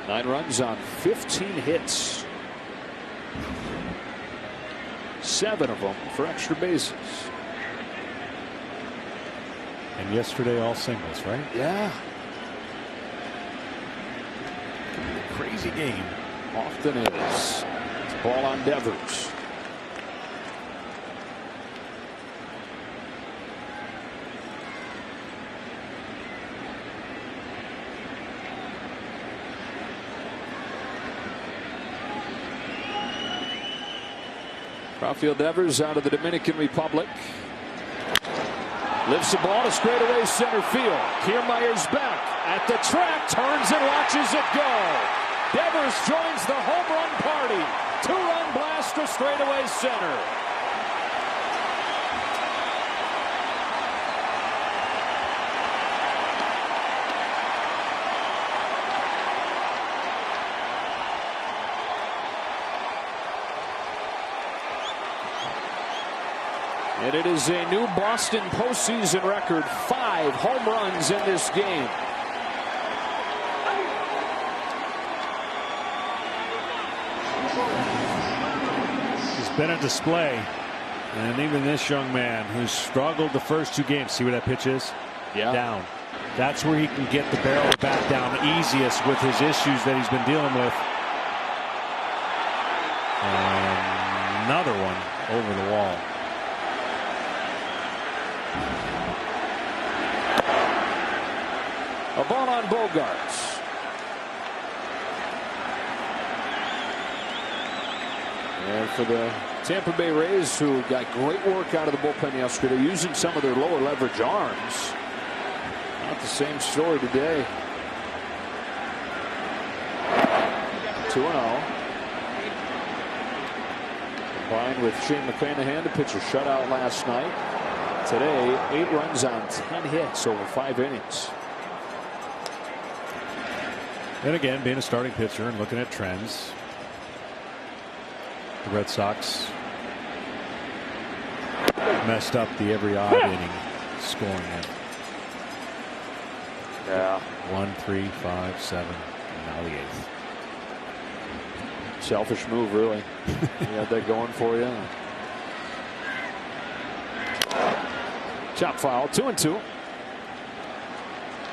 9 runs on 15 hits. 7 of them for extra bases. And yesterday all singles, right? Yeah. Crazy game. Often is. It's a ball on Devers. Rafael Devers out of the Dominican Republic. Lifts the ball to straightaway center field. Kiermaier's back at the track, turns and watches it go. Devers joins the home run party. 2-run blast to straightaway center. And it is a new Boston postseason record. 5 home runs in this game. It's been a display. And even this young man who's struggled the first 2 games. See where that pitch is? Yeah. Down. That's where he can get the barrel back down easiest with his issues that he's been dealing with. And another one over the wall. A ball on Bogarts. And for the Tampa Bay Rays, who got great work out of the bullpen yesterday, using some of their lower leverage arms. Not the same story today. 2-0. Combined with Shane McClanahan, the pitcher shutout last night. Today, 8 runs on 10 hits over 5 innings. And again, being a starting pitcher and looking at trends, the Red Sox messed up the every odd inning scoring it. Yeah. 1, 3, 5, 7, and now the 8th. Selfish move, really. You got that going for you. Chop foul, 2-2.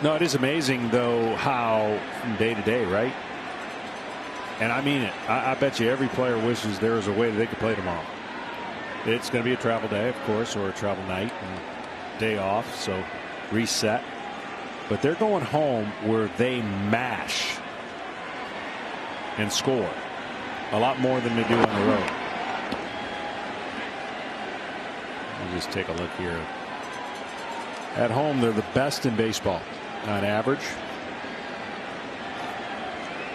No, it is amazing, though, how from day to day, right? And I mean it. I bet you every player wishes there was a way that they could play tomorrow. It's going to be a travel day, of course, or a travel night and day off, so reset. But they're going home where they mash and score a lot more than they do on the road. We'll just take a look here. At home, they're the best in baseball on average.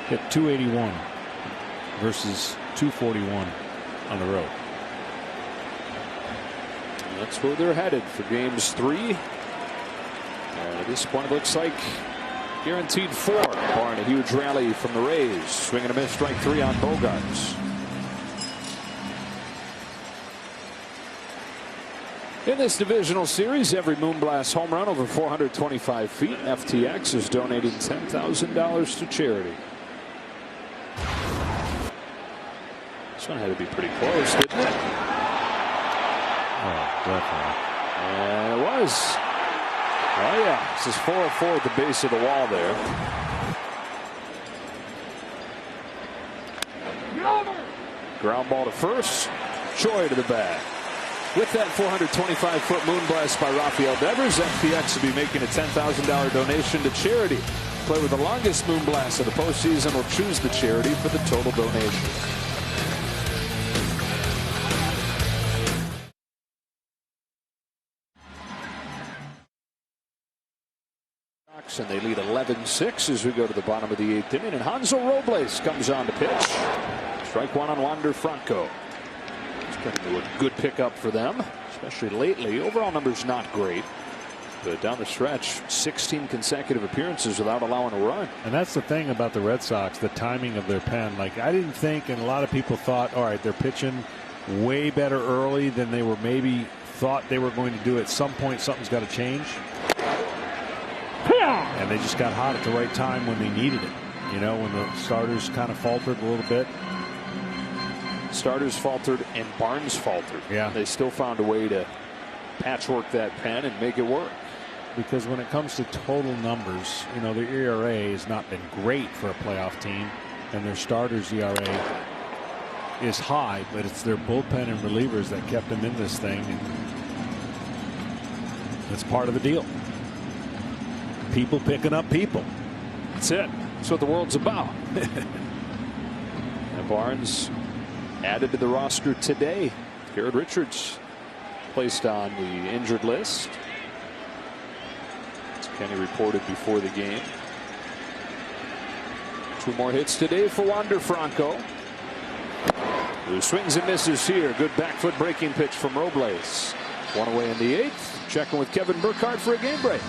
Hit .281 versus .241 on the road. That's where they're headed for games 3. At this point, it looks like guaranteed 4. Barring a huge rally from the Rays. Swing and a miss, strike 3 on Bogarts. In this divisional series, every Moonblast home run over 425 feet, FTX is donating $10,000 to charity. This one had to be pretty close, didn't it? Oh, definitely. And it was. Oh, yeah. This is 404 at the base of the wall there. Ground ball to first. Choi to the bag. With that 425-foot moonblast by Rafael Devers, FPX will be making a $10,000 donation to charity. Player with the longest moonblast of the postseason will choose the charity for the total donation. And they lead 11-6 as we go to the bottom of the 8th inning. And Hansel Robles comes on to pitch. Strike 1 on Wander Franco. It's been a good pickup for them, especially lately. Overall numbers not great, but down the stretch, 16 consecutive appearances without allowing a run. And that's the thing about the Red Sox, the timing of their pen. Like, I didn't think, and a lot of people thought, all right, they're pitching way better early than they were maybe thought they were going to do at some point. Something's got to change. And they just got hot at the right time when they needed it. You know, when the starters kind of faltered a little bit. Starters faltered and Barnes faltered. Yeah. They still found a way to patchwork that pen and make it work. Because when it comes to total numbers, you know, their ERA has not been great for a playoff team. And their starters' ERA is high, but it's their bullpen and relievers that kept them in this thing. And that's part of the deal. People picking up people. That's it. That's what the world's about. And Barnes added to the roster today. Garrett Richards placed on the injured list. As Kenny reported before the game. 2 more hits today for Wander Franco, who swings and misses here. Good back foot breaking pitch from Robles. 1 away in the 8th. Checking with Kevin Burkhardt for a game break.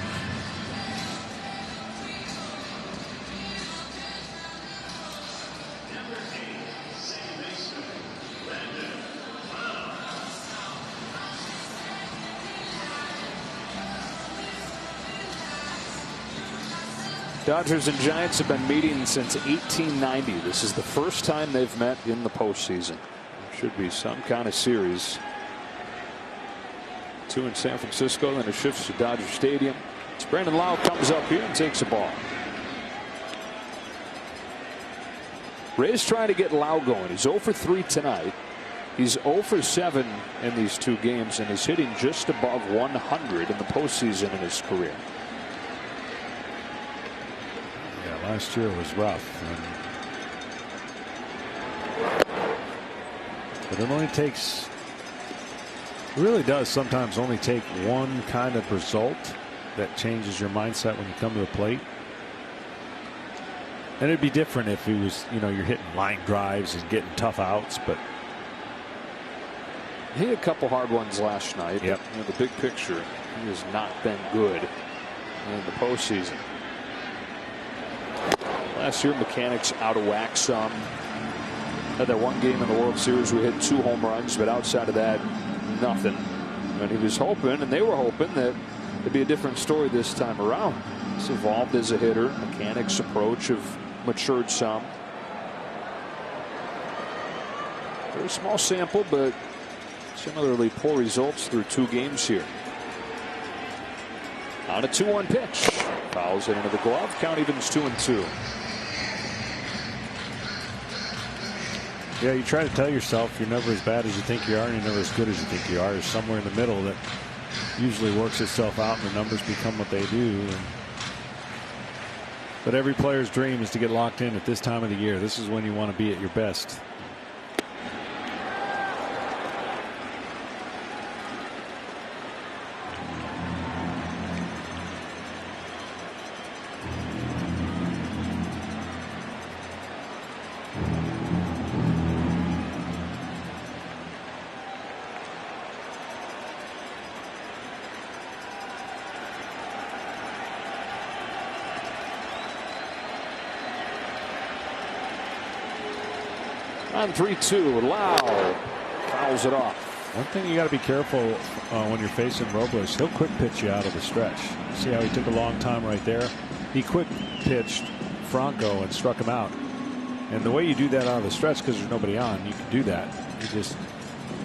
Dodgers and Giants have been meeting since 1890. This is the first time they've met in the postseason. Should be some kind of series. 2 in San Francisco, then it shifts to Dodger Stadium. It's Brandon Lau comes up here and takes a ball. Ray's trying to get Lau going. He's 0 for 3 tonight. He's 0 for 7 in these 2 games and is hitting just above 100 in the postseason in his career. Last year was rough. But it only takes, it really does sometimes only take one kind of result that changes your mindset when you come to the plate. And it'd be different if he was, you know, you're hitting line drives and getting tough outs, but he had a couple hard ones last night. Yep. You know, the big picture, he has not been good in the postseason. Last year, mechanics out of whack some. Had that 1 game in the World Series, we hit 2 home runs, but outside of that, nothing. And he was hoping, and they were hoping, that it'd be a different story this time around. He's evolved as a hitter. Mechanics' approach have matured some. Very small sample, but similarly poor results through 2 games here. On a 2-1 pitch. Fouls it into the glove. Count evens 2-2. yeah, you try to tell yourself you're never as bad as you think you are and you're never as good as you think you are. There's somewhere in the middle that usually works itself out and the numbers become what they do. But every player's dream is to get locked in at this time of the year. This is when you want to be at your best. On 3-2, Lau fouls it off. One thing you got to be careful when you're facing Robles, he'll quick pitch you out of the stretch. See how he took a long time right there? He quick pitched Franco and struck him out. And the way you do that out of the stretch, because there's nobody on, you can do that. You just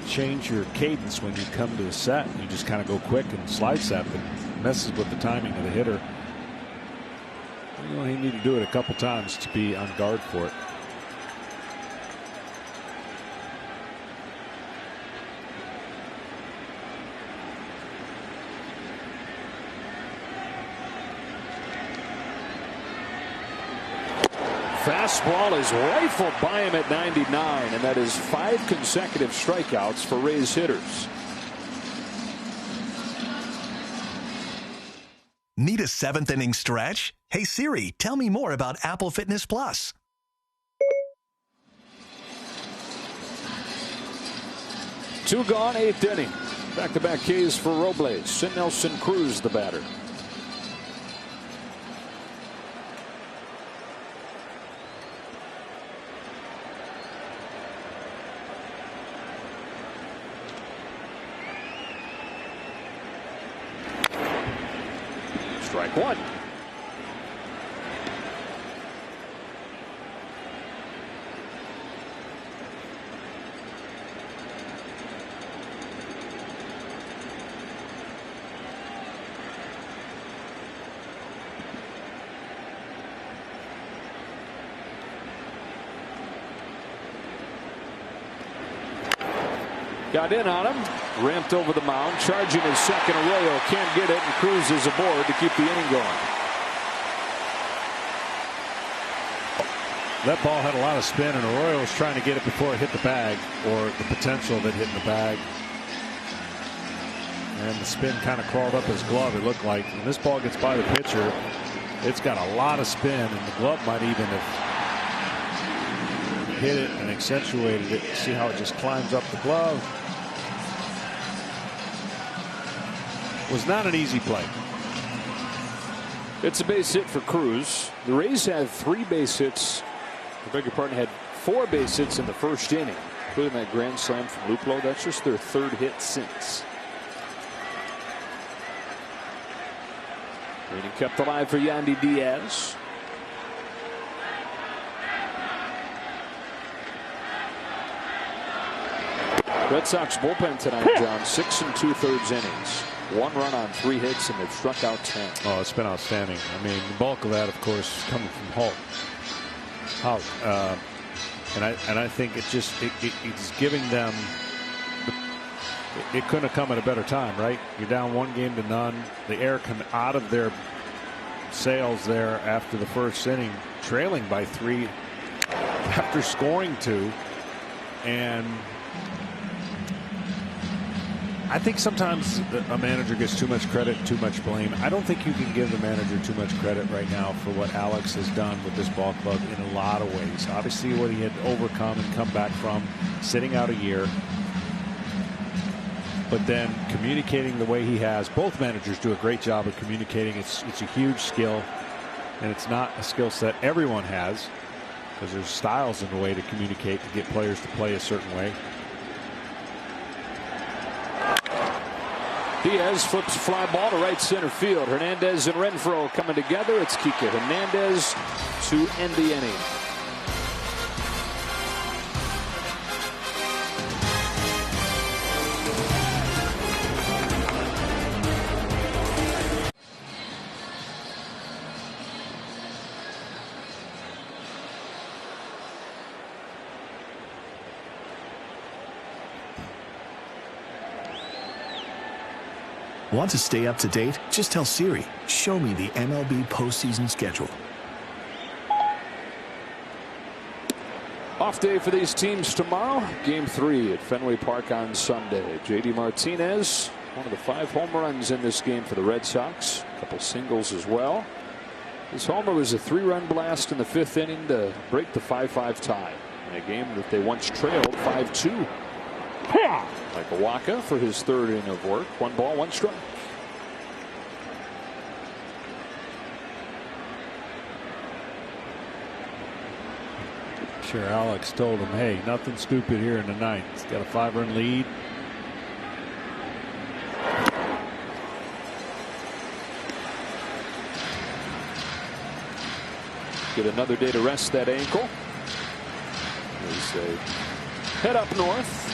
change your cadence when you come to the set. You just kind of go quick and slide step. It messes with the timing of the hitter. You only need to do it a couple times to be on guard for it. Fastball is rifled by him at 99, and that is 5 consecutive strikeouts for Rays hitters. Need a 7th inning stretch? Hey Siri, tell me more about Apple Fitness Plus. Two gone, 8th inning. Back-to-back Ks for Robles. Nelson Cruz, the batter. Strike one. Got in on him, ramped over the mound, charging his second. Arroyo can't get it, and Cruz is aboard to keep the inning going. That ball had a lot of spin, and Arroyo was trying to get it before it hit the bag, or the potential that hit in the bag. And the spin kind of crawled up his glove, it looked like. When this ball gets by the pitcher, it's got a lot of spin, and the glove might even have hit it and accentuated it. See how it just climbs up the glove. Was not an easy play. It's a base hit for Cruz. The Rays had 3 base hits. I beg your pardon, had 4 base hits in the first inning, including that grand slam from Luplow. That's just their 3rd hit since. Inning kept alive for Yandy Diaz. Red Sox bullpen tonight, John, 6 2/3 innings. 1 run on 3 hits, and they've struck out 10. Oh, it's been outstanding. I mean, the bulk of that, of course, coming from Holt. And I think it's giving them. It couldn't have come at a better time, right? You're down 1-0. The air come out of their sails there after the first inning, trailing by 3 after scoring 2, and I think sometimes a manager gets too much credit, too much blame. I don't think you can give the manager too much credit right now for what Alex has done with this ball club in a lot of ways. Obviously, what he had overcome and come back from, sitting out a year, but then communicating the way he has. Both managers do a great job of communicating. It's a huge skill, and it's not a skill set everyone has, because there's styles in the way to communicate to get players to play a certain way. Diaz flips a fly ball to right center field. Hernandez and Renfroe coming together. It's Kike Hernandez to end the inning. Want to stay up to date? Just tell Siri, show me the MLB postseason schedule. Off day for these teams tomorrow. Game 3 at Fenway Park on Sunday. J.D. Martinez, one of the 5 home runs in this game for the Red Sox. A couple singles as well. His homer was a 3-run blast in the 5th inning to break the 5-5 tie in a game that they once trailed 5-2. Michael Wacha for his 3rd inning of work. 1 ball, 1 strike. Sure, Alex told him, hey, nothing stupid here in the 9th. He's got a 5-run lead. Get another day to rest that ankle. As they head up north.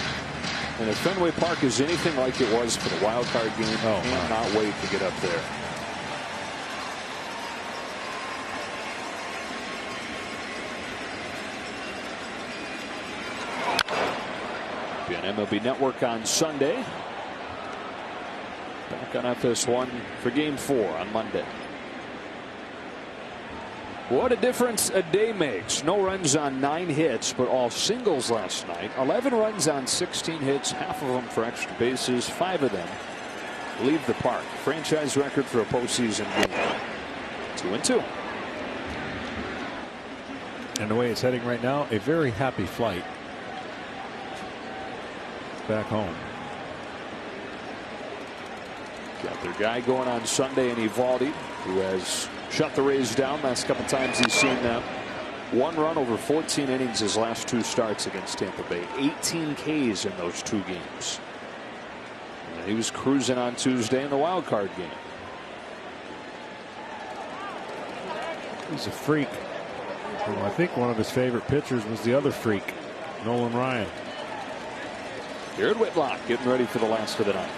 And if Fenway Park is anything like it was for the wild card game, cannot wait to get up there. Be on MLB Network on Sunday. Back on FS1 for Game 4 on Monday. What a difference a day makes. No runs on 9 hits, but all singles last night. 11 runs on 16 hits, half of them for extra bases. 5 of them leave the park. Franchise record for a postseason game. 2-2. And the way it's heading right now, a very happy flight back home. Got their guy going on Sunday in Evaldi, who has shut the Rays down last couple times he's seen them. 1 run over 14 innings his last 2 starts against Tampa Bay. 18 Ks in those 2 games. And he was cruising on Tuesday in the wild card game. He's a freak. I think one of his favorite pitchers was the other freak, Nolan Ryan. Garrett Whitlock getting ready for the last of the night.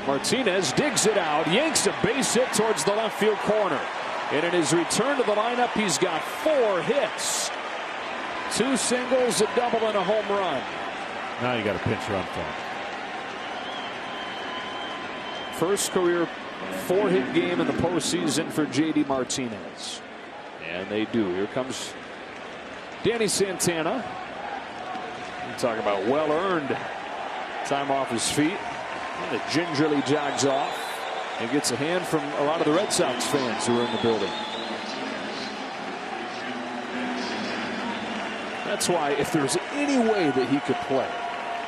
Martinez digs it out, yanks a base hit towards the left field corner. And in his return to the lineup, he's got 4 hits. 2 singles, a double, and a home run. Now you got a pinch run for him. First career 4-hit game in the postseason for J.D. Martinez. And they do. Here comes Danny Santana. You talk about well-earned time off his feet. And it gingerly jogs off and gets a hand from a lot of the Red Sox fans who are in the building. That's why if there's any way that he could play,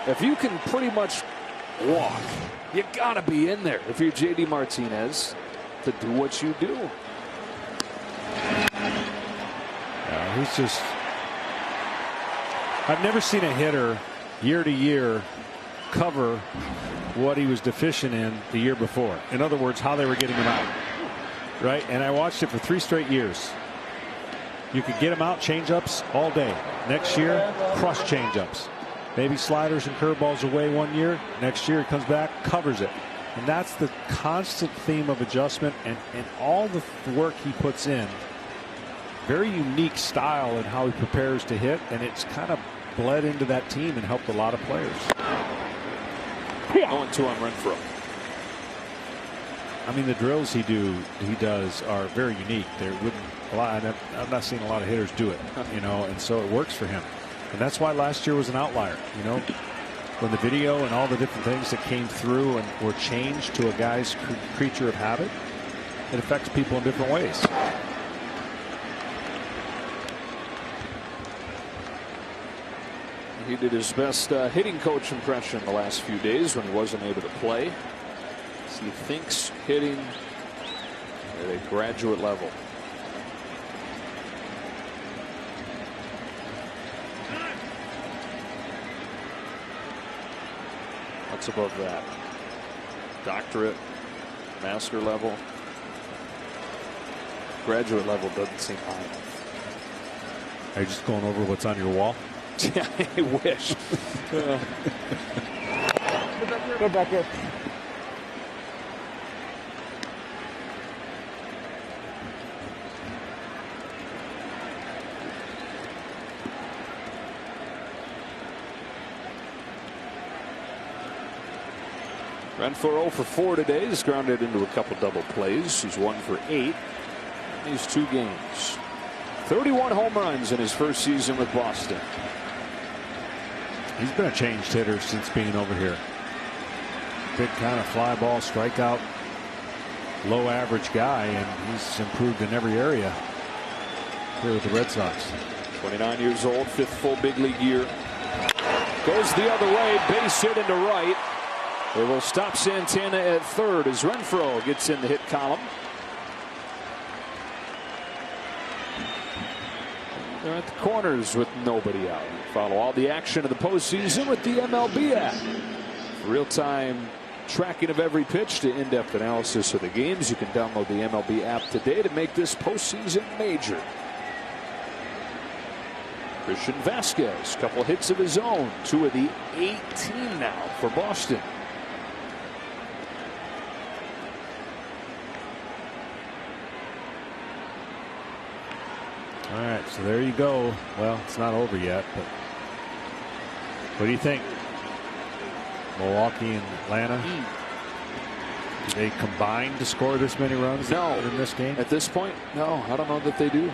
if you can pretty much walk, you got to be in there if you're J.D. Martinez to do what you do. He's just, I've never seen a hitter year to year cover what he was deficient in the year before. In other words, how they were getting him out. Right? And I watched it for 3 straight years. You could get him out changeups all day. Next year, crush changeups. Maybe sliders and curveballs away one year. Next year, he comes back, covers it. And that's the constant theme of adjustment and all the work he puts in. Very unique style in how he prepares to hit, and it's kind of bled into that team and helped a lot of players. 0-2 on Renfroe. I mean, the drills he does are very unique. There wouldn't a lot. I'm not seeing a lot of hitters do it, you know, and so it works for him. And that's why last year was an outlier. You know, when the video and all the different things that came through and were changed to a guy's creature of habit, it affects people in different ways. He did his best hitting coach impression the last few days when he wasn't able to play. He thinks hitting at a graduate level. What's above that? Doctorate, master level. Graduate level doesn't seem high enough. Are you just going over what's on your wall? Yeah, I wish. Go back here. Renfroe 0 for 4 today. He's grounded into a couple double plays. He's 1 for 8 in these 2 games. 31 home runs in his first season with Boston. He's been a changed hitter since being over here. Big kind of fly ball, strikeout, low average guy, and he's improved in every area here with the Red Sox. 29 years old, 5th full big league year. Goes the other way, base hit into right. They will stop Santana at third as Renfroe gets in the hit column. They're at the corners with nobody out. Follow all the action of the postseason with the MLB app. Real-time tracking of every pitch to in-depth analysis of the games. You can download the MLB app today to make this postseason major. Christian Vasquez, couple hits of his own. 2 of the 18 now for Boston. All right, so there you go. Well, it's not over yet, but what do you think? Milwaukee and Atlanta? Do they combine to score this many runs in this game? At this point, no. I don't know that they do.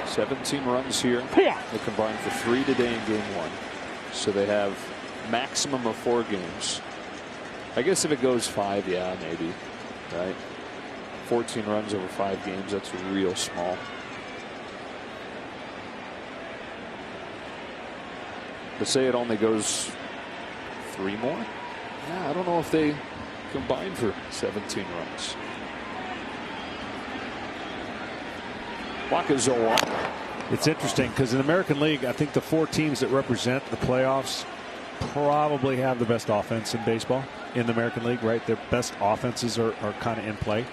17 runs here. They combined for 3 today in game 1. So they have maximum of 4 games. I guess if it goes 5, yeah, maybe. Right? 14 runs over 5 games, that's real small. To say it only goes 3 more? Yeah, I don't know if they combine for 17 runs. Waka's 0-1. It's interesting because in the American League, I think the 4 teams that represent the playoffs probably have the best offense in baseball in the American League, right? Their best offenses are kind of in play.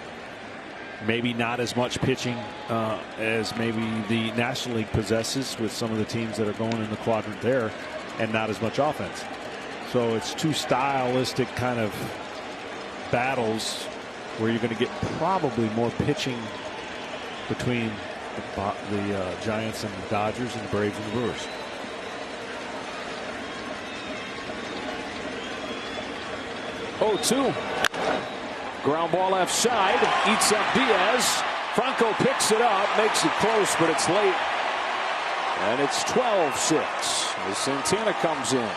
Maybe not as much pitching as maybe the National League possesses with some of the teams that are going in the quadrant there, and not as much offense. So it's two stylistic kind of battles where you're going to get probably more pitching between the Giants and the Dodgers and the Braves and the Brewers. Oh, 2. Ground ball left side, eats up Diaz. Franco picks it up, makes it close, but it's late. And it's 12-6 as Santana comes in.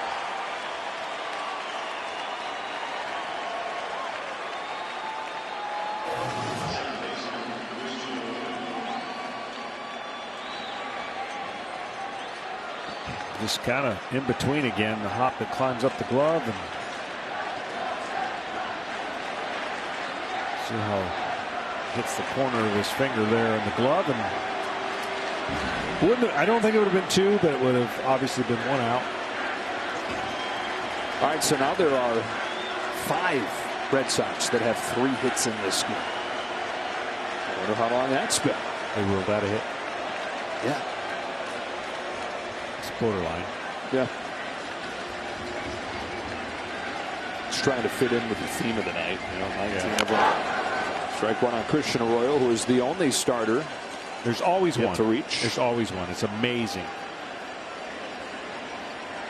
Just kind of in between again, the hop that climbs up the glove, and see how hits the corner of his finger there in the glove, and I don't think it would have been 2, but it would have obviously been 1 out. All right, so now there are 5 Red Sox that have 3 hits in this game. I wonder how long that's been. They ruled that a hit. Yeah. It's borderline. Yeah. It's trying to fit in with the theme of the night. 19 of them. Strike 1 on Christian Arroyo, who is the only starter. There's always one to reach. There's always one. It's amazing.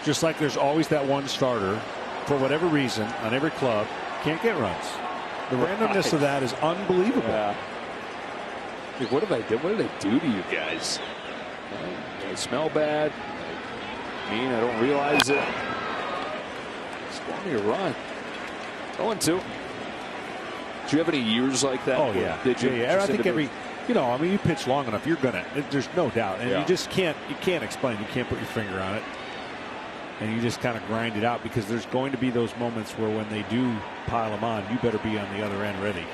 Just like there's always that one starter, for whatever reason, on every club, can't get runs. The randomness of that is unbelievable. Yeah. Like, what have I done? What did I do to you guys? I smell bad. I mean, I don't realize it. Score me a run. 0-2. Do you have any years like that? Oh yeah. Did you? Yeah. I think every, I mean, you pitch long enough, you're gonna. There's no doubt, and you just can't. You can't explain. You can't put your finger on it, and you just kind of grind it out, because there's going to be those moments where when they do pile them on, you better be on the other end ready.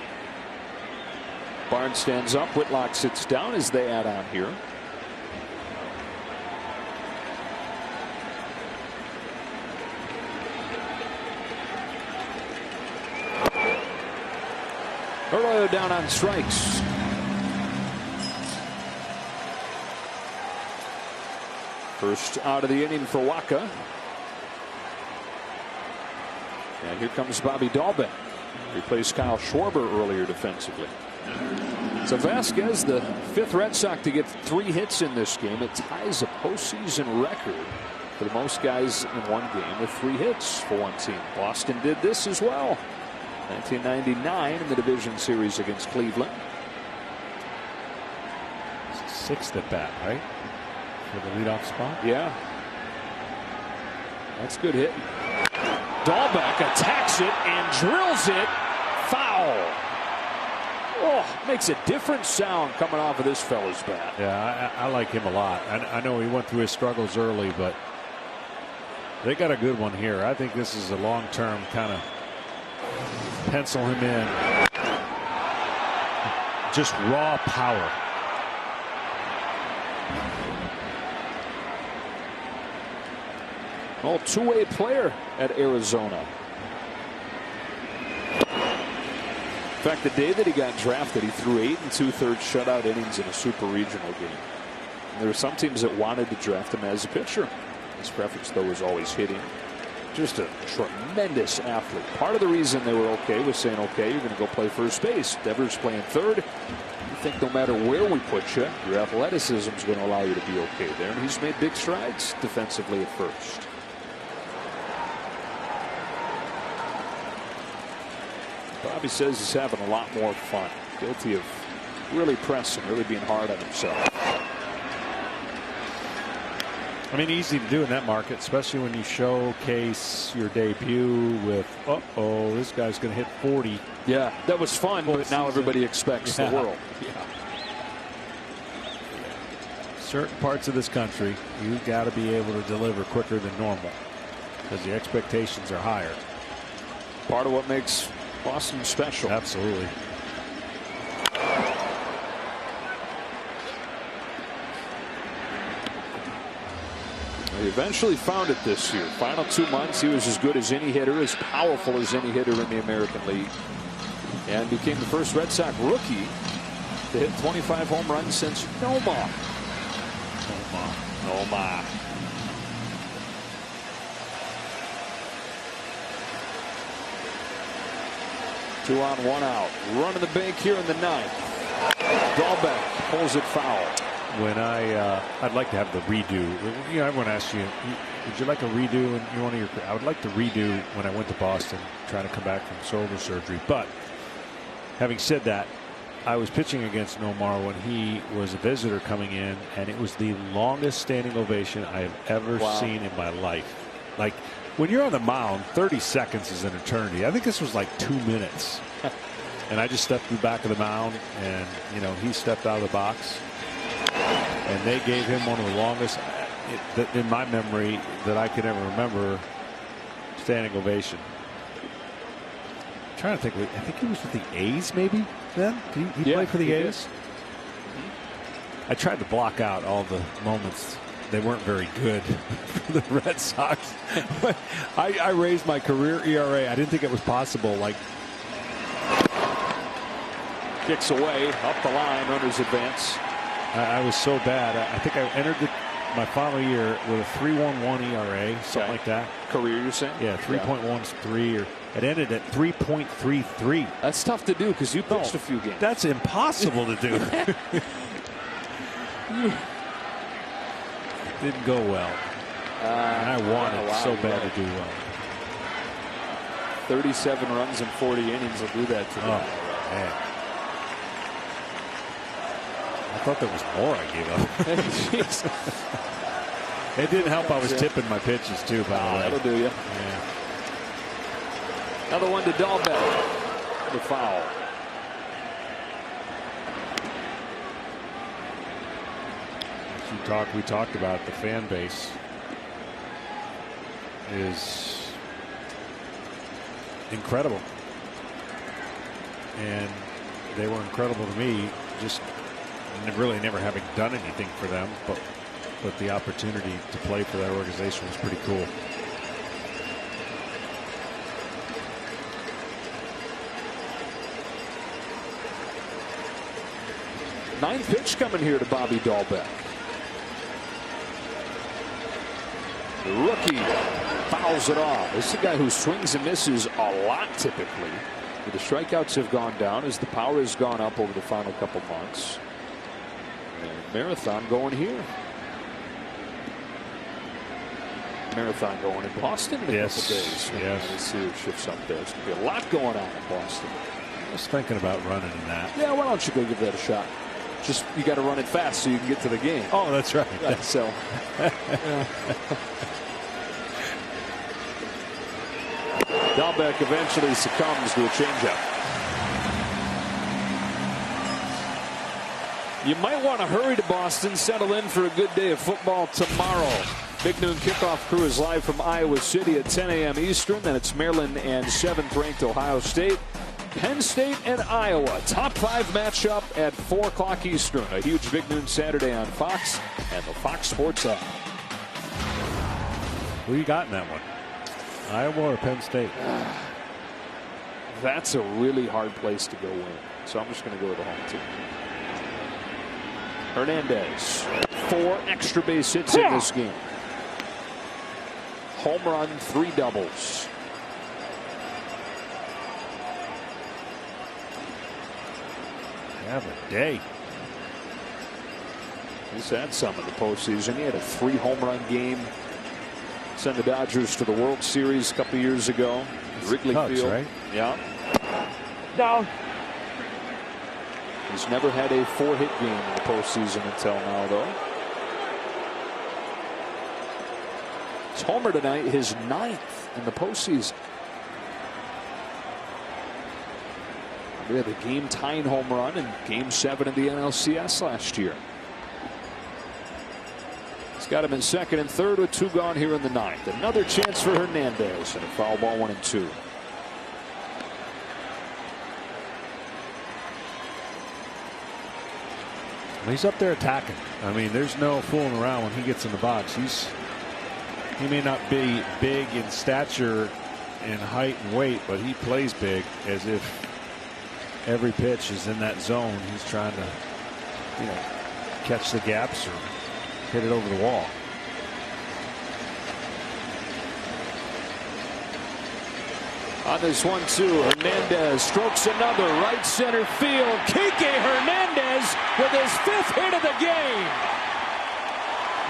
Barnes stands up. Whitlock sits down as they add on here. Arroyo down on strikes. First out of the inning for Waka. And here comes Bobby Dahlbeck. Replaced Kyle Schwarber earlier defensively. So Vasquez, the 5th Red Sox to get 3 hits in this game. It ties a postseason record for the most guys in one game with 3 hits for one team. Boston did this as well. 1999 in the division series against Cleveland. It's 6th at bat, right? For the leadoff spot? Yeah. That's good hit. Dahlbeck attacks it and drills it foul. Oh, makes a different sound coming off of this fella's bat. Yeah, I like him a lot. I know he went through his struggles early, but they got a good one here. I think this is a long-term kind of pencil him in. Just raw power. Well, two-way player at Arizona. In fact, the day that he got drafted, he threw 8 2/3 shutout innings in a super regional game. And there were some teams that wanted to draft him as a pitcher. His preference, though, was always hitting. Just a tremendous athlete. Part of the reason they were okay was saying, okay, you're going to go play first base. Devers playing third. You think no matter where we put you, your athleticism is going to allow you to be okay there. And he's made big strides defensively at first. Bobby says he's having a lot more fun. Guilty of really pressing, really being hard on himself. I mean, easy to do in that market, especially when you showcase your debut with, uh-oh, this guy's going to hit 40. Yeah, that was fun, but now everybody expects the world. Yeah. Certain parts of this country, you've got to be able to deliver quicker than normal because the expectations are higher. Part of what makes Boston special. Absolutely. He eventually found it this year. Final 2 months, he was as good as any hitter, as powerful as any hitter in the American League, and became the first Red Sox rookie to hit 25 home runs since Nomar. Nomar. Two on, one out. Run in the bank here in the ninth. Dahlbeck pulls it foul. When I'd like to have the redo. You know, everyone asks you, would you like a redo in one of your? I would like to redo when I went to Boston, trying to come back from shoulder surgery. But having said that, I was pitching against Nomar when he was a visitor coming in, and it was the longest standing ovation I have ever seen in my life. Like, when you're on the mound, 30 seconds is an eternity. I think this was like 2 minutes. And I just stepped through the back of the mound, and, you know, he stepped out of the box. And they gave him one of the longest, in my memory, that I can ever remember, standing ovation. I'm trying to think. I think he was with the A's, maybe, then? Did he play for the A's? I tried to block out all the moments. They weren't very good for the Red Sox. I raised my career ERA. I didn't think it was possible. Like, kicks away, up the line, runners advance. I was so bad. I think I entered my final year with a 3.11 ERA, something like that. Career, you're saying? Yeah, 3.13, or it ended at 3.33. That's tough to do because you pitched a few games. That's impossible to do. Didn't go well. And I wanted so bad to do well. 37 runs in 40 innings will do that to me. Oh, man. I thought there was more I gave up. It didn't help. I was tipping my pitches too, by the way. That'll do you. Yeah. Another one to Dahlbeck. The foul. We talked about the fan base is incredible, and they were incredible to me, just really never having done anything for them, but the opportunity to play for that organization was pretty cool. Ninth pitch coming here to Bobby Dahlbeck. The rookie fouls it off. This is a guy who swings and misses a lot typically. But the strikeouts have gone down as the power has gone up over the final couple months. And marathon going here. Marathon going in Boston in a couple days. Yes. Let's see who shifts up there. There's going to be a lot going on in Boston. I was thinking about running in that. Yeah, why don't you go give that a shot? Just you got to run it fast so you can get to the game. Oh, that's right. So. Dahlbeck eventually succumbs to a changeup. You might want to hurry to Boston, settle in for a good day of football tomorrow. Big noon kickoff crew is live from Iowa City at 10 a.m. Eastern. Then it's Maryland and 7th-ranked Ohio State. Penn State and Iowa. Top 5 matchup at 4 o'clock Eastern. A huge Big Noon Saturday on Fox and the Fox Sports app. Who you got in that one? Iowa or Penn State? That's a really hard place to go win. So I'm just going to go with the home team. Hernandez. 4 extra base hits in this game. Home run, 3 doubles. Have a day. He's had some in the postseason. He had a 3 home run game. Sent the Dodgers to the World Series a couple years ago. Wrigley Field. Right? Yeah. Down. He's never had a 4-hit game in the postseason until now, though. His homer tonight, his 9th in the postseason. We had a game-tying home run in Game 7 of the NLCS last year. He's got him in 2nd and 3rd with 2 gone here in the 9th. Another chance for Hernandez and a foul ball, 1-2. He's up there attacking. I mean, there's no fooling around when he gets in the box. He may not be big in stature and height and weight, but he plays big as if every pitch is in that zone. He's trying to, catch the gaps or hit it over the wall. On this 1-2, Hernandez strokes another right center field. Kike Hernandez with his 5th hit of the game.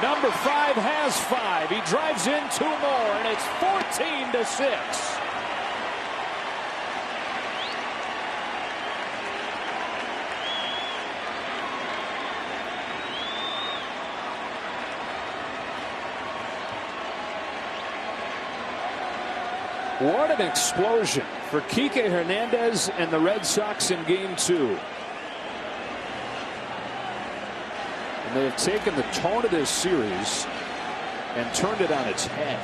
Number 5 has 5. He drives in 2 more, and it's 14-6. What an explosion for Kike Hernandez and the Red Sox in Game 2. And they have taken the tone of this series and turned it on its head.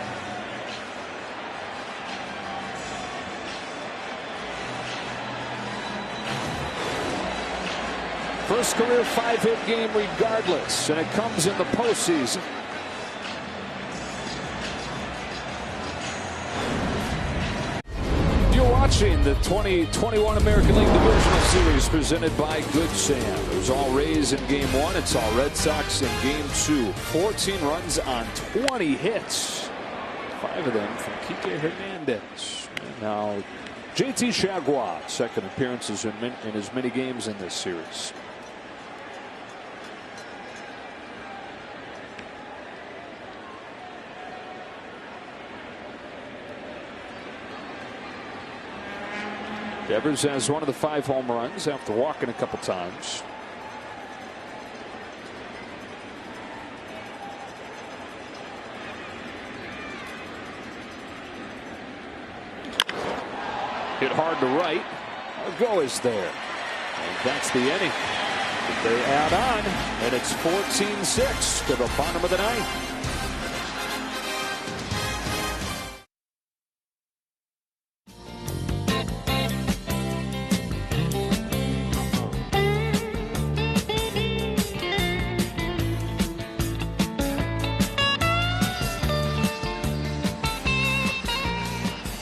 First career 5-hit game regardless, and it comes in the postseason. Watching the 2021 American League Divisional Series presented by Good Sam. It was all Rays in Game 1. It's all Red Sox in Game 2. 14 runs on 20 hits. 5 of them from Kike Hernandez. And now JT Chagua, second appearances in as many games in this series. Devers has one of the 5 home runs after walking a couple times. Hit hard to right. A go is there. And that's the inning. They add on, and it's 14-6 to the bottom of the 9th.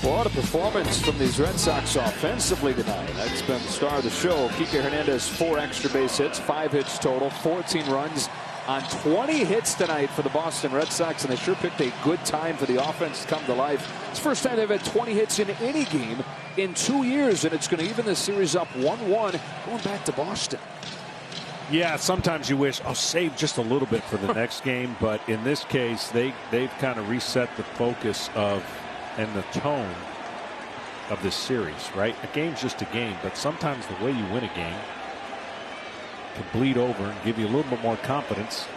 What a performance from these Red Sox offensively tonight. That's been the star of the show. Kike Hernandez, 4 extra base hits, 5 hits total, 14 runs on 20 hits tonight for the Boston Red Sox, and they sure picked a good time for the offense to come to life. It's the first time they've had 20 hits in any game in 2 years, and it's going to even this series up 1-1 going back to Boston. Yeah, sometimes you wish, save just a little bit for the next game, but in this case, they've kind of reset the focus of and the tone of this series, right? A game's just a game, but sometimes the way you win a game can bleed over and give you a little bit more confidence,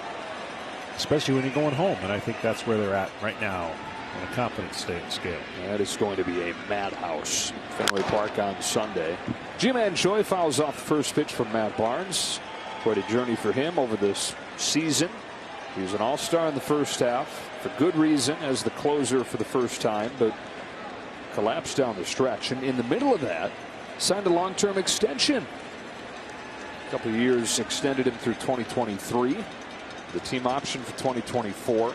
especially when you're going home. And I think that's where they're at right now on a confidence scale. That is going to be a madhouse. Fenway Park on Sunday. G-Man Choi fouls off the first pitch from Matt Barnes. Quite a journey for him over this season. He was an all-star in the first half for good reason as the closer for the first time, but collapsed down the stretch. And in the middle of that, signed a long-term extension. A couple of years extended him through 2023. The team option for 2024.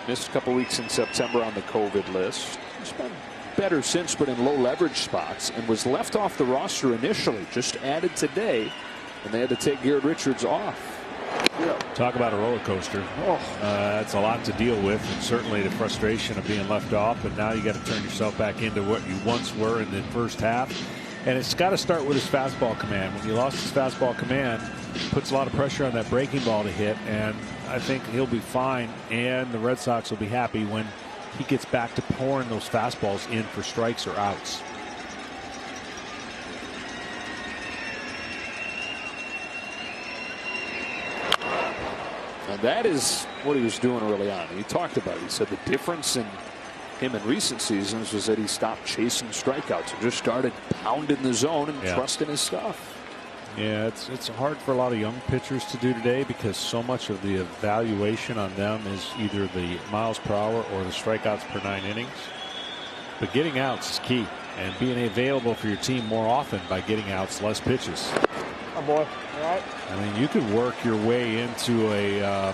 Missed a couple weeks in September on the COVID list. He's been better since, but in low leverage spots, and was left off the roster initially, just added today, and they had to take Garrett Richards off. Talk about a roller coaster. That's a lot to deal with, and certainly the frustration of being left off, but now you got to turn yourself back into what you once were in the first half. And it's got to start with his fastball command. When you lost his fastball command, it puts a lot of pressure on that breaking ball to hit, and I think he'll be fine, and the Red Sox will be happy when he gets back to pouring those fastballs in for strikes or outs. And that is what he was doing early on. He talked about it. He said the difference in him in recent seasons was that he stopped chasing strikeouts and just started pounding the zone and trusting his stuff. Yeah, it's hard for a lot of young pitchers to do today because so much of the evaluation on them is either the miles per hour or the strikeouts per 9 innings. But getting outs is key, and being available for your team more often by getting outs, less pitches. Oh boy, all right. I mean, you could work your way into a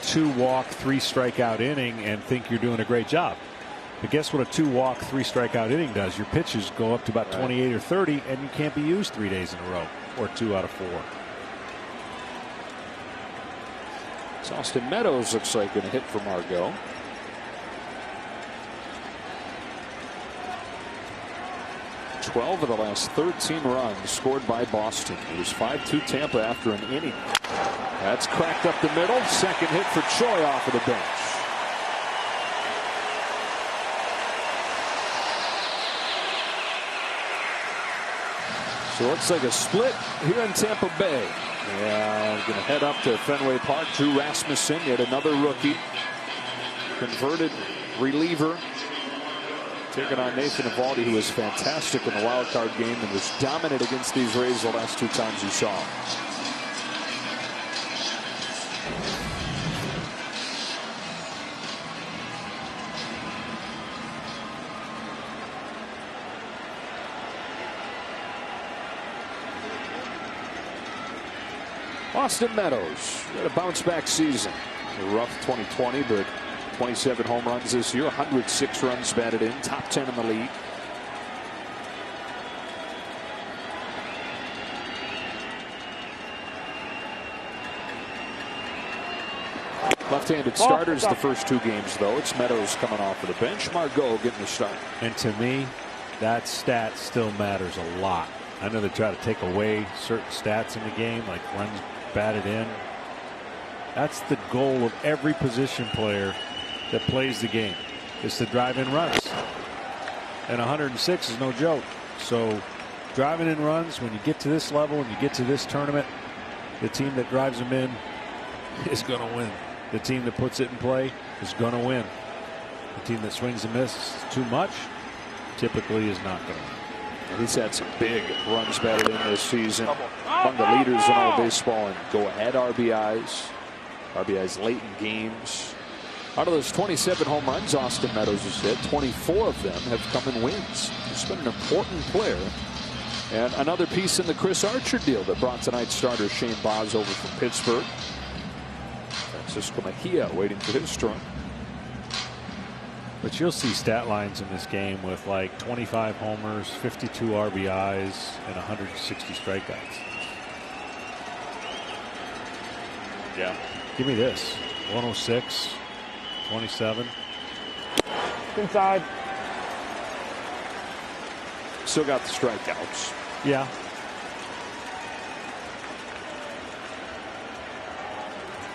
2-walk, 3-strikeout inning and think you're doing a great job. But guess what a 2-walk, 3-strikeout inning does? Your pitches go up to about 28 or 30, and you can't be used 3 days in a row, or 2 out of 4. So Austin Meadows looks like going to hit for Margot. Twelve of the last 13 runs scored by Boston. It was 5-2 Tampa after an inning. That's cracked up the middle. Second hit for Choi off of the bench. So it looks like a split here in Tampa Bay. Yeah, going to head up to Fenway Park. Drew Rasmussen, yet another rookie. Converted reliever. Taking on Nathan Eovaldi, who was fantastic in the wild card game and was dominant against these Rays the last 2 times he saw him. Austin Meadows had a bounce-back season. A rough 2020, but 27 home runs this year, 106 runs batted in, top 10 in the league. Left-handed starters the first 2 games, though. It's Meadows coming off of the bench. Margot getting the start. And to me, that stat still matters a lot. I know they try to take away certain stats in the game, like runs batted in. That's the goal of every position player that plays the game, is to drive in runs. And 106 is no joke. So driving in runs, when you get to this level and you get to this tournament, the team that drives them in is going to win. The team that puts it in play is going to win. The team that swings and misses too much typically is not going to win. He's had some big runs batted in this season. Among the leaders in all baseball in go-ahead RBIs. RBIs late in games. Out of those 27 home runs Austin Meadows has hit, 24 of them have come in wins. He's been an important player. And another piece in the Chris Archer deal that brought tonight's starter Shane Baz over from Pittsburgh. Francisco Mejia waiting for his turn. But you'll see stat lines in this game with like 25 homers, 52 RBIs, and 160 strikeouts. Yeah. Give me this. 106, 27. Inside. Still got the strikeouts. Yeah.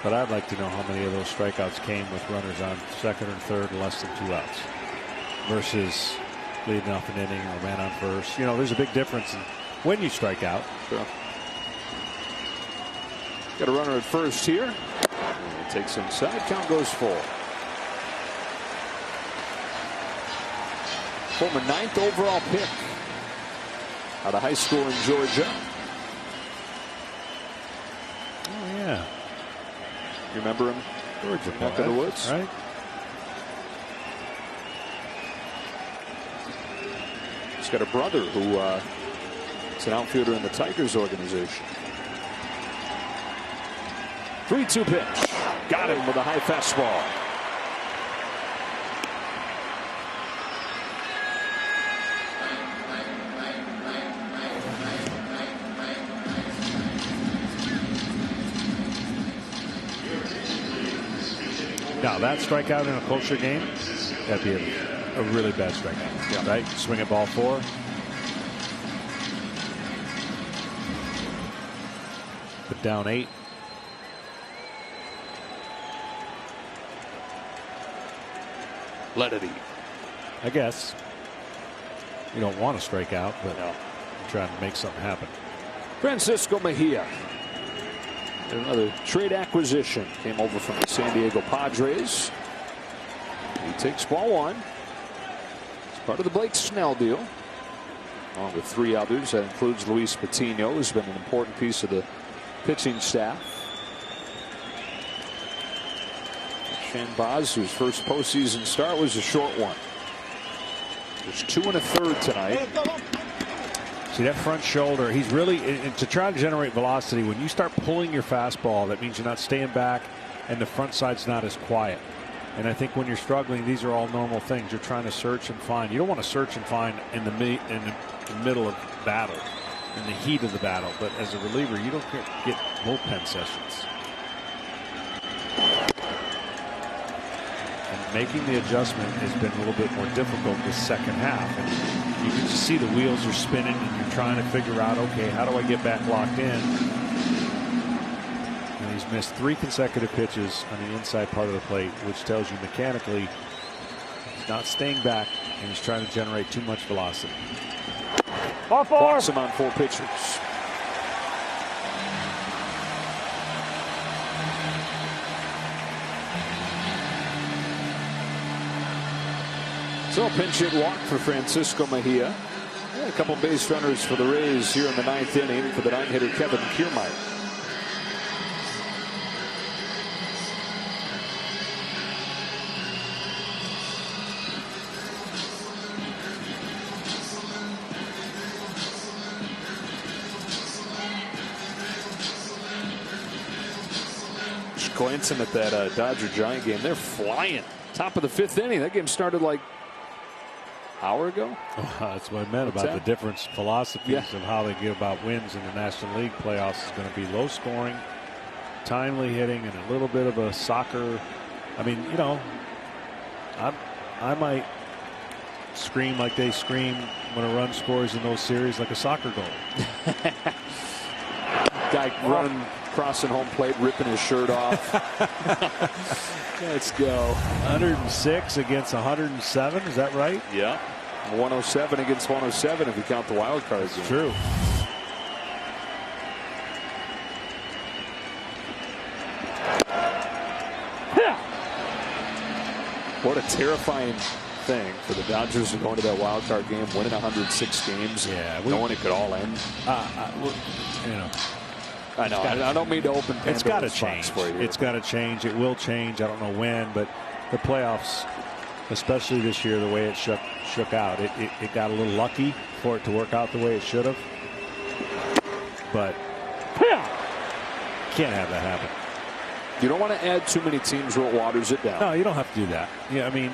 But I'd like to know how many of those strikeouts came with runners on second or third and less than 2 outs versus leading off an inning or man on first. You know, there's a big difference in when you strike out. Sure. Got a runner at first here. And it takes inside. Count goes full. Former 9th overall pick out of high school in Georgia. Oh, yeah. You remember him? Georgia, neck of the woods, right? He's got a brother who is an outfielder in the Tigers organization. 3-2 pitch. Got him with a high fastball. Now that strikeout in a closer game, that'd be a really bad strikeout. Yeah. Right? Swing at ball 4. Put down 8. Let it eat. I guess. You don't want to strike out, but no. You're trying to make something happen. Francisco Mejia. Another trade acquisition. Came over from the San Diego Padres. He takes ball 1. It's part of the Blake Snell deal. Along with 3 others. That includes Luis Patino, who's been an important piece of the pitching staff. Shane Baz, whose first postseason start was a short one. There's 2 1/3 tonight. See that front shoulder, he's really, to try to generate velocity, when you start pulling your fastball, that means you're not staying back and the front side's not as quiet. And I think when you're struggling, these are all normal things. You're trying to search and find. You don't want to search and find in the middle of battle, in the heat of the battle. But as a reliever, you don't get bullpen sessions. And making the adjustment has been a little bit more difficult this second half. And you can just see the wheels are spinning, and you're trying to figure out, okay, how do I get back locked in? He's missed 3 consecutive pitches on the inside part of the plate, which tells you mechanically he's not staying back and he's trying to generate too much velocity. Walks him on 4 pitches. So a pinch hit walk for Francisco Mejia. A couple base runners for the Rays here in the 9th inning for the 9-hitter Kevin Kiermaier. Glancing at that Dodger-Giant game, they're flying. Top of the 5th inning. That game started like an hour ago. Oh, that's what I meant about the different philosophies of how they get about wins in the National League playoffs. Is going to be low scoring, timely hitting, and a little bit of a soccer. I mean, you know, I might scream like they scream when a run scores in those series, like a soccer goal. Guy running, crossing home plate, ripping his shirt off. Let's go. 106 against 107. Is that right? Yeah. 107 against 107 if you count the wild cards. That's true. What a terrifying thing for the Dodgers to go into that wild card game, winning 106 games, knowing it could all end. You know. I know. I don't mean to open Pandora's It's got to change. For you. It's got to change. It will change. I don't know when, but the playoffs, especially this year, the way it shook out, it got a little lucky for it to work out the way it should have. But can't have that happen. You don't want to add too many teams where it waters it down. No, you don't have to do that. Yeah, I mean,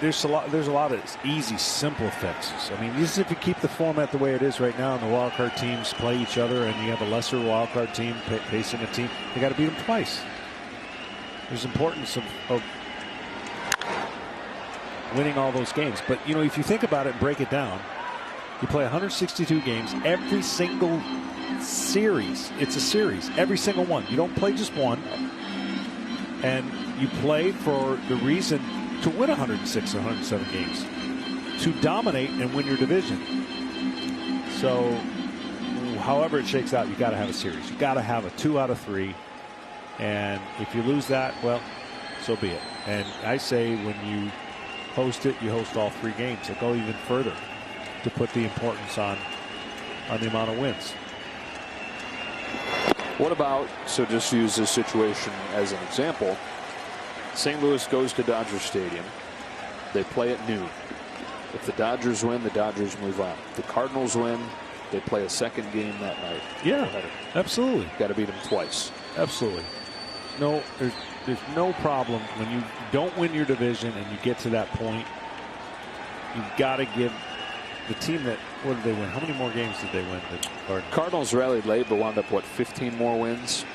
there's a lot of easy, simple fixes. I mean, just if you keep the format the way it is right now, and the wild card teams play each other, and you have a lesser wild card team facing a team, you got to beat them twice. There's importance of winning all those games. But you know, if you think about it and break it down, you play 162 games, every single series. It's a series, every single one. You don't play just one, and you play for the reason to win 106 or 107 games, to dominate and win your division. So however it shakes out, you got to have a series. You got to have a 2 out of 3, and if you lose that, well, so be it. And I say when you host it, you host all 3 games. So go even further to put the importance on the amount of wins. What about, so just use this situation as an example, St. Louis goes to Dodger Stadium. They play at noon. If the Dodgers win, the Dodgers move on. If the Cardinals win, they play a second game that night. Yeah, absolutely. Got to beat them twice. Absolutely. No, there's no problem when you don't win your division and you get to that point. You've got to give the team that, what did they win? How many more games did they win? The Cardinals rallied late, but wound up, what, 15 more wins?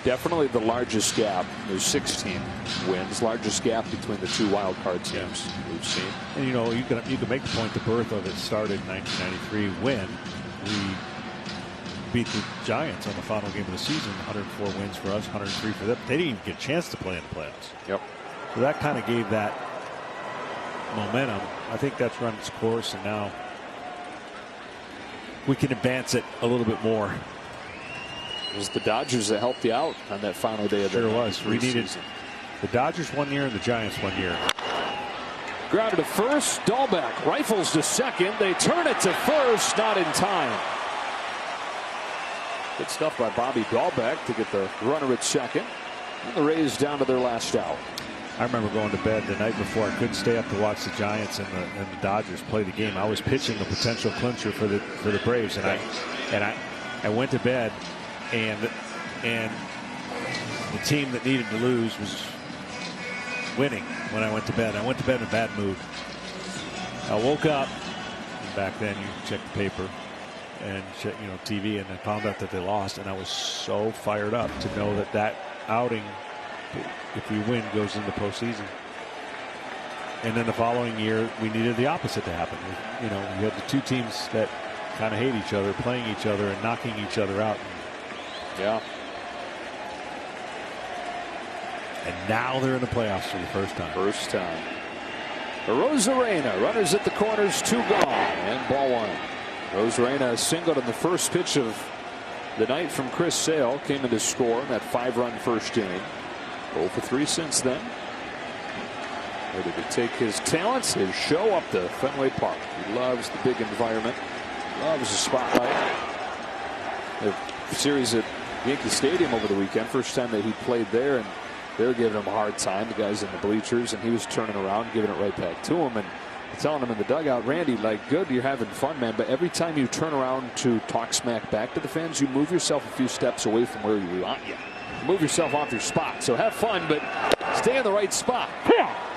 Definitely the largest gap. There's 16 wins. Largest gap between the 2 wild card teams we've seen. And you know, you can make the point the birth of it started in 1993 when we beat the Giants on the final game of the season. 104 wins for us, 103 for them. They didn't even get a chance to play in the playoffs. Yep. So that kind of gave that momentum. I think that's run its course, and now we can advance it a little bit more. It was the Dodgers that helped you out on that final day of the We needed season. The Dodgers 1 year and the Giants 1 year. Grounded to first. Dahlbeck rifles to second. They turn it to first. Not in time. Good stuff by Bobby Dahlbeck to get the runner at second. And the Rays down to their last out. I remember going to bed the night before. I couldn't stay up to watch the Giants and the Dodgers play the game. I was pitching a potential clincher for the Braves, and I went to bed, and the team that needed to lose was winning when I went to bed. I went to bed in a bad mood. I woke up, and back then you check the paper and check, TV, and I found out that they lost, and I was so fired up to know that outing, if we win, goes into postseason. And then the following year, we needed the opposite to happen. We had the two teams that kind of hate each other, playing each other and knocking each other out. Yeah. And now they're in the playoffs for the first time. First time. Rosarena, runners at the corners, 2 gone, and ball 1. Rosarena singled in the first pitch of the night from Chris Sale, came in to score in that 5-run first inning. 0 for 3 since then. Ready to take his talents, his show up to Fenway Park. He loves the big environment, loves the spotlight. The series at Yankee Stadium over the weekend, first time that he played there, and they were giving him a hard time, the guys in the bleachers, and he was turning around, giving it right back to him, and telling him in the dugout, Randy, like, good, you're having fun, man, but every time you turn around to talk smack back to the fans, you move yourself a few steps away from where you want you. Move yourself off your spot. So have fun, but stay in the right spot. Down.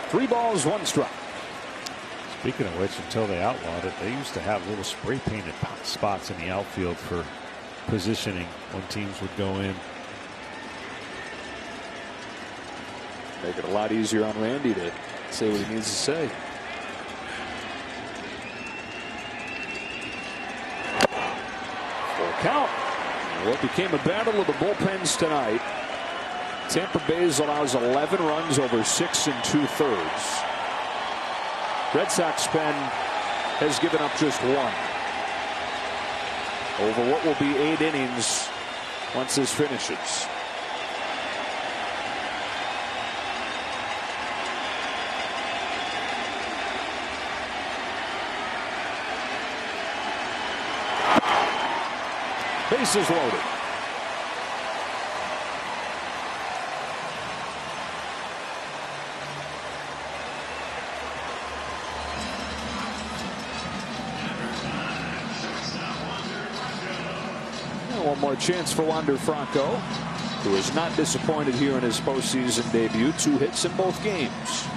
3 balls, 1 strike. Speaking of which, until they outlawed it, they used to have little spray painted spots in the outfield for positioning when teams would go in. Make it a lot easier on Randy to say what he needs to say. Full count. What became a battle of the bullpens tonight. Tampa Bay allows 11 runs over 6 2/3. Red Sox pen has given up just 1 over what will be 8 innings once this finishes. Bases loaded. One more chance for Wander Franco, who is not disappointed here in his postseason debut. 2 hits in both games.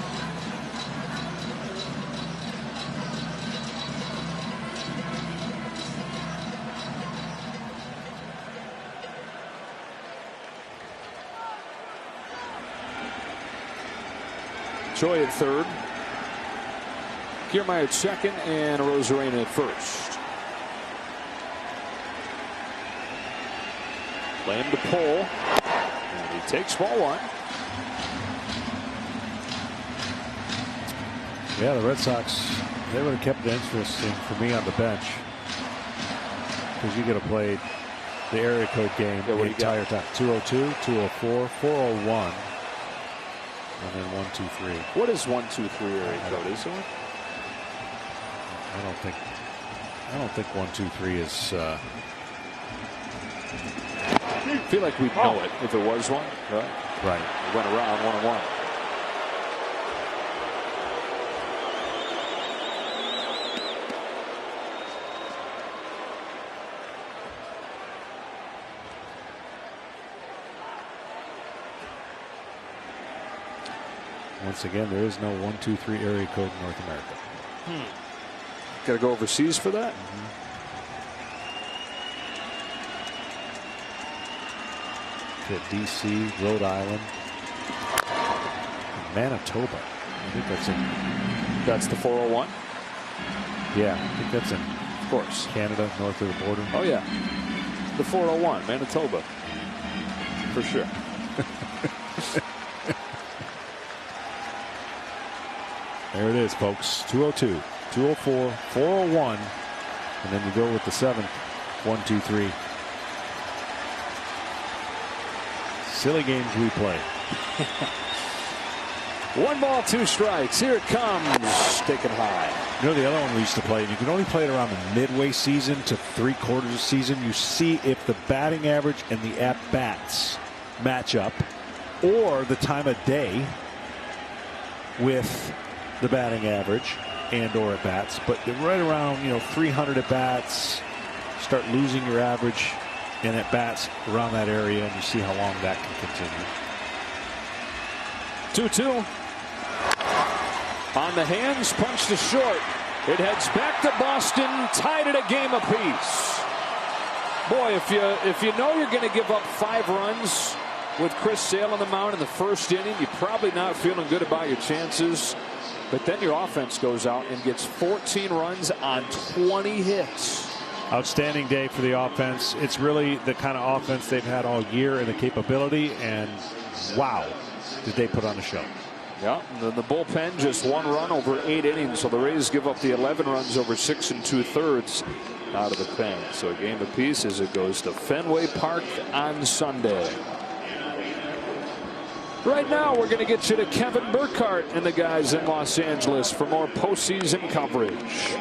Choi at third. Kiermaier at second, and Rosarena at first. Play him to pull, and he takes ball 1. Yeah, the Red Sox, they would have kept it interesting for me on the bench, because you could have played the area code game the entire time. 202, 204, 401, and then 123. What is 123 area code? Is there? I don't think 123 is. I feel like we'd know it if it was one, right? Right. It went around 1-1. Once again, there is no 123 area code in North America. Got to go overseas for that? At DC, Rhode Island, Manitoba. I think that's in. That's the 401? Yeah, I think that's in. Of course. Canada, north of the border. Oh, yeah. The 401, Manitoba. For sure. There it is, folks. 202, 204, 401. And then you go with the 7th, 123. Silly games we play. 1 ball, 2 strikes. Here it comes. Taken high. You know the other one we used to play, and you can only play it around the midway season to 3/4 of the season. You see if the batting average and the at-bats match up, or the time of day with the batting average and or at-bats. But right around 300 at-bats, start losing your average and at-bats around that area, and you see how long that can continue. 2-2. On the hands, punch to short. It heads back to Boston, tied at a game apiece. Boy, if you know you're going to give up 5 runs with Chris Sale on the mound in the first inning, you're probably not feeling good about your chances. But then your offense goes out and gets 14 runs on 20 hits. Outstanding day for the offense. It's really the kind of offense they've had all year and the capability, and wow, did they put on a show. Yeah, the bullpen just 1 run over 8 innings, so the Rays give up the 11 runs over 6 2/3 out of the pen. So a game apiece as it goes to Fenway Park on Sunday. Right now, we're going to get you to Kevin Burkhardt and the guys in Los Angeles for more postseason coverage.